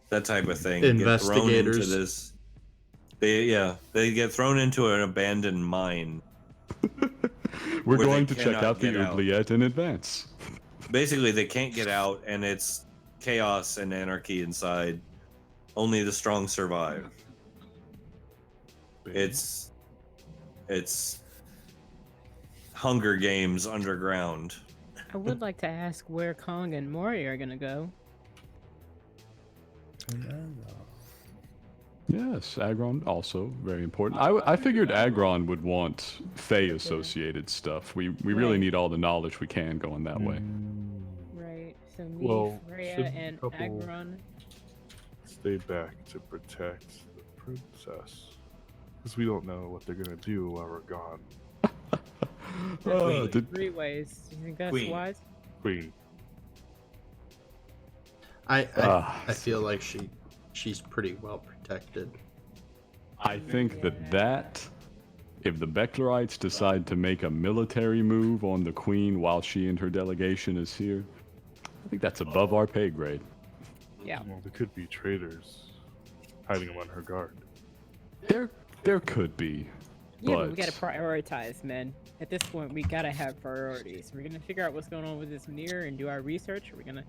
that type of thing, get thrown into Investigators. this. They get thrown into an abandoned mine. We're where going they to check cannot out the get out. oubliette in advance. Basically, they can't get out, and it's chaos and anarchy inside. Only the strong survive. It's Hunger Games underground. I would like to ask where Kong and Mori are gonna go. Yes, Agron also very important. I figured Agron would want Fey associated stuff. We really Right. need all the knowledge we can going that way. Right. So me, Well, Freya, shouldn't and a couple- Agron. Stay back to protect the princess. Because we don't know what they're gonna do while we're gone. Did- 3 ways. Do you think that's Queen. wise? Queen. I Ah. feel like she's pretty well protected. I think that if the Becklerites decide to make a military move on the Queen while she and her delegation is here, I think that's above our pay grade. Yeah. Well, there could be traitors hiding them on her guard. There could be, Yeah, but but we gotta prioritize, man. At this point, we gotta have priorities. We're gonna figure out what's going on with this mirror and do our research, or we're gonna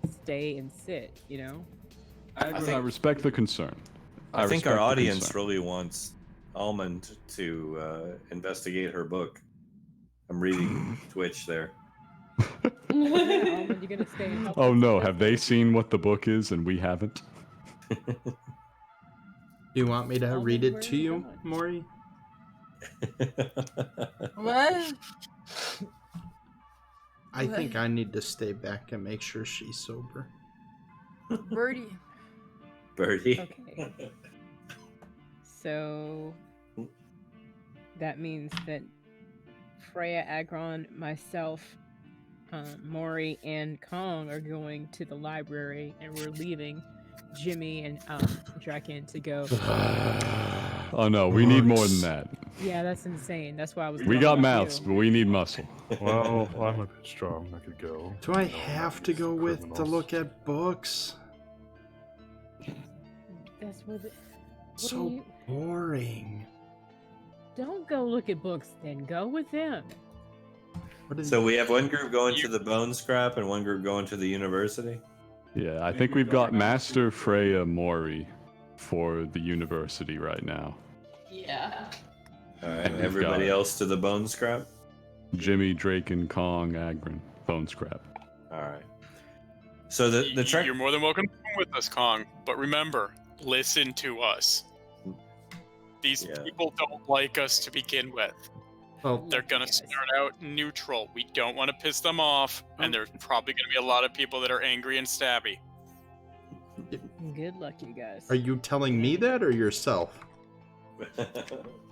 stay and sit, you know? I respect the concern. I think our respect the audience concern. really wants Almond to investigate her book. I'm reading Twitch there. Almond, you gonna stay and help Oh us no, with have this? they seen what the book is and we haven't? Do you want me to Almond, read it where to are you you, going? Maury? What? I think I need to stay back and make sure she's sober. Birdie. Birdie. Okay. So that means that Freya, Agron, myself, Maury, and Kong are going to the library, and we're leaving Jimmy and Draken to go. Oh no, we need more than that. Yeah, that's insane. That's why I was. We thinking got about mouths, you. but we need muscle. Well, I'm a bit strong. I could go. Do I have to go with to Criminals. look at books? That's what. What So do you... boring. Don't go look at books. Then go with them. What is So we have one group going to the bone scrap and one group going to the university. Yeah, I think we've got Master Freya Mori for the university right now. Yeah. All right, And we've everybody got- else to the bone scrap. Jimmy, Draken, Kong, Agron, Bone Scrap. All right. So the trek. You're more than welcome to come with us, Kong. But remember, listen to us. These Yeah. people don't like us to begin with. Well, They're gonna Yes. start out neutral. We don't want to piss them off, and there's probably gonna be a lot of people that are angry and stabby. Good luck, you guys. are you telling me that or yourself?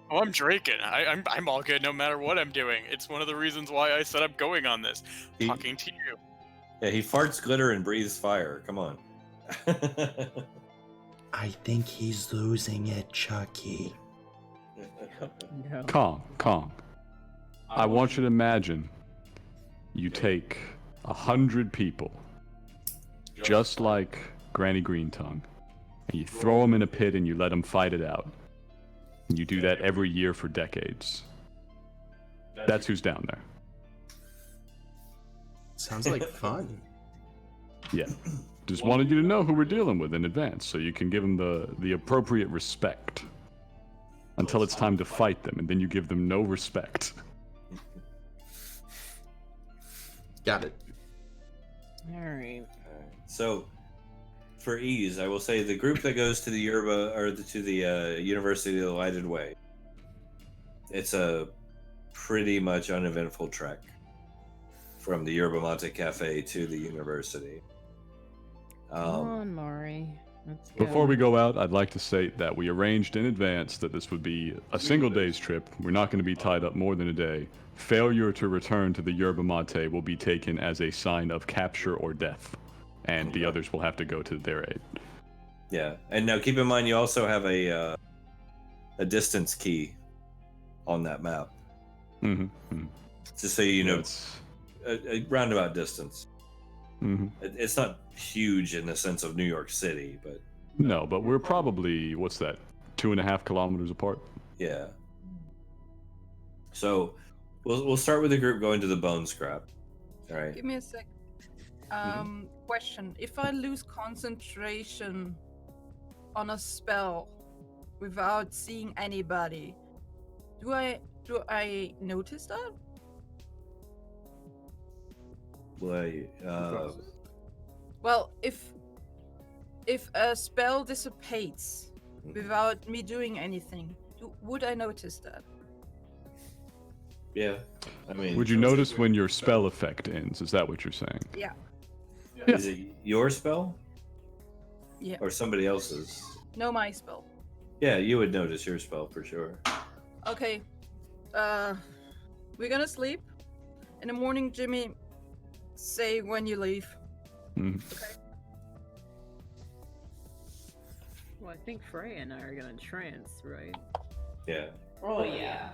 Oh, I'm Draken. I'm all good no matter what I'm doing. It's one of the reasons why I said I'm going on this. He- Talking to you. Yeah, he farts glitter and breathes fire. Come on. I think he's losing it, Chucky. No. Kong. I want you to imagine you take 100 people, just like Granny Greentongue, and you throw them in a pit and you let them fight it out. And you do that every year for decades. That's who's down there. Sounds like fun. Yeah. Just wanted you to know who we're dealing with in advance, so you can give them the appropriate respect. Until it's time to fight them, and then you give them no respect. Got it. All right. So, for ease, I will say the group that goes to the University of the Lighted Way. It's a pretty much uneventful trek from the Yerba Mate Cafe to the university. Come on, Maury. Let's go. Before we go out, I'd like to state that we arranged in advance that this would be a single day's trip. We're not going to be tied up more than a day. Failure to return to the Yerba Mate will be taken as a sign of capture or death, and the others will have to go to their aid. Yeah, and now keep in mind you also have a distance key on that map, Mm-hmm. just so you know It's, a roundabout distance. Mm-hmm. It's not huge in the sense of New York City, but No, but we're probably, what's that, 2.5 kilometers apart? yeah. So we'll start with the group going to the bone scrap. All right. Give me a sec. Question: if I lose concentration on a spell without seeing anybody, do I notice that? Well, if a spell dissipates without me doing anything, would I notice that? Yeah, I mean. Would you notice when your spell effect ends? Is that what you're saying? Yeah. Is it your spell? Yeah. Or somebody else's? No, my spell. Yeah, you would notice your spell for sure. Okay. We're gonna sleep. In the morning, Jimmy, say when you leave. Mm. Okay. Well, I think Freya and I are gonna trance, right? Yeah. Oh yeah.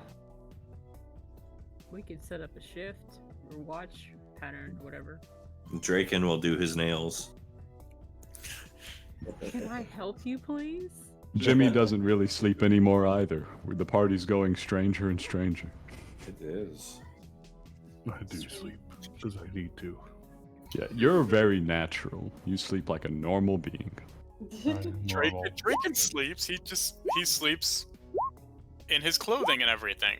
We could set up a shift or watch pattern, whatever. Draken will do his nails. Can I help you, please? Jimmy doesn't really sleep anymore either. The party's going stranger and stranger. It is. I do sleep because I need to. Yeah, you're very natural. You sleep like a normal being. Draken sleeps. He sleeps in his clothing and everything.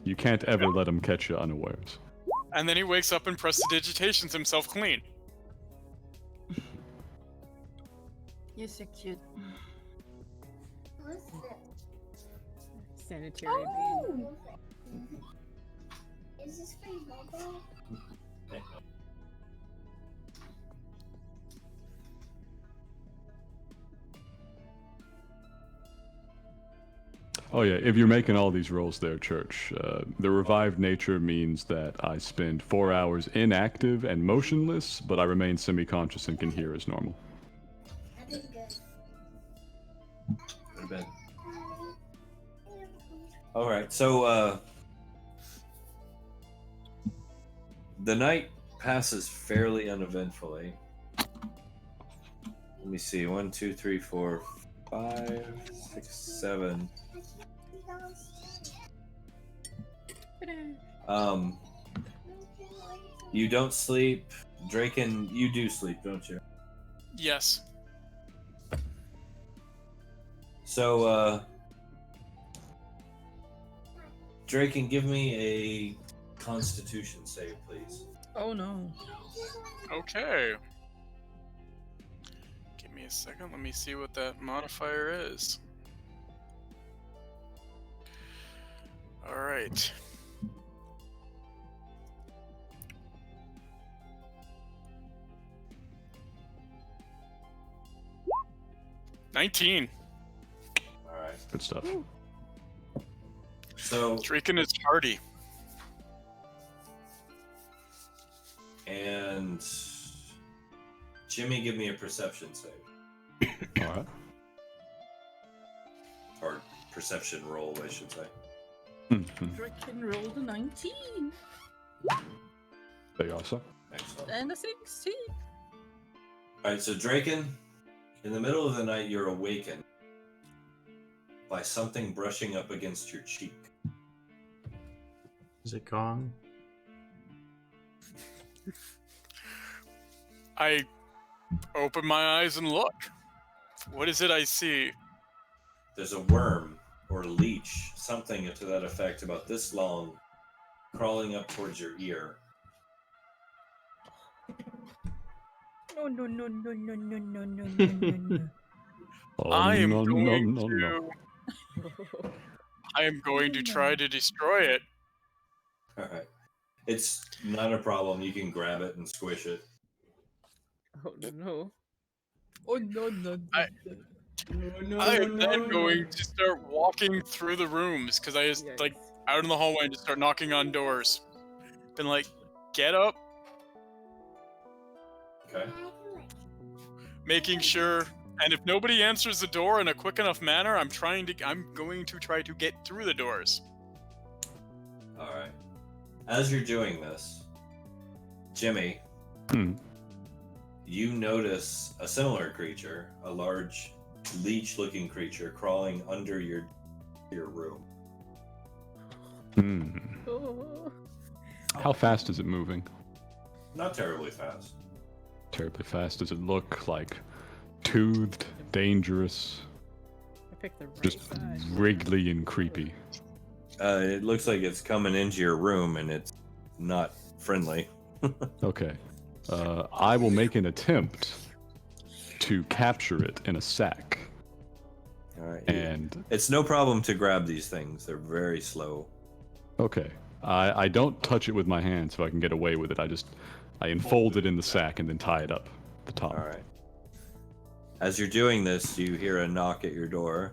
You can't ever let him catch you unawares. And then he wakes up and prestidigitations himself clean. You're so cute. Sanitary being. Is this for mobile? Oh yeah, if you're making all these rolls there, Church, the revived nature means that I spend 4 hours inactive and motionless, but I remain semi-conscious and can hear as normal. I think good. Go to bed. All right, so the night passes fairly uneventfully. Let me see. 1, 2, 3, 4, 5, 6, 7. You don't sleep. Draken, you do sleep, don't you? Yes. So, Draken, give me a Constitution save, please. Oh no. Okay. Give me a second. Let me see what that modifier is. All right. $19. All right. Good stuff. So, Draken is hardy. and Jimmy, give me a perception save. All right. Or perception roll, I should say. Draken rolled a 19 There you are, sir. Excellent. and a 16. Alright, so Draken, in the middle of the night, you're awakened by something brushing up against your cheek. Is it Kong? I open my eyes and look. What is it I see? There's a worm or leech, something to that effect, about this long, crawling up towards your ear. No, no, no, no, no, no, no, no, no, no, no. Oh, I am no, going no, no, no. to. I am going to try to destroy it. Alright. It's not a problem. You can grab it and squish it. Oh no. Oh no, no, no. I am then going to start walking through the rooms because I just like out in the hallway and just start knocking on doors. Then like, get up, Okay. making sure. And if nobody answers the door in a quick enough manner, I'm going to try to get through the doors. Alright. As you're doing this, Jimmy, You notice a similar creature, a large leech-looking creature crawling under your room. Oh. How fast is it moving? Not terribly fast. Terribly fast. Does it look like toothed, dangerous, I picked the right just side. wriggly and creepy? It looks like it's coming into your room, and it's not friendly. Okay. I will make an attempt to capture it in a sack. All right. And it's no problem to grab these things. They're very slow. okay. I don't touch it with my hands if I can get away with it. I enfold it in the sack and then tie it up at the top. All right. As you're doing this, you hear a knock at your door.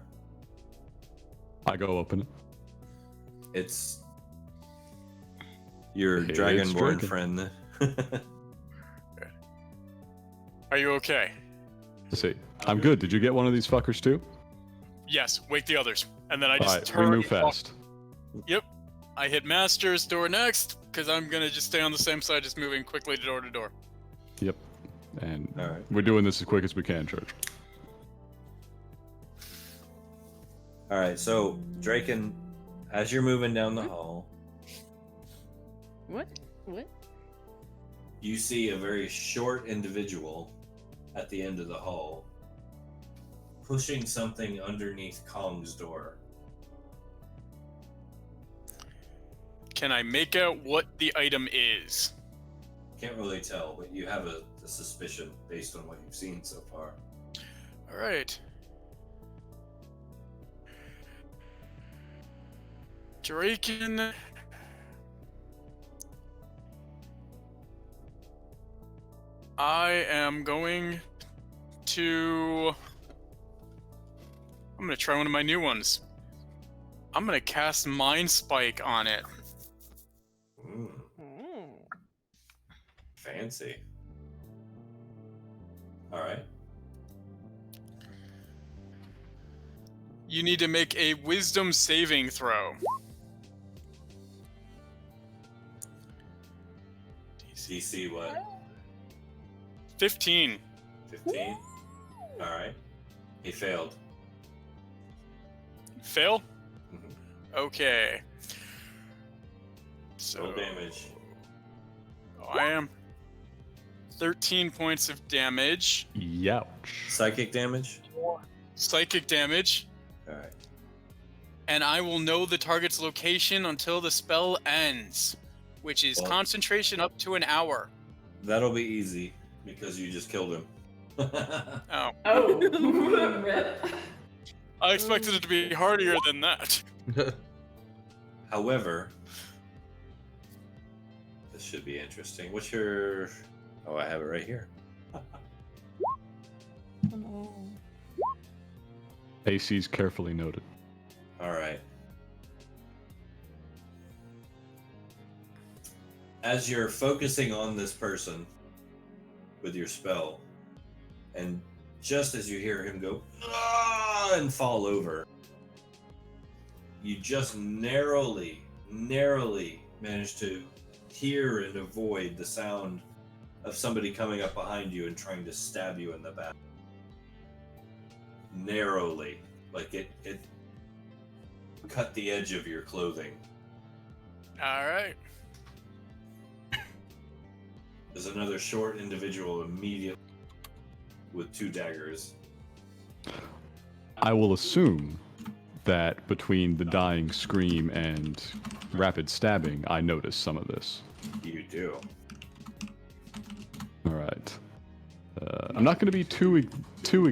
I go open it. It's your Hey, dragonborn it's friend. Are you okay? Let's see. I'm good. Did you get one of these fuckers too? Yes. Wake the others, and then I just Alright, turn. we move fast. Yep. I hit Master's door next because I'm gonna just stay on the same side, just moving quickly to door. Yep. And All right. we're doing this as quick as we can, Church. All right. So, Draken, as you're moving down the hall, What? you see a very short individual at the end of the hall pushing something underneath Kong's door. Can I make out what the item is? Can't really tell, but you have a suspicion based on what you've seen so far. All right. Draken. I am going to... I'm going to try one of my new ones. I'm going to cast Mind Spike on it. Fancy. All right. You need to make a Wisdom saving throw. DC what? 15. 15? All right. He failed. Fail? Mhm. Okay. So Roll damage. I am 13 points of damage. Youch. Psychic damage? Psychic damage. All right. And I will know the target's location until the spell ends, which is Well- concentration up to an hour. That'll be easy because you just killed him. Oh. Oh, rip. I expected it to be harder than that. However, this should be interesting. What's your... Oh, I have it right here. AC's carefully noted. All right. As you're focusing on this person with your spell, and just as you hear him go "Ah!" and fall over, you just narrowly manage to hear and avoid the sound of somebody coming up behind you and trying to stab you in the back. Narrowly, like it cut the edge of your clothing. All right. There's another short individual immediately with 2 daggers. I will assume that between the dying scream and rapid stabbing, I noticed some of this. You do. All right. I'm not going to be too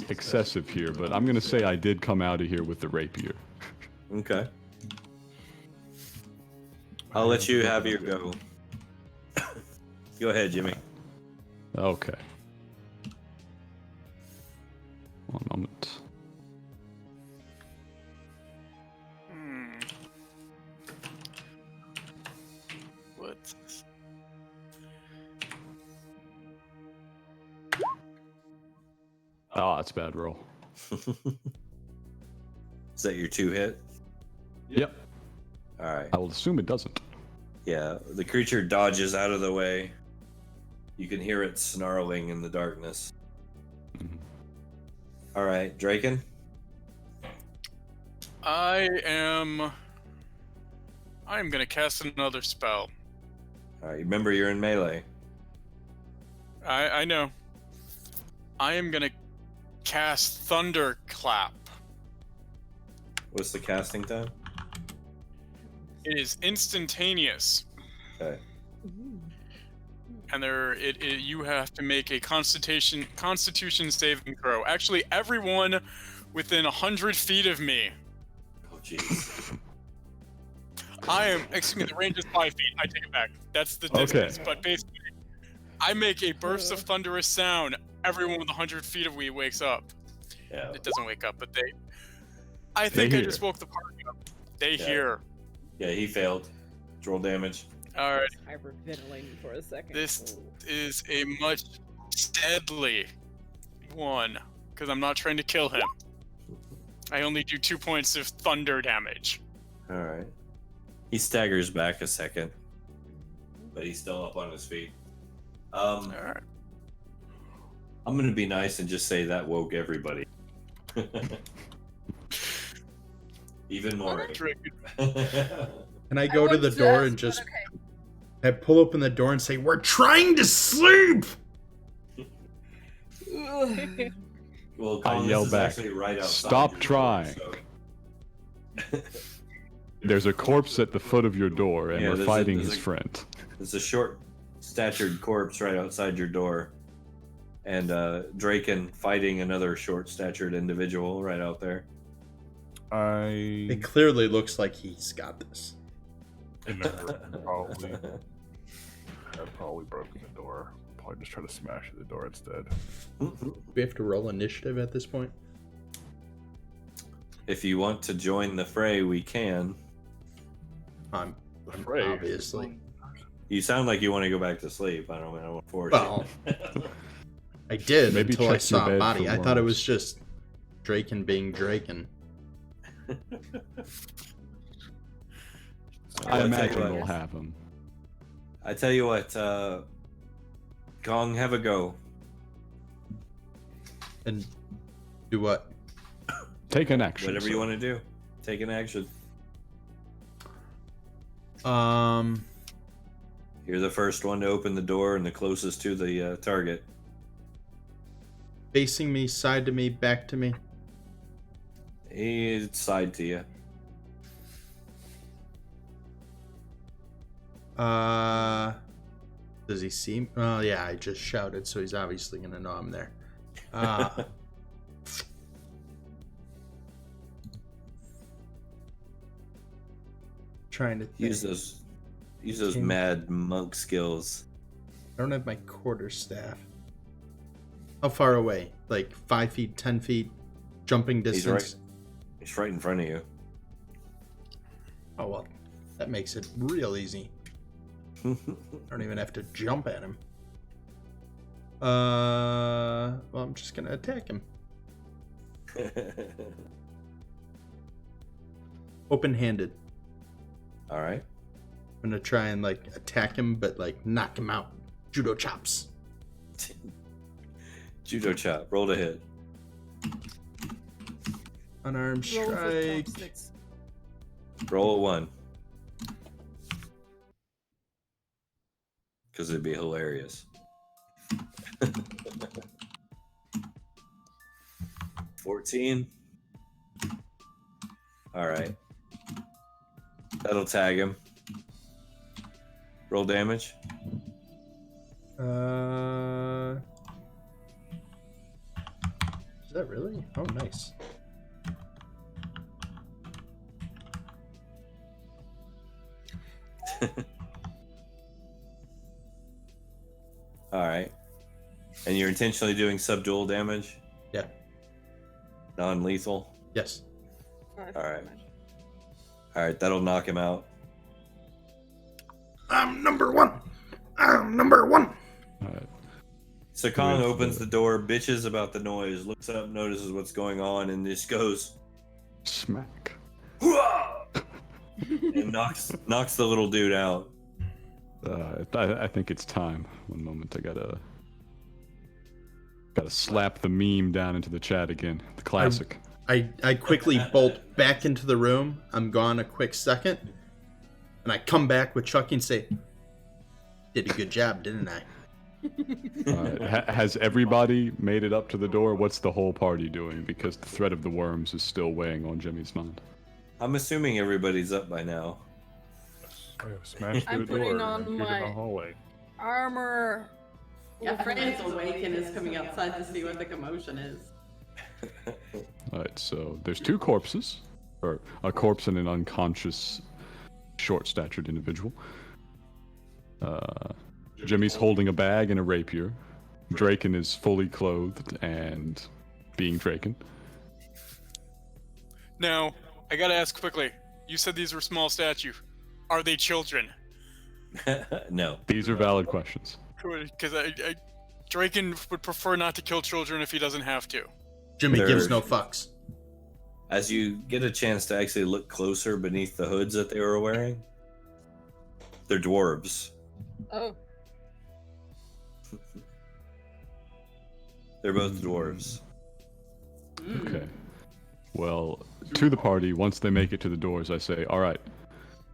excessive here, but I'm going to say I did come out of here with the rapier. Okay. I'll let you have your go. Go ahead, Jimmy. Okay. One moment. What? Oh, that's a bad roll. Is that your 2 hit? Yep. All right. I will assume it doesn't. Yeah, the creature dodges out of the way You can hear it snarling in the darkness. Mhm. All right, Draken. I'm gonna cast another spell. All right, remember you're in melee. I know. I am gonna cast Thunderclap. What's the casting time? It is instantaneous, Okay. and you have to make a Constitution saving throw. Actually, everyone within 100 feet of me. Oh, jeez. Excuse me, the range is 5 feet. I take it back. That's the distance. Okay. But basically, I make a burst of thunderous sound. Everyone with 100 feet of me wakes up. Yeah. It doesn't wake up, but I think I hear. just woke the party up. They Yeah. hear. Yeah, he failed. Roll damage. All right. Hyperventilating for a second. This is a much deadly one, because I'm not trying to kill him. I only do 2 points of thunder damage. All right. He staggers back a second, but he's still up on his feet. All right. I'm gonna be nice and just say that woke everybody. Even more. Can I go to the door and just I pull open the door and say, "We're trying to sleep." Well, I Colin, yell this is back, actually right outside "Stop your trying." door, There's a corpse at the foot of your door, and Yeah, we're there's fighting there's his friend. There's a short-statured corpse right outside your door, and Draken fighting another short-statured individual right out there. It clearly looks like he's got this. Probably. I'd probably broken the door. Probably just try to smash the door instead. Do we have to roll initiative at this point? If you want to join the fray, we can. I'm fray? obviously. You sound like you want to go back to sleep. I don't want to force Well, you. I did Maybe until I check your saw a bed body. for I thought it worms. was just Draken being Draken. I I'll imagine tell you we'll what. have him. I tell you what, Gong, have a go. And do what? Take an action. Whatever you sir. want to do. Take an action. You're the first one to open the door and the closest to the target. Facing me, side to me, back to me. He's side to you. Does he see me? Oh yeah, I just shouted, so he's obviously gonna know I'm there. Trying to think. Use those mad monk skills. I don't have my quarterstaff. How far away? Like 5 feet, 10 feet, jumping distance. He's right in front of you. Oh well, that makes it real easy. I don't even have to jump at him. Well, I'm just gonna attack him. Open-handed. All right. I'm gonna try and like attack him, but like knock him out. Judo chops. Judo chop. Roll to hit. Unarmed strike. Roll a 1. Because it'd be hilarious. 14. All right. That'll tag him. Roll damage. Is that really? Oh, nice. All right. And you're intentionally doing subdual damage? Yeah. Non-lethal? Yes. All right. All right, that'll knock him out. I'm number one. I'm number one. So Kong opens the door, bitches about the noise, looks up, notices what's going on, and just goes Smack. "Hooah!" and knocks the little dude out. I think it's time. One moment, I gotta slap the meme down into the chat again. The classic. I quickly bolt back into the room. I'm gone a quick second. And I come back with Chucky and say, did a good job, didn't I? Has everybody made it up to the door? What's the whole party doing? Because the threat of the worms is still weighing on Jimmy's mind. I'm assuming everybody's up by now. Smash I'm through the putting door on and get in my- the hallway. Armor. Yeah, Freya's awake and is coming outside to see what the commotion is. Alright, so there's two corpses. Or a corpse and an unconscious, short-statured individual. Jimmy's holding a bag and a rapier. Draken is fully clothed and being Draken. Now, I gotta ask quickly. You said these were small statues. Are they children? No. These are valid questions. Because Draken would prefer not to kill children if he doesn't have to. Jimmy gives no fucks. As you get a chance to actually look closer beneath the hoods that they were wearing, they're dwarves. Oh. They're both dwarves. Okay. Well, to the party, once they make it to the doors, I say, alright,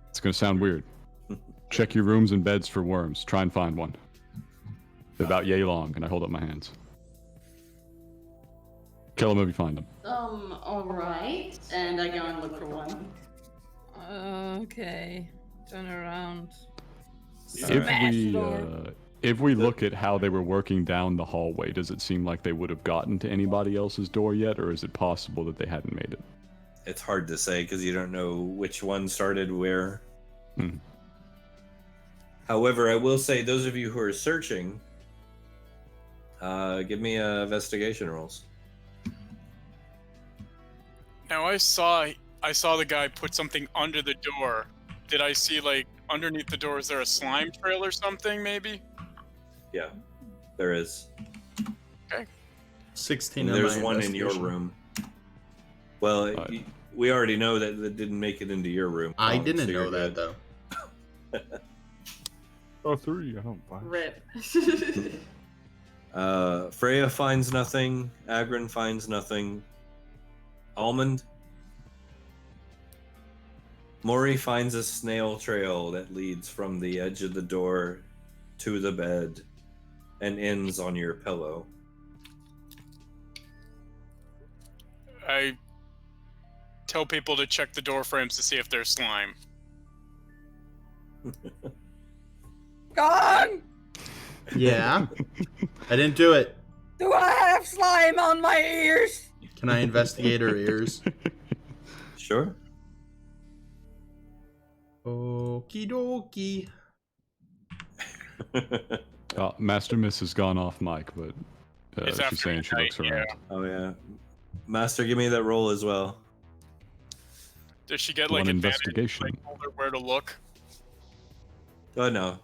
it's gonna sound weird. Check your rooms and beds for worms. Try and find one. They're about yay long, and I hold up my hands. Kill them if you find them. Alright. And I go and look for one. Okay. Turn around. If we look at how they were working down the hallway, does it seem like they would have gotten to anybody else's door yet, or is it possible that they hadn't made it? It's hard to say because you don't know which one started where. However, I will say those of you who are searching, give me investigation rolls. Now I saw the guy put something under the door. Did I see, like, underneath the door, is there a slime trail or something, maybe? Yeah, there is. Okay. 16. And there's one in your room. Well, we already know that it didn't make it into your room. I didn't so know you're that, good. Oh, 3. I don't buy. Rip. Freya finds nothing. Agrin finds nothing. Almond. Maury finds a snail trail that leads from the edge of the door to the bed and ends on your pillow. I tell people to check the door frames to see if there's slime. Gone! Yeah. I didn't do it. Do I have slime on my ears? Can I investigate her ears? Sure. Okie dokie. Master Miss has gone off mic, but she's saying she looks around. Oh yeah. Master, give me that roll as well. Does she get, One like, investigation. advantage, like, told her where to look? Oh no.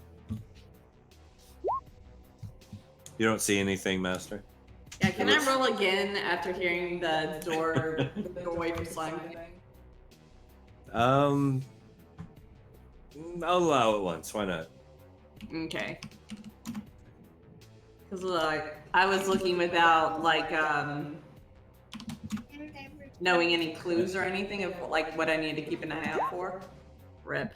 You don't see anything, Master. Yeah, can I roll again after hearing the doorway for slime thing? I'll allow it once. Why not? Okay. Because, like, I was looking without, like, knowing any clues or anything of, like, what I need to keep an eye out for. Rip.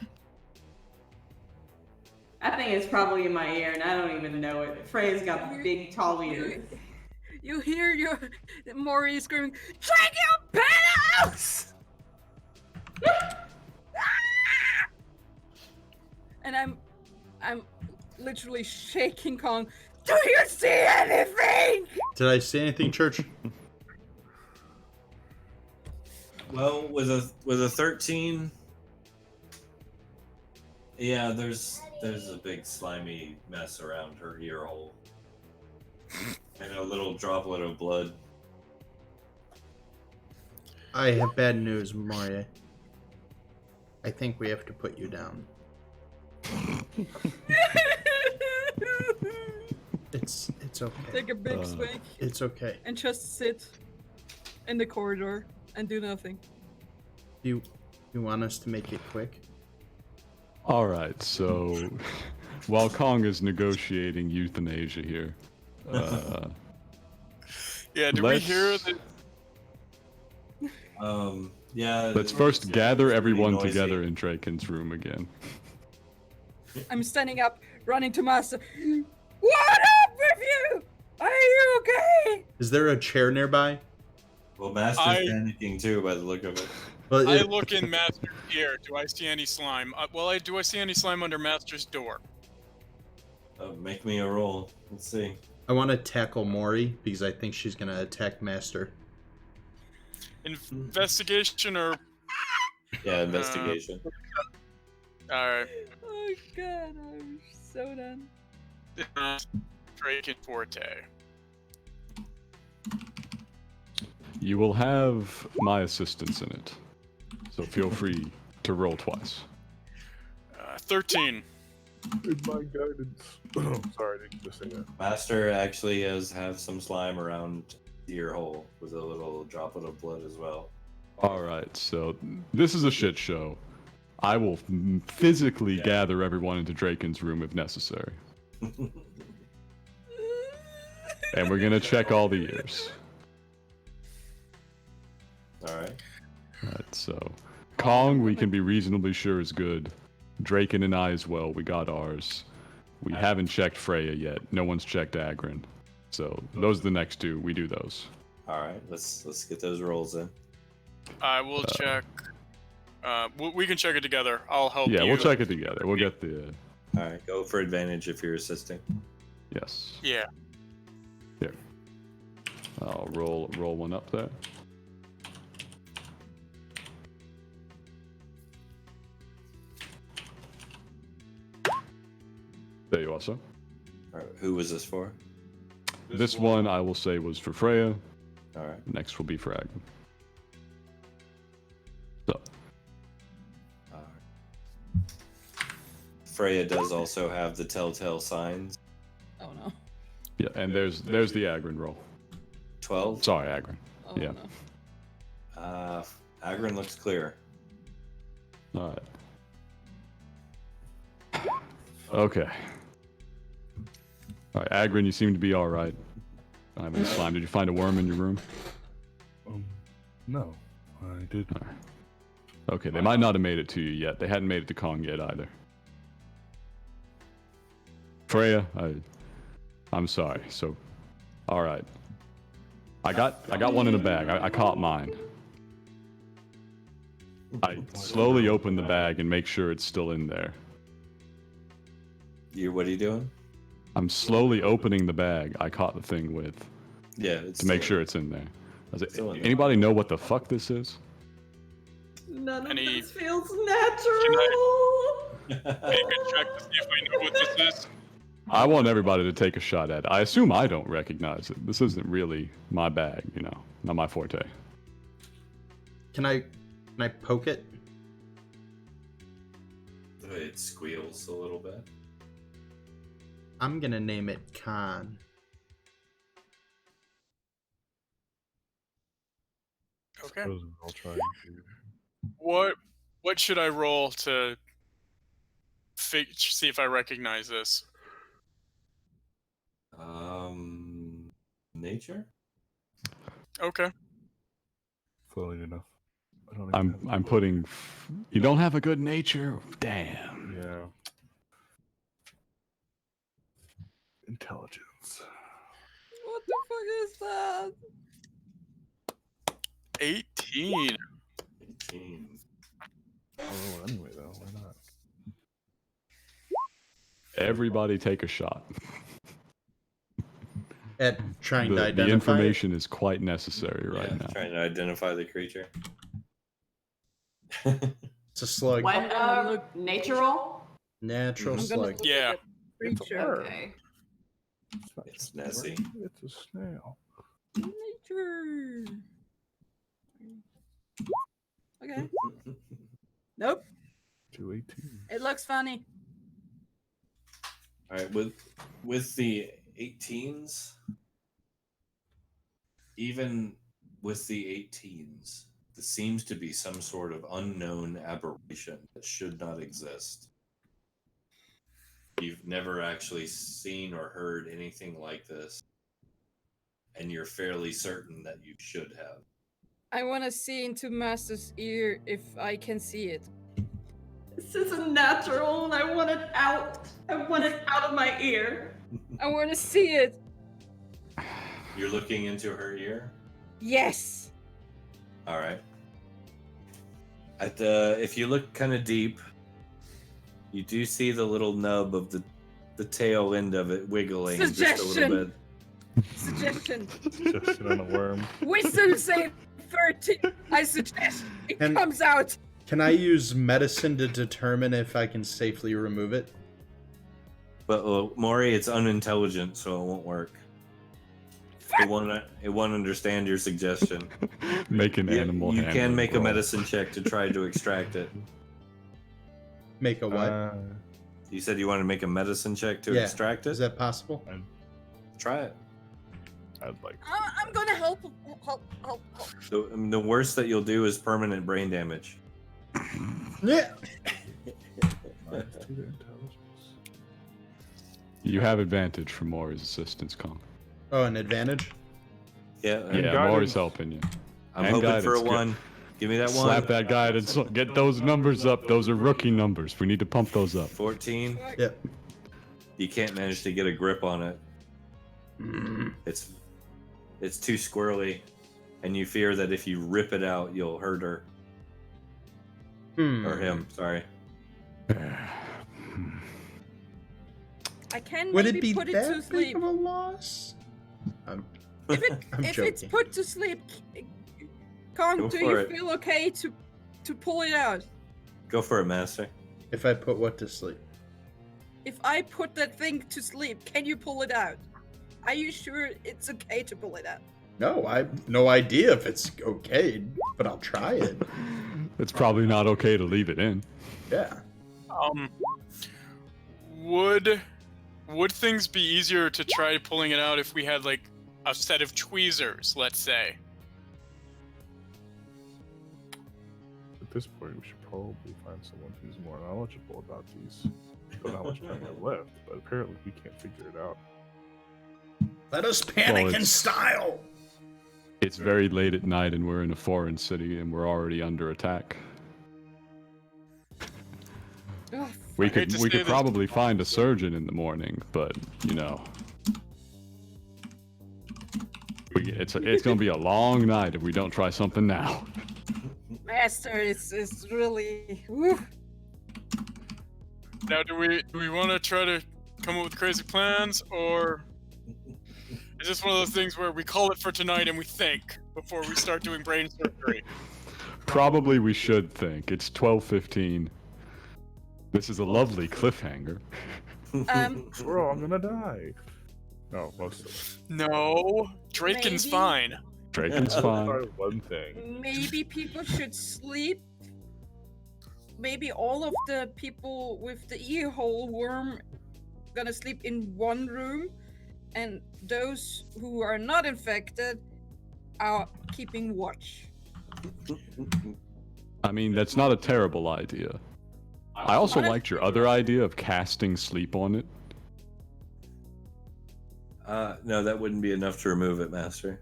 I think it's probably in my ear, and I don't even know it. Freya's got big, tall ears. You hear your Maury screaming, "Take your pillows!" And I'm literally shaking Kong. Do you see anything? Did I say anything, Church? Well, with a 13, yeah, there's a big slimy mess around her ear hole. And a little droplet of blood. I have bad news, Maria. I think we have to put you down. It's okay. Take a big swig It's okay. and just sit in the corridor and do nothing. You want us to make it quick? Alright, so while Kong is negotiating euthanasia here, Yeah, do we hear let's- that? Yeah. let's first gather pretty everyone noisy. together in Draken's room again. I'm standing up, running to Master. What up with you? Are you okay? Is there a chair nearby? Well, Master's panicking too by the look of it. Well, I look in Master's ear. Do I see any slime? Do I see any slime under Master's door? Make me a roll. Let's see. I want to tackle Mori because I think she's gonna attack Master. Investigation or? Yeah, investigation. Alright. Oh god, I'm so done. Draken Forte. You will have my assistance in it, so feel free to roll twice. 13. In my guidance. Sorry, I didn't just say that. Master actually have some slime around the ear hole with a little droplet of blood as well. Alright, so this is a shit show. I will physically gather everyone into Draken's room if necessary. And we're gonna check all the ears. Alright. Alright, so Kong, we can be reasonably sure is good. Draken and I as well, we got ours. We haven't checked Freya yet. No one's checked Agrin. So those are the next two. We do those. Alright, let's get those rolls in. I will check. We can check it together. I'll help you. Yeah, we'll check it together. We'll get the... Alright, go for advantage if you're assisting. Yes. Yeah. Here. I'll roll one up there. There you are, sir. Alright, who was this for? This one I will say was for Freya. Alright. Next will be for Agrin. So. Freya does also have the telltale signs. Oh no. Yeah, and there's the Agrin roll. 12? Sorry, Agrin. Oh, yeah. No. Agrin looks clear. Alright. Okay. Alright, Agrin, you seem to be alright. I haven't slime. Did you find a worm in your room? No, I didn't. Right. Okay, they might not have made it to you yet. They hadn't made it to Kong yet either. Freya, I'm sorry. So, all right. I got one in a bag. I caught mine. I slowly open the bag and make sure it's still in there. What are you doing? I'm slowly opening the bag I caught the thing with. Yeah, it's to make sure it's in there. Anybody know what the fuck this is? None of Any- this feels natural. Make a check to see if I know what this is. I want everybody to take a shot at it. I assume I don't recognize it. This isn't really my bag, you know, not my forte. Can I poke it? It squeals a little bit. I'm gonna name it Khan. Okay. I'll try and What should I roll to see if I recognize this? Nature? Okay. Fully enough. I don't even I'm putting. You don't have a good nature. Damn. Yeah. Intelligence. What the fuck is that? 18. 18. Oh, anyway, though, why not? Everybody take a shot. At trying to The identify information is quite necessary right now. Trying to identify the creature. It's a slug. When natural? Natural I'm gonna slug. look Yeah. at the creature. Okay. It's Nessie. It's a snail. Nature. Okay. Nope. 218. It looks funny. Alright, with the 18s, even with the 18s, there seems to be some sort of unknown aberration that should not exist. You've never actually seen or heard anything like this, and you're fairly certain that you should have. I want to see into Master's ear if I can see it. This isn't natural, and I want it out. I want it out of my ear. I want to see it. You're looking into her ear? Yes. All right. If you look kind of deep, you do see the little nub of the tail end of it wiggling just a little bit. Suggestion. Suggestion on a worm. Wisdom save 13. I suggest it And- comes out. Can I use medicine to determine if I can safely remove it? But Maury, it's unintelligent, so it won't work. It won't understand your suggestion. Make an animal. You can handling make a roll. medicine check to try to extract it. Make a what? You said you wanted to make a medicine check to Yeah. extract it? Is that possible? Try it. I'd like. I'm gonna help. Help. The worst that you'll do is permanent brain damage. Yeah. Minus 2 to intelligence. You have advantage from Maury's assistance, Kong. Oh, an advantage? Yeah. And Yeah, guidance. Maury's helping you. I'm And hoping for a guidance. 1. Give me that 1. Slap that guidance. Get those numbers up. Those are rookie numbers. We need to pump those up. 14. Yep. You can't manage to get a grip on it. It's too squirrely, and you fear that if you rip it out, you'll hurt her or him. Sorry. I can Would maybe it be put it that to big sleep. of a loss? If I'm it's joking. put to sleep, Kong, Go do for you it. feel okay to pull it out? Go for it, Master. If I put what to sleep? If I put that thing to sleep, can you pull it out? Are you sure it's okay to pull it out? No, I have no idea if it's okay, but I'll try it. It's probably not okay to leave it in. Yeah. Would things be easier to try pulling it out if we had like a set of tweezers, let's say? At this point, we should probably find someone who's more knowledgeable about these. Don't know how much time we have left, but apparently we can't figure it out. Let us panic in it's- style. It's very late at night and we're in a foreign city and we're already under attack. Ugh, We I hate could to we say could this. probably find a surgeon in the morning, but you know, it's gonna be a long night if we don't try something now. Master, it's really. Whew. Now, do we want to try to come up with crazy plans, or is this one of those things where we call it for tonight and we think before we start doing brain surgery? Probably we should think. It's 12:15. This is a lovely cliffhanger. We're all gonna die. No, most of us. No, Draken's Maybe. fine. Draken's Sorry, fine. one thing. Maybe people should sleep. Maybe all of the people with the ear hole worm gonna sleep in one room, and those who are not infected are keeping watch. I mean, that's not a terrible idea. I also liked your other idea of casting sleep on it. No, that wouldn't be enough to remove it, Master.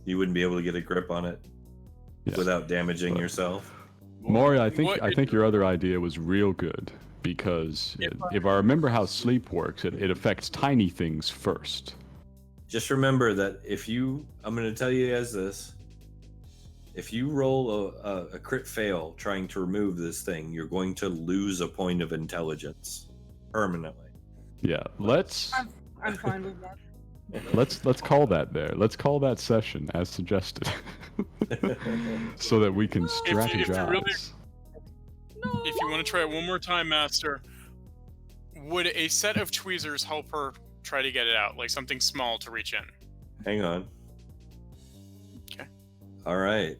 You wouldn't be able to get a grip on it Yeah. without damaging yourself. Maury, I think What- your other idea was real good because if I remember how sleep works, it affects tiny things first. Just remember that I'm going to tell you guys this. If you roll a crit fail trying to remove this thing, you're going to lose a point of intelligence permanently. Yeah, let's I'm fine with that. let's call that there. Let's call that session as suggested, so that we can you strategize. really- If you want to try it one more time, Master, would a set of tweezers help her try to get it out? Like something small to reach in? Hang on. Okay. All right.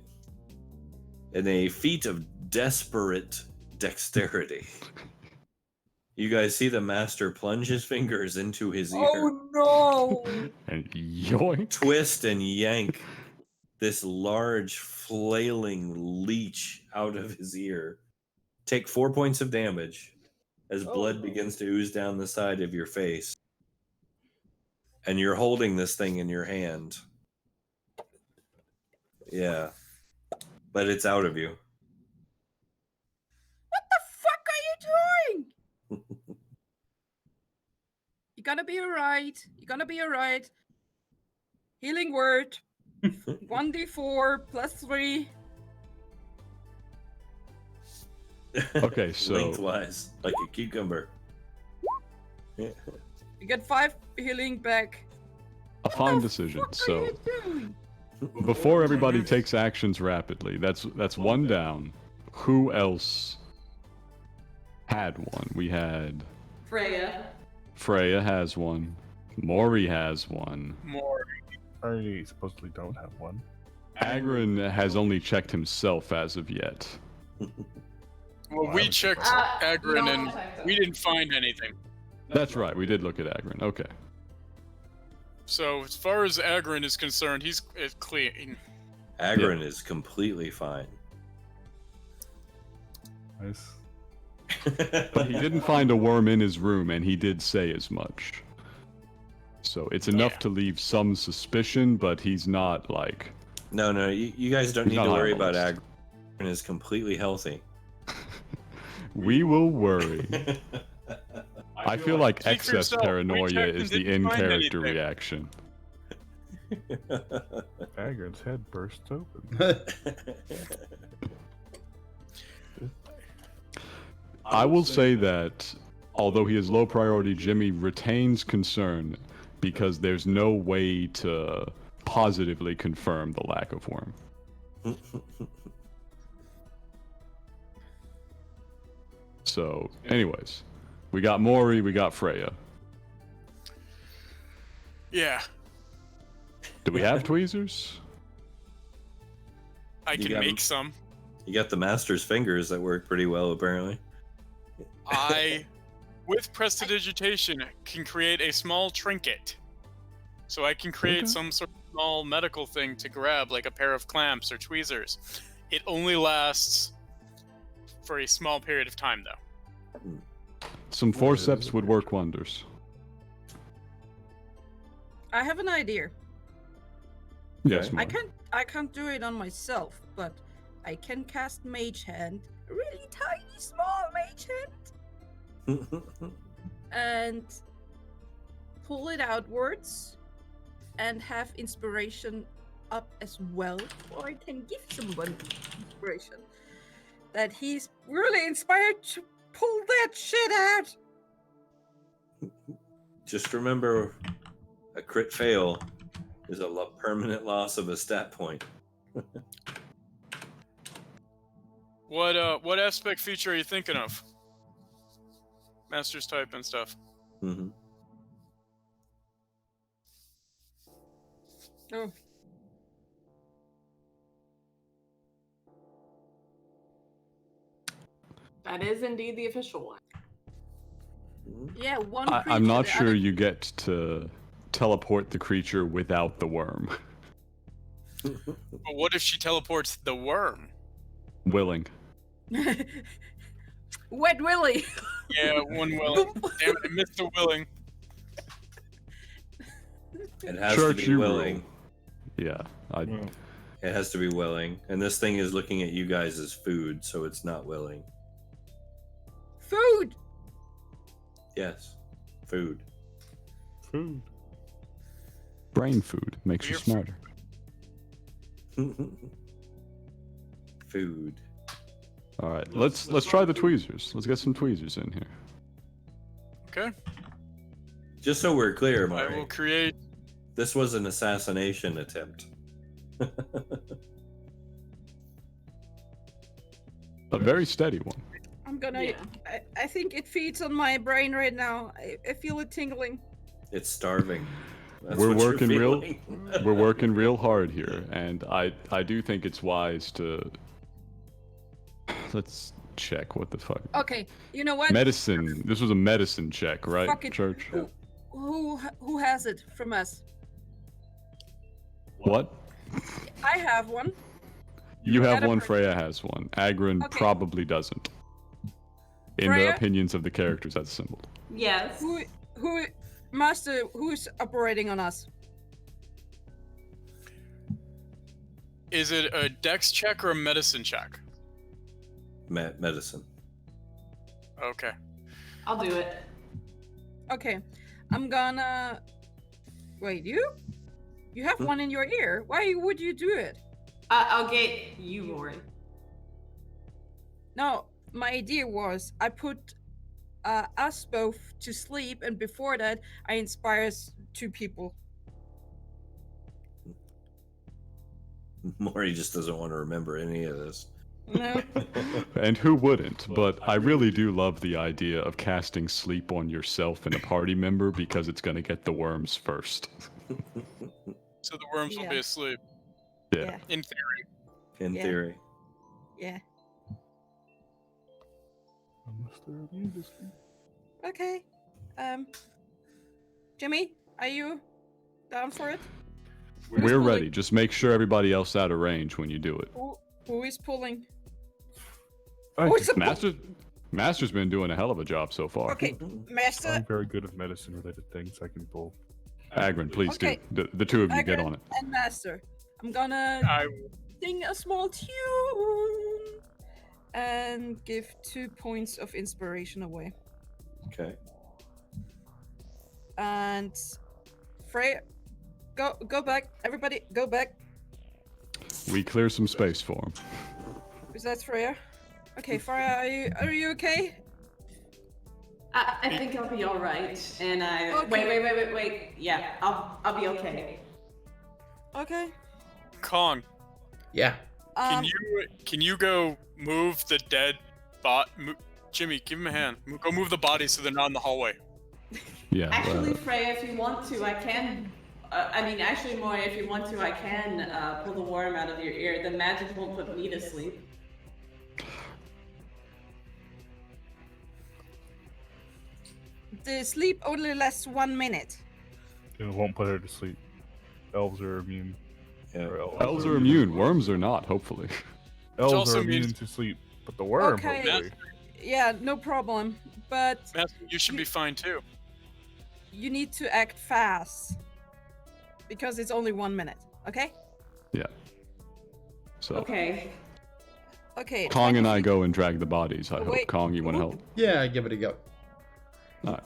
In a feat of desperate dexterity, you guys see the Master plunge his fingers into his ear, Oh no! And yoink! twist and yank this large flailing leech out of his ear. Take 4 points of damage, as blood begins to ooze down the side of your face. And you're holding this thing in your hand. Yeah. But it's out of you. What the fuck are you doing? You're gonna be alright. You're gonna be alright. Healing word. 1d4 plus 3. Okay, so lengthwise, like a cucumber. You get 5 healing back. a fine decision. So before everybody takes actions rapidly, that's one down. Who else had one? We had Freya has one. Maury has one. I supposedly don't have one. Agron has only checked himself as of yet. Well, we checked Agron and we didn't find anything. That's right, we did look at Agron. Okay. So as far as Agron is concerned, he's clean. Agron is completely fine. Nice. But he didn't find a worm in his room, and he did say as much. So it's enough to leave some suspicion, but he's not like... No, you guys don't He's need to not worry on the about list. Agron. Is completely healthy. We will worry. I feel like Speak for excess yourself. We paranoia checked is and the didn't find in-character anything. reaction. Agron's head burst open. I will say that, although he is low priority, Jimmy retains concern because there's no way to positively confirm the lack of worm. So, anyways, we got Maury, we got Freya. Yeah, Do we have tweezers? I You can got make him. some. You got the master's fingers that work pretty well, apparently. I, with prestidigitation, can create a small trinket. So I can create Okay. some sort of small medical thing to grab, like a pair of clamps or tweezers. It only lasts for a small period of time, though. Some forceps would work wonders. I have an idea. Yes, Okay. Maury. I can't do it on myself, but I can cast Mage Hand, a really tiny, small Mage Hand, and pull it outwards, and have inspiration up as well, or I can give someone inspiration that he's really inspired to pull that shit out. Just remember, a crit fail is a permanent loss of a stat point. What aspect feature are you thinking of? Master's type and stuff. Mm-hmm. Oh. That is indeed the official one. Yeah, one. I'm not creature, the sure other- you get to teleport the creature without the worm. But what if she teleports the worm? Willing. Wet Willy. Yeah, one willing. Damn it, I missed the willing. It has Church, to be you willing. rule. Yeah, It has to be willing. And this thing is looking at you guys as food, so it's not willing. Food. Yes. Food. Food. brain food makes you We're- smarter. Food. All right, let's try the tweezers. Let's get some tweezers in here. Okay. Just so we're clear, I will Mari, create. this was an assassination attempt. A very steady one. I'm gonna. Yeah. I think it feeds on my brain right now. I feel it tingling. It's starving. That's We're what you're working real- feeling. We're working real hard here, and I do think it's wise to. Let's check what the fuck. Okay, you know what? Medicine. This was a medicine check, right? Fuck it. Church. Who has it from us? What? I have one. You have Better one. person. Freya has one. Agron Okay. probably doesn't. in Freya? the opinions of the characters that's assembled. Yes. Master, who's operating on us? Is it a dex check or a medicine check? Medicine. Okay. I'll do it. Okay, I'm gonna. Wait, you? You have one in your ear. Why would you do it? I'll get you, Maury. No, my idea was I put us both to sleep, and before that, I inspire two people. Maury just doesn't want to remember any of this. No. And who wouldn't? But I really do love the idea of casting sleep on yourself and a party member because it's going to get the worms first. So the worms will be asleep. Yeah. In theory. In Yeah. theory. Yeah. Unless they're immune to sleep. Okay. Jimmy, are you down for it? We're ready. Just make sure everybody else out of range when you do it. Who is pulling? Master's been doing a hell of a job so far. Okay, Master. I'm very good at medicine-related things. I can pull. Agrin, please Okay. do. The two of you get Agrin on it. And Master. I'm gonna sing a small tune and give 2 points of inspiration away. Okay. And Freya, go back. Everybody, go back. We clear some space for him. Is that Freya? Okay, Freya, are you okay? I think I'll be all right. And I Okay. wait. Yeah, I'll be okay. Okay. Kong, Yeah. can you go move the dead bot? Jimmy, give him a hand. Go move the bodies so they're not in the hallway. Yeah. Actually, Freya, if you want to, I can. Actually, Moya, if you want to, I can pull the worm out of your ear. The magic won't put me to sleep. The sleep only lasts 1 minute. It won't put her to sleep. Elves are immune. Yeah. Elves are immune. Worms are not, hopefully. Elves also are immune means- to sleep, but the worm, Okay. hopefully. Yeah, no problem. But Master, you should be fine too. you need to act fast. Because it's only 1 minute, okay? Yeah. So Okay. Okay. Kong and I go and drag the bodies. I hope. Wait. Kong, you want to help? Yeah, give it a go. All right.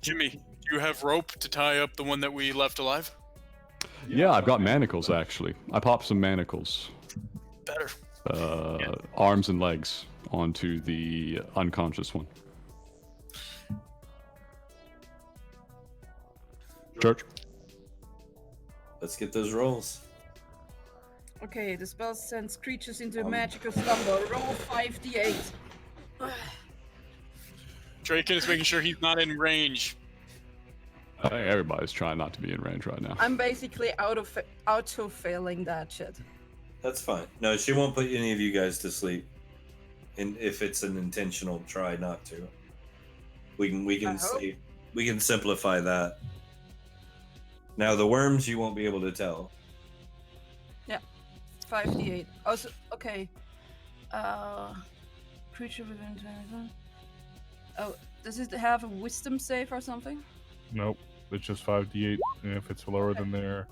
Jimmy, do you have rope to tie up the one that we left alive? Yeah, I've got manacles actually. I popped some manacles. Better. Arms and legs onto the unconscious one. Church. Let's get those rolls. Okay, the spell sends creatures into magical slumber. Roll 5d8. Draken is making sure he's not in range. I think everybody's trying not to be in range right now. I'm basically auto-failing that shit. That's fine. No, she won't put any of you guys to sleep. And if it's an intentional try not to. We can see, we can simplify that. Now the worms you won't be able to tell. Yeah, 5d8. Also, okay. Creature within 20. Oh, does it have a wisdom save or something? Nope. It's just 5d8, and if it's lower than their,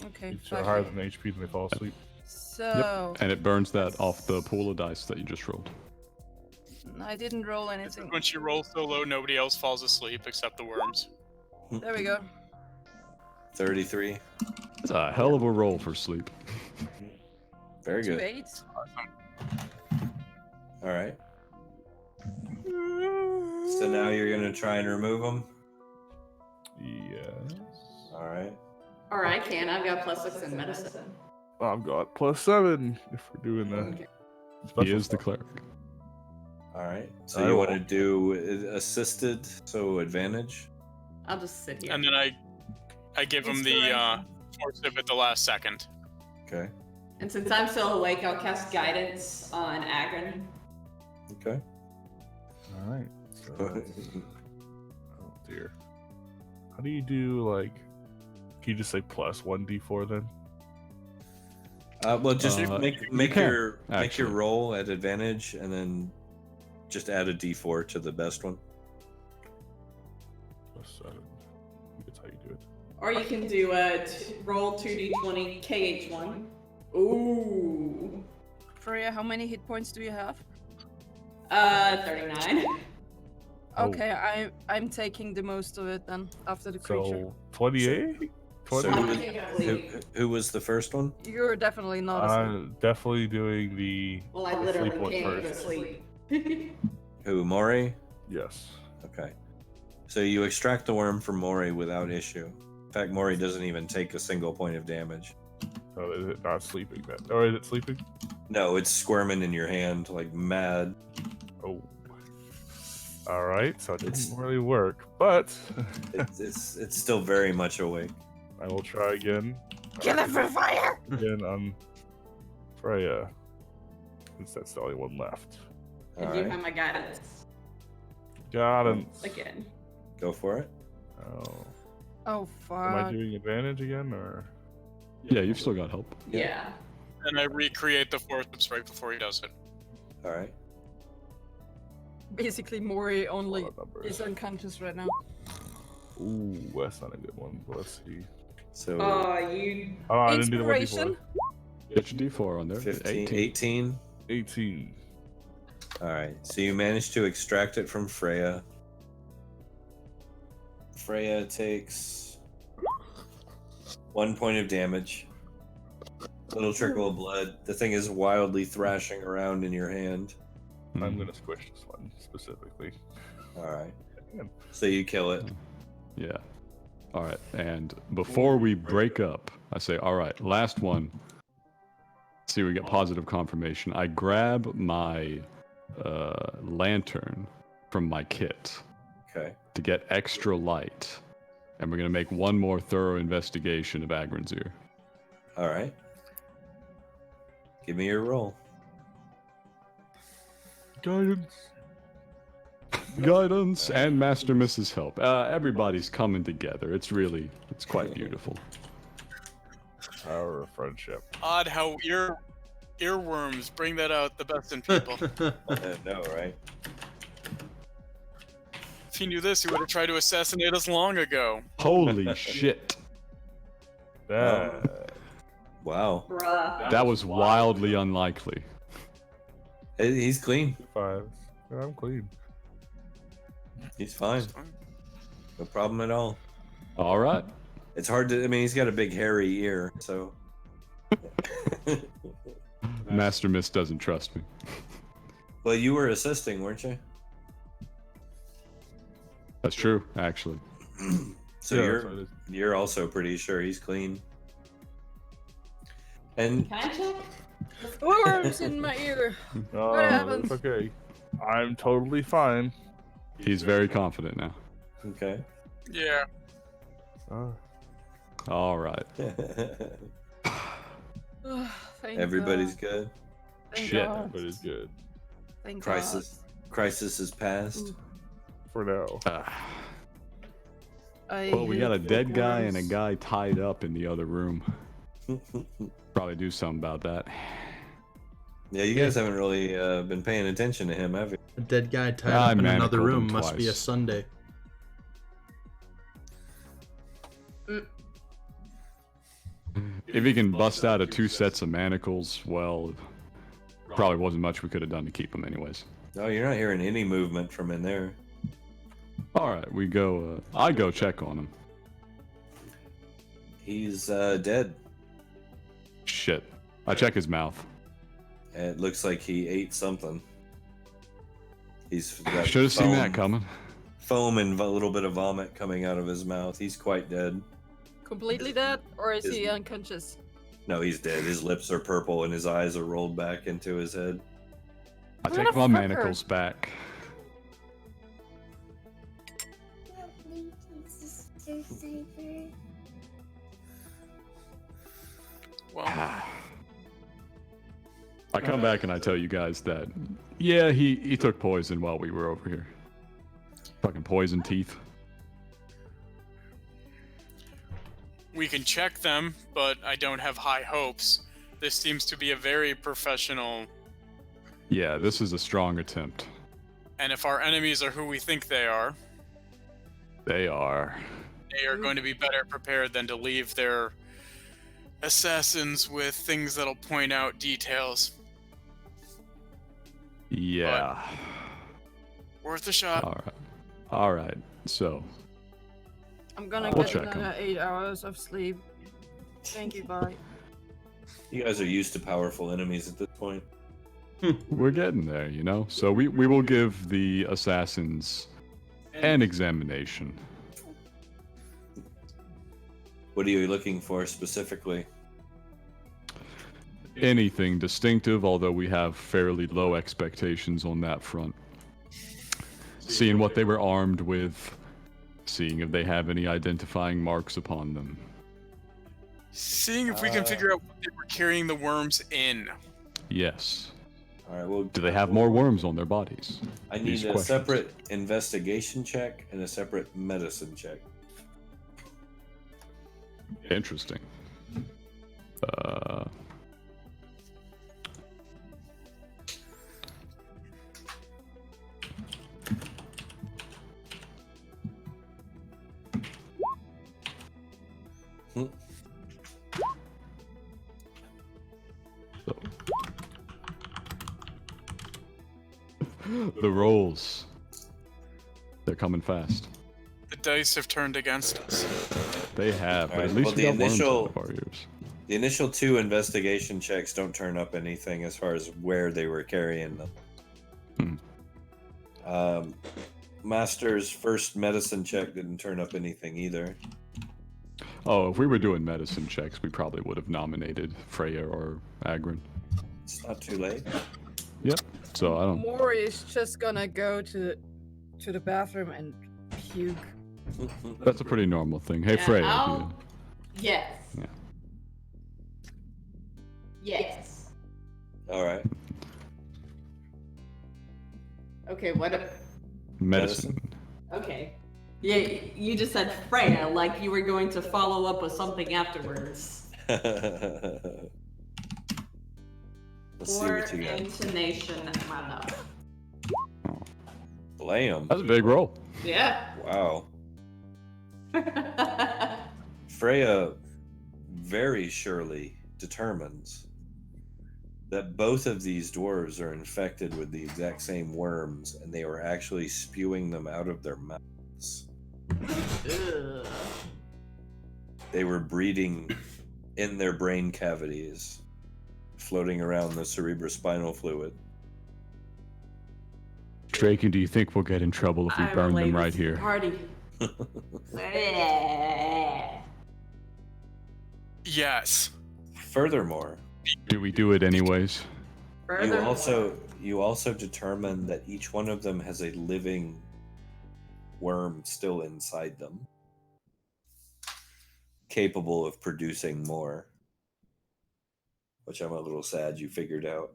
Okay. it's higher than the HP, then they fall asleep. So And it burns that off the pool of dice that you just rolled. I didn't roll anything. When she rolls so low, nobody else falls asleep except the worms. There we go. 33. It's a hell of a roll for sleep. Very 2 good. 8s. All right. So now you're gonna try and remove them. Yes. All right. Or I can. I've got +6 in medicine. I've got +7 if we're doing the He special is the stuff. clearc. All right. I So you want to will. do assisted, so advantage. I'll just sit here. And then I give him the force at the last second. Okay. And since I'm still awake, I'll cast guidance on Agrin. Okay. All right. So that's- oh dear. How do you do like? Can you just say +1d4 then? Well, just make your actually. roll at advantage, and then just add a D4 to the best one. +7. That's how you do it. Or you can do a roll 2d20 KH1. Ooh. Freya, how many hit points do you have? 39. Oh. Okay, I'm taking the most of it then after the creature. So 28. So 20? who was the first one? You're definitely not asleep. I'm definitely doing the. Well, I the literally sleep one can't go to first. sleep. Who, Mori? Yes. Okay. So you extract the worm from Mori without issue. In fact, Mori doesn't even take a single point of damage. Oh, is it not sleeping then? Or is it sleeping? No, it's squirming in your hand like mad. Oh. All right. So it didn't really work, but It's still very much awake. I will try again. Kill it for fire! Again on Freya, since that's the only one left. And All you right. have my guidance. Guidance. Again. Go for it. Oh. Oh, Am I fuck. doing advantage again, or? Yeah, you've still got help. Yeah. And I recreate the forceps right before he does it. All right. Basically, Mori only Lot of numbers. is unconscious right now. Ooh, that's not a good one. But let's see. So You. Oh, I didn't do the one Inspiration? before. Get your D4 on there. 15, 18. 18. 18. All right. So you managed to extract it from Freya. Freya takes 1 point of damage. Little trickle of blood. The thing is wildly thrashing around in your hand. I'm gonna squish this one specifically. All right. So you kill it. Yeah. All right. And before we break up, I say, all right, last one. See, we get positive confirmation. I grab my lantern from my kit Okay. to get extra light. And we're going to make one more thorough investigation of Agrin's ear. All right. Give me your roll. Guidance. Guidance and Master Mrs. Help. Everybody's coming together. It's quite beautiful. Power of friendship. Odd how earworms bring that out the best in people. No, right? If he knew this, he would have tried to assassinate us long ago. Holy shit. Wow. Bruh. That was wildly unlikely. He's clean. 5. Yeah, I'm clean. He's fine. No problem at all. All right. It's hard to. I mean, he's got a big hairy ear, so. Master Miss doesn't trust me. Well, you were assisting, weren't you? That's true, actually. So Yeah, you're also pretty sure he's clean. And Can I check? Worms in my ear. Oh, What happened? that's okay. I'm totally fine. He's very confident now. okay. Yeah. All right. Thank Everybody's God. good. Thank Shit. God. But it's good Thank Crisis is past. for now. God. I Well, we got a hate dead guy and a worms. guy tied up in the other room. Probably do something about that. Yeah, you guys haven't really been paying attention to him, have you? A dead guy tied I up in another manacled room him must be a twice. Sunday. If he can bust out of 2 sets of manacles, well, probably wasn't much we could have done to keep him anyways. No, you're not hearing any movement from in there. All right, we go. I go check on him. He's dead. Shit. I check his mouth. It looks like he ate something. He's got Should have seen that foam- coming. Foam and a little bit of vomit coming out of his mouth. He's quite dead. Completely dead, or is he Isn't- unconscious? No, he's dead. His lips are purple and his eyes are rolled back into his head. I What take a my fucker. manacles back. Well, I come back and I tell you guys that, yeah, he took poison while we were over here. Fucking poison teeth. we can check them, but I don't have high hopes. This seems to be a very professional. Yeah, this is a strong attempt. And if our enemies are who we think they are They are. going to be better prepared than to leave their assassins with things that'll point out details. Yeah. Worth a shot. All right. So. I'm gonna We'll get check 'em. another 8 hours of sleep. Thank you, bye. You guys are used to powerful enemies at this point. We're getting there, you know? So we will give the assassins an examination. What are you looking for specifically? Anything distinctive, although we have fairly low expectations on that front. Seeing what they were armed with, seeing if they have any identifying marks upon them. Seeing if we can figure out what they were carrying the worms in. Yes. All right. Well, Do they have more worms on their bodies? I need These a questions. separate investigation check and a separate medicine check. Interesting. The rolls. They're coming fast. The dice have turned against us. They have, but Alright, at least well, we the got worms initial- out of our ears. The initial 2 investigation checks don't turn up anything as far as where they were carrying them. Master's first medicine check didn't turn up anything either. Oh, if we were doing medicine checks, we probably would have nominated Freya or Agrin. It's not too late. Yep. So I don't. Mori is just gonna go to the bathroom and puke. That's a pretty normal thing. Hey, Yeah, Freya. I'll- Yes. Yeah. Yes. All right. Okay, what if... Medicine. Okay. Yeah, you just said Freya, like you were going to follow up with something afterwards. Let's see Or what you got. intonation, I don't know. Blam. That's a big roll. Yeah. Wow. Freya very surely determines that both of these dwarves are infected with the exact same worms, and they are actually spewing them out of their mouths. Ugh. They were breeding in their brain cavities, floating around the cerebrospinal fluid. Drake, do you think we'll get in trouble if we I burn relate them this right to here? the Party. Yes. Furthermore, Do we do it anyways? you also determine that each one of them has a living worm still inside them, capable of producing more. Which I'm a little sad you figured out.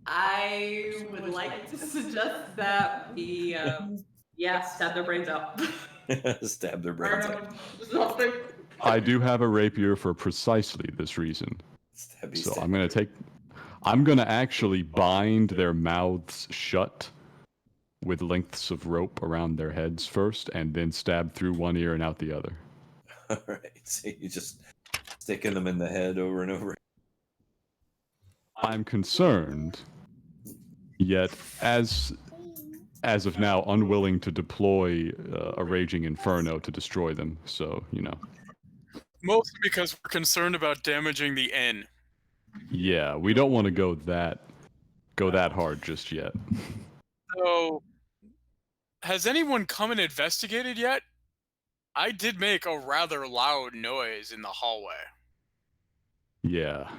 I would like to suggest that we, stab their brains out. Stab their brains out. Something. I do have a rapier for precisely this reason. Stabby, So stabby. I'm gonna actually bind their mouths shut with lengths of rope around their heads first, and then stab through one ear and out the other. Alright, so you just sticking them in the head over and over. I'm concerned, yet as of now, unwilling to deploy a raging inferno to destroy them. So, you know. Mostly because we're concerned about damaging the inn. Yeah, we don't want to go that hard just yet. So, has anyone come and investigated yet? I did make a rather loud noise in the hallway. Yeah.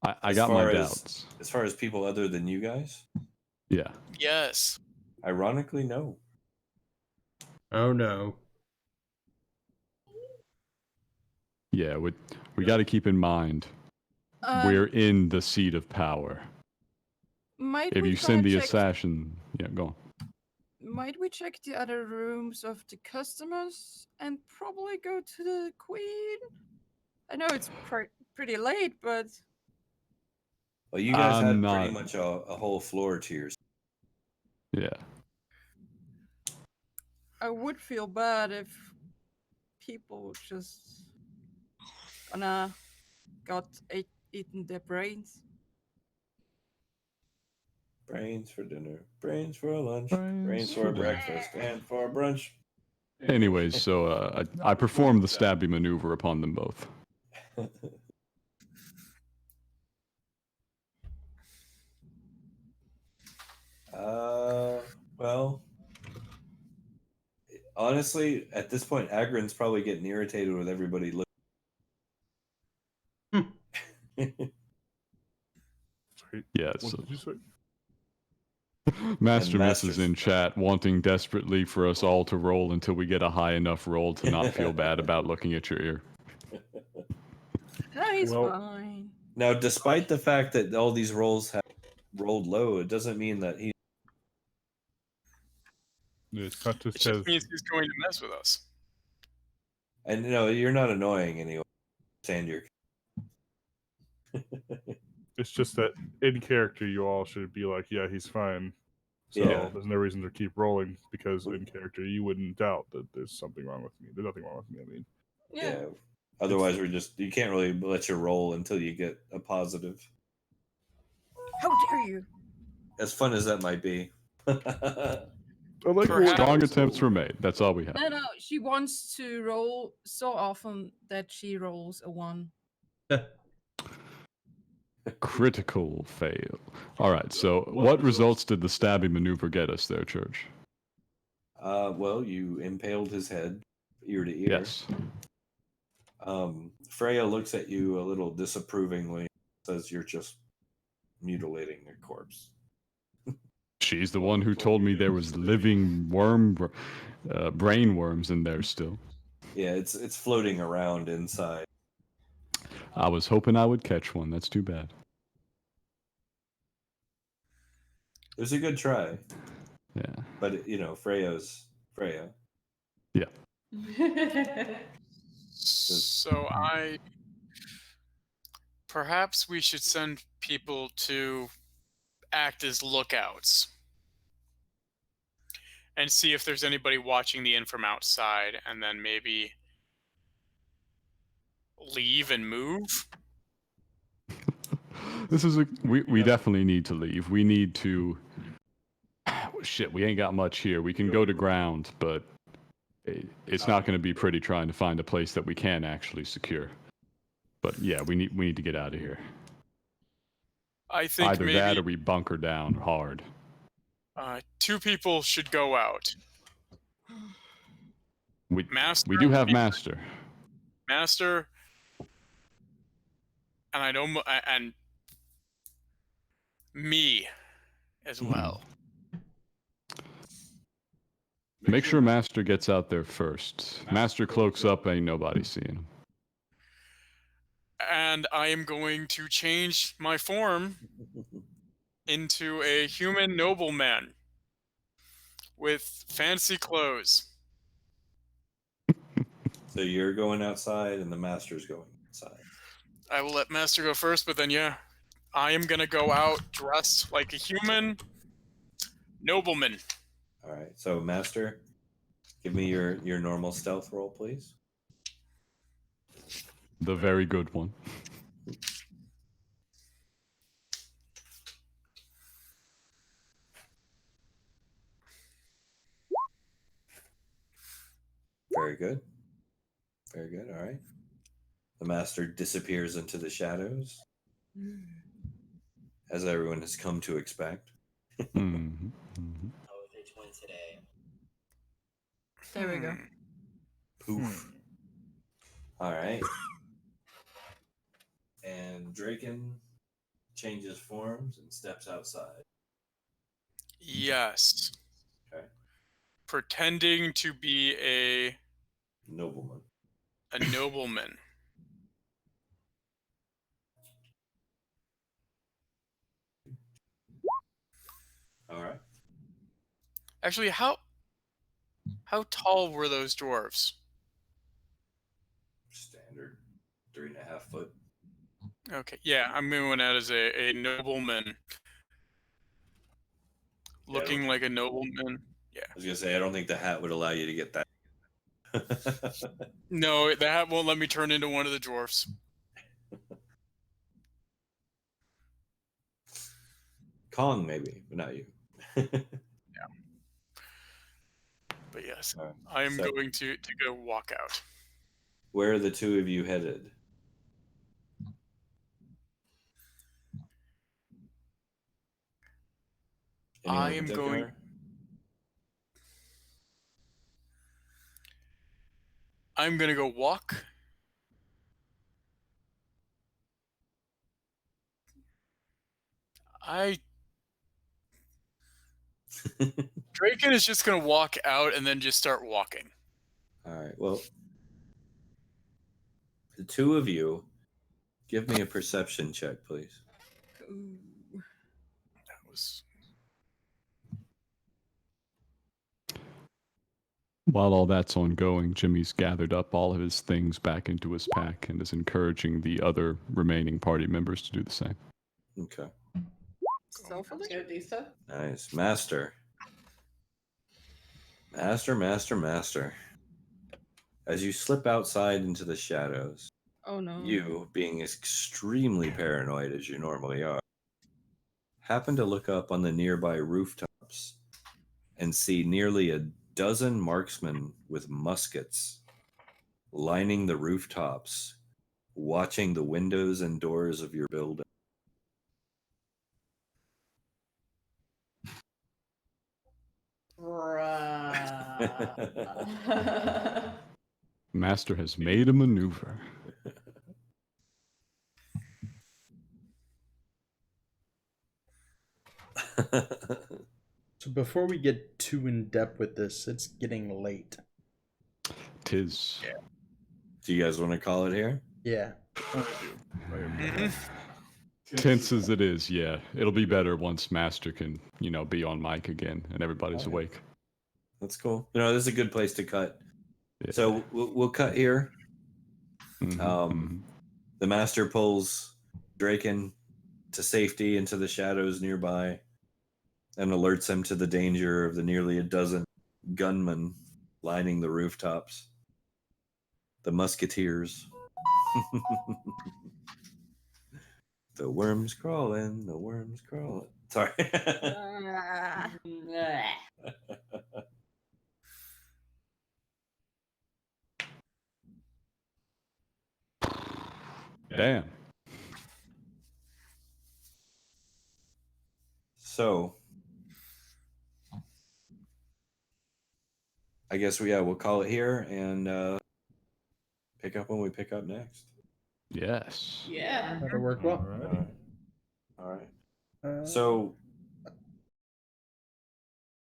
I As got my far doubts. As far as people other than you guys? Yeah. Yes. Ironically, no. Oh no. Yeah, we got to keep in mind we're in the seat of power. Might If we you try send to the check- assassin, yeah, go on. might we check the other rooms of the customers and probably go to the queen? I know it's pretty late, but Well, you guys I'm had not- pretty much a whole floor to yourself. Yeah. I would feel bad if people just got eaten their brains. Brains for dinner, brains for lunch, Brains brains for for dinner. breakfast, and for brunch. Anyways, so I performed the stabby maneuver upon them both. Well, honestly, at this point, Agrin's probably getting irritated with everybody looking. Yeah, What so did you say? Master Miss is Master's- in chat wanting desperately for us all to roll until we get a high enough roll to not feel bad about looking at your ear. No, he's Well- fine. Now, despite the fact that all these rolls have rolled low, it doesn't mean that he. It's not It just just because means he's going to mess with us. And no, you're not annoying anyway. Stand your. it's just that in character you all should be like, yeah, he's fine. So Yeah. there's no reason to keep rolling because in character you wouldn't doubt that there's something wrong with me. There's nothing wrong with me. I mean, Yeah. Otherwise, you can't really let you roll until you get a positive. How dare you? As fun as that might be. I like Perhaps- Strong attempts were made. That's all we have. No, she wants to roll so often that she rolls a 1. Critical fail. All right, so what results did the stabby maneuver get us there, Church? Well, you impaled his head ear to ear. Yes. Freya looks at you a little disapprovingly, says you're just mutilating a corpse. She's the one who told me there was living brain worms in there still. Yeah, it's floating around inside. I was hoping I would catch one. That's too bad. It was a good try, Yeah. but Freya's Freya. Yeah. So perhaps we should send people to act as lookouts and see if there's anybody watching the inn from outside, and then maybe leave and move. This is we definitely need to leave. We need to. Shit, we ain't got much here. We can go to ground, but it's not going to be pretty trying to find a place that we can actually secure. But yeah, we need to get out of here. I think Either maybe that or we bunker down hard. 2 people should go out. We Master, do have Master. Master, and I don't, and me as well. Make sure Master gets out there first. Master cloaks up, ain't nobody seeing him. And I am going to change my form into a human nobleman with fancy clothes. So you're going outside, and the master's going outside. I will let Master go first, but then yeah, I am gonna go out dressed like a human nobleman. All right. So master, give me your normal stealth roll, please. The very good one. Very good. Very good. All right. The master disappears into the shadows, as everyone has come to expect. Mm-hmm. Mm-hmm. There we go. Poof. All right. And Draken changes forms and steps outside. Yes. Okay. Pretending to be a Nobleman. nobleman. All right. Actually, how tall were those dwarves? Standard 3.5 foot. Okay, yeah, I'm going out as a nobleman. Looking like a nobleman. Yeah. I was gonna say I don't think the hat would allow you to get that. No, the hat won't let me turn into one of the dwarfs. Kong maybe, but not you. Yeah. But yes, All right, I am so going to go walk out. where are the two of you headed? Anyone I in am particular? going. I'm gonna go walk. Draken is just gonna walk out and then just start walking. All right. Well, the two of you, give me a perception check, please. Ooh. That was. While all that's ongoing, Jimmy's gathered up all of his things back into his pack and is encouraging the other remaining party members to do the same. Okay. Stealthily? Go do so. Nice. Master. Master. As you slip outside into the shadows, Oh no. you, being extremely paranoid as you normally are, happen to look up on the nearby rooftops and see nearly a dozen marksmen with muskets lining the rooftops, watching the windows and doors of your building. Bruh. Master has made a maneuver. So before we get too in depth with this, it's getting late. Tis. Yeah. Do you guys want to call it here? Yeah. Tense as it is, yeah. It'll be better once Master can, be on mic again and everybody's awake. That's cool. This is a good place to cut. Yeah. So we'll cut here. Mm-hmm. The Master pulls Draken to safety into the shadows nearby and alerts him to the danger of the nearly a dozen gunmen lining the rooftops. The musketeers. The worms crawling, the worms crawling. Sorry. Damn. So, I guess we'll call it here and pick up when we pick up next. Yes. Yeah. That'll work well. All right. So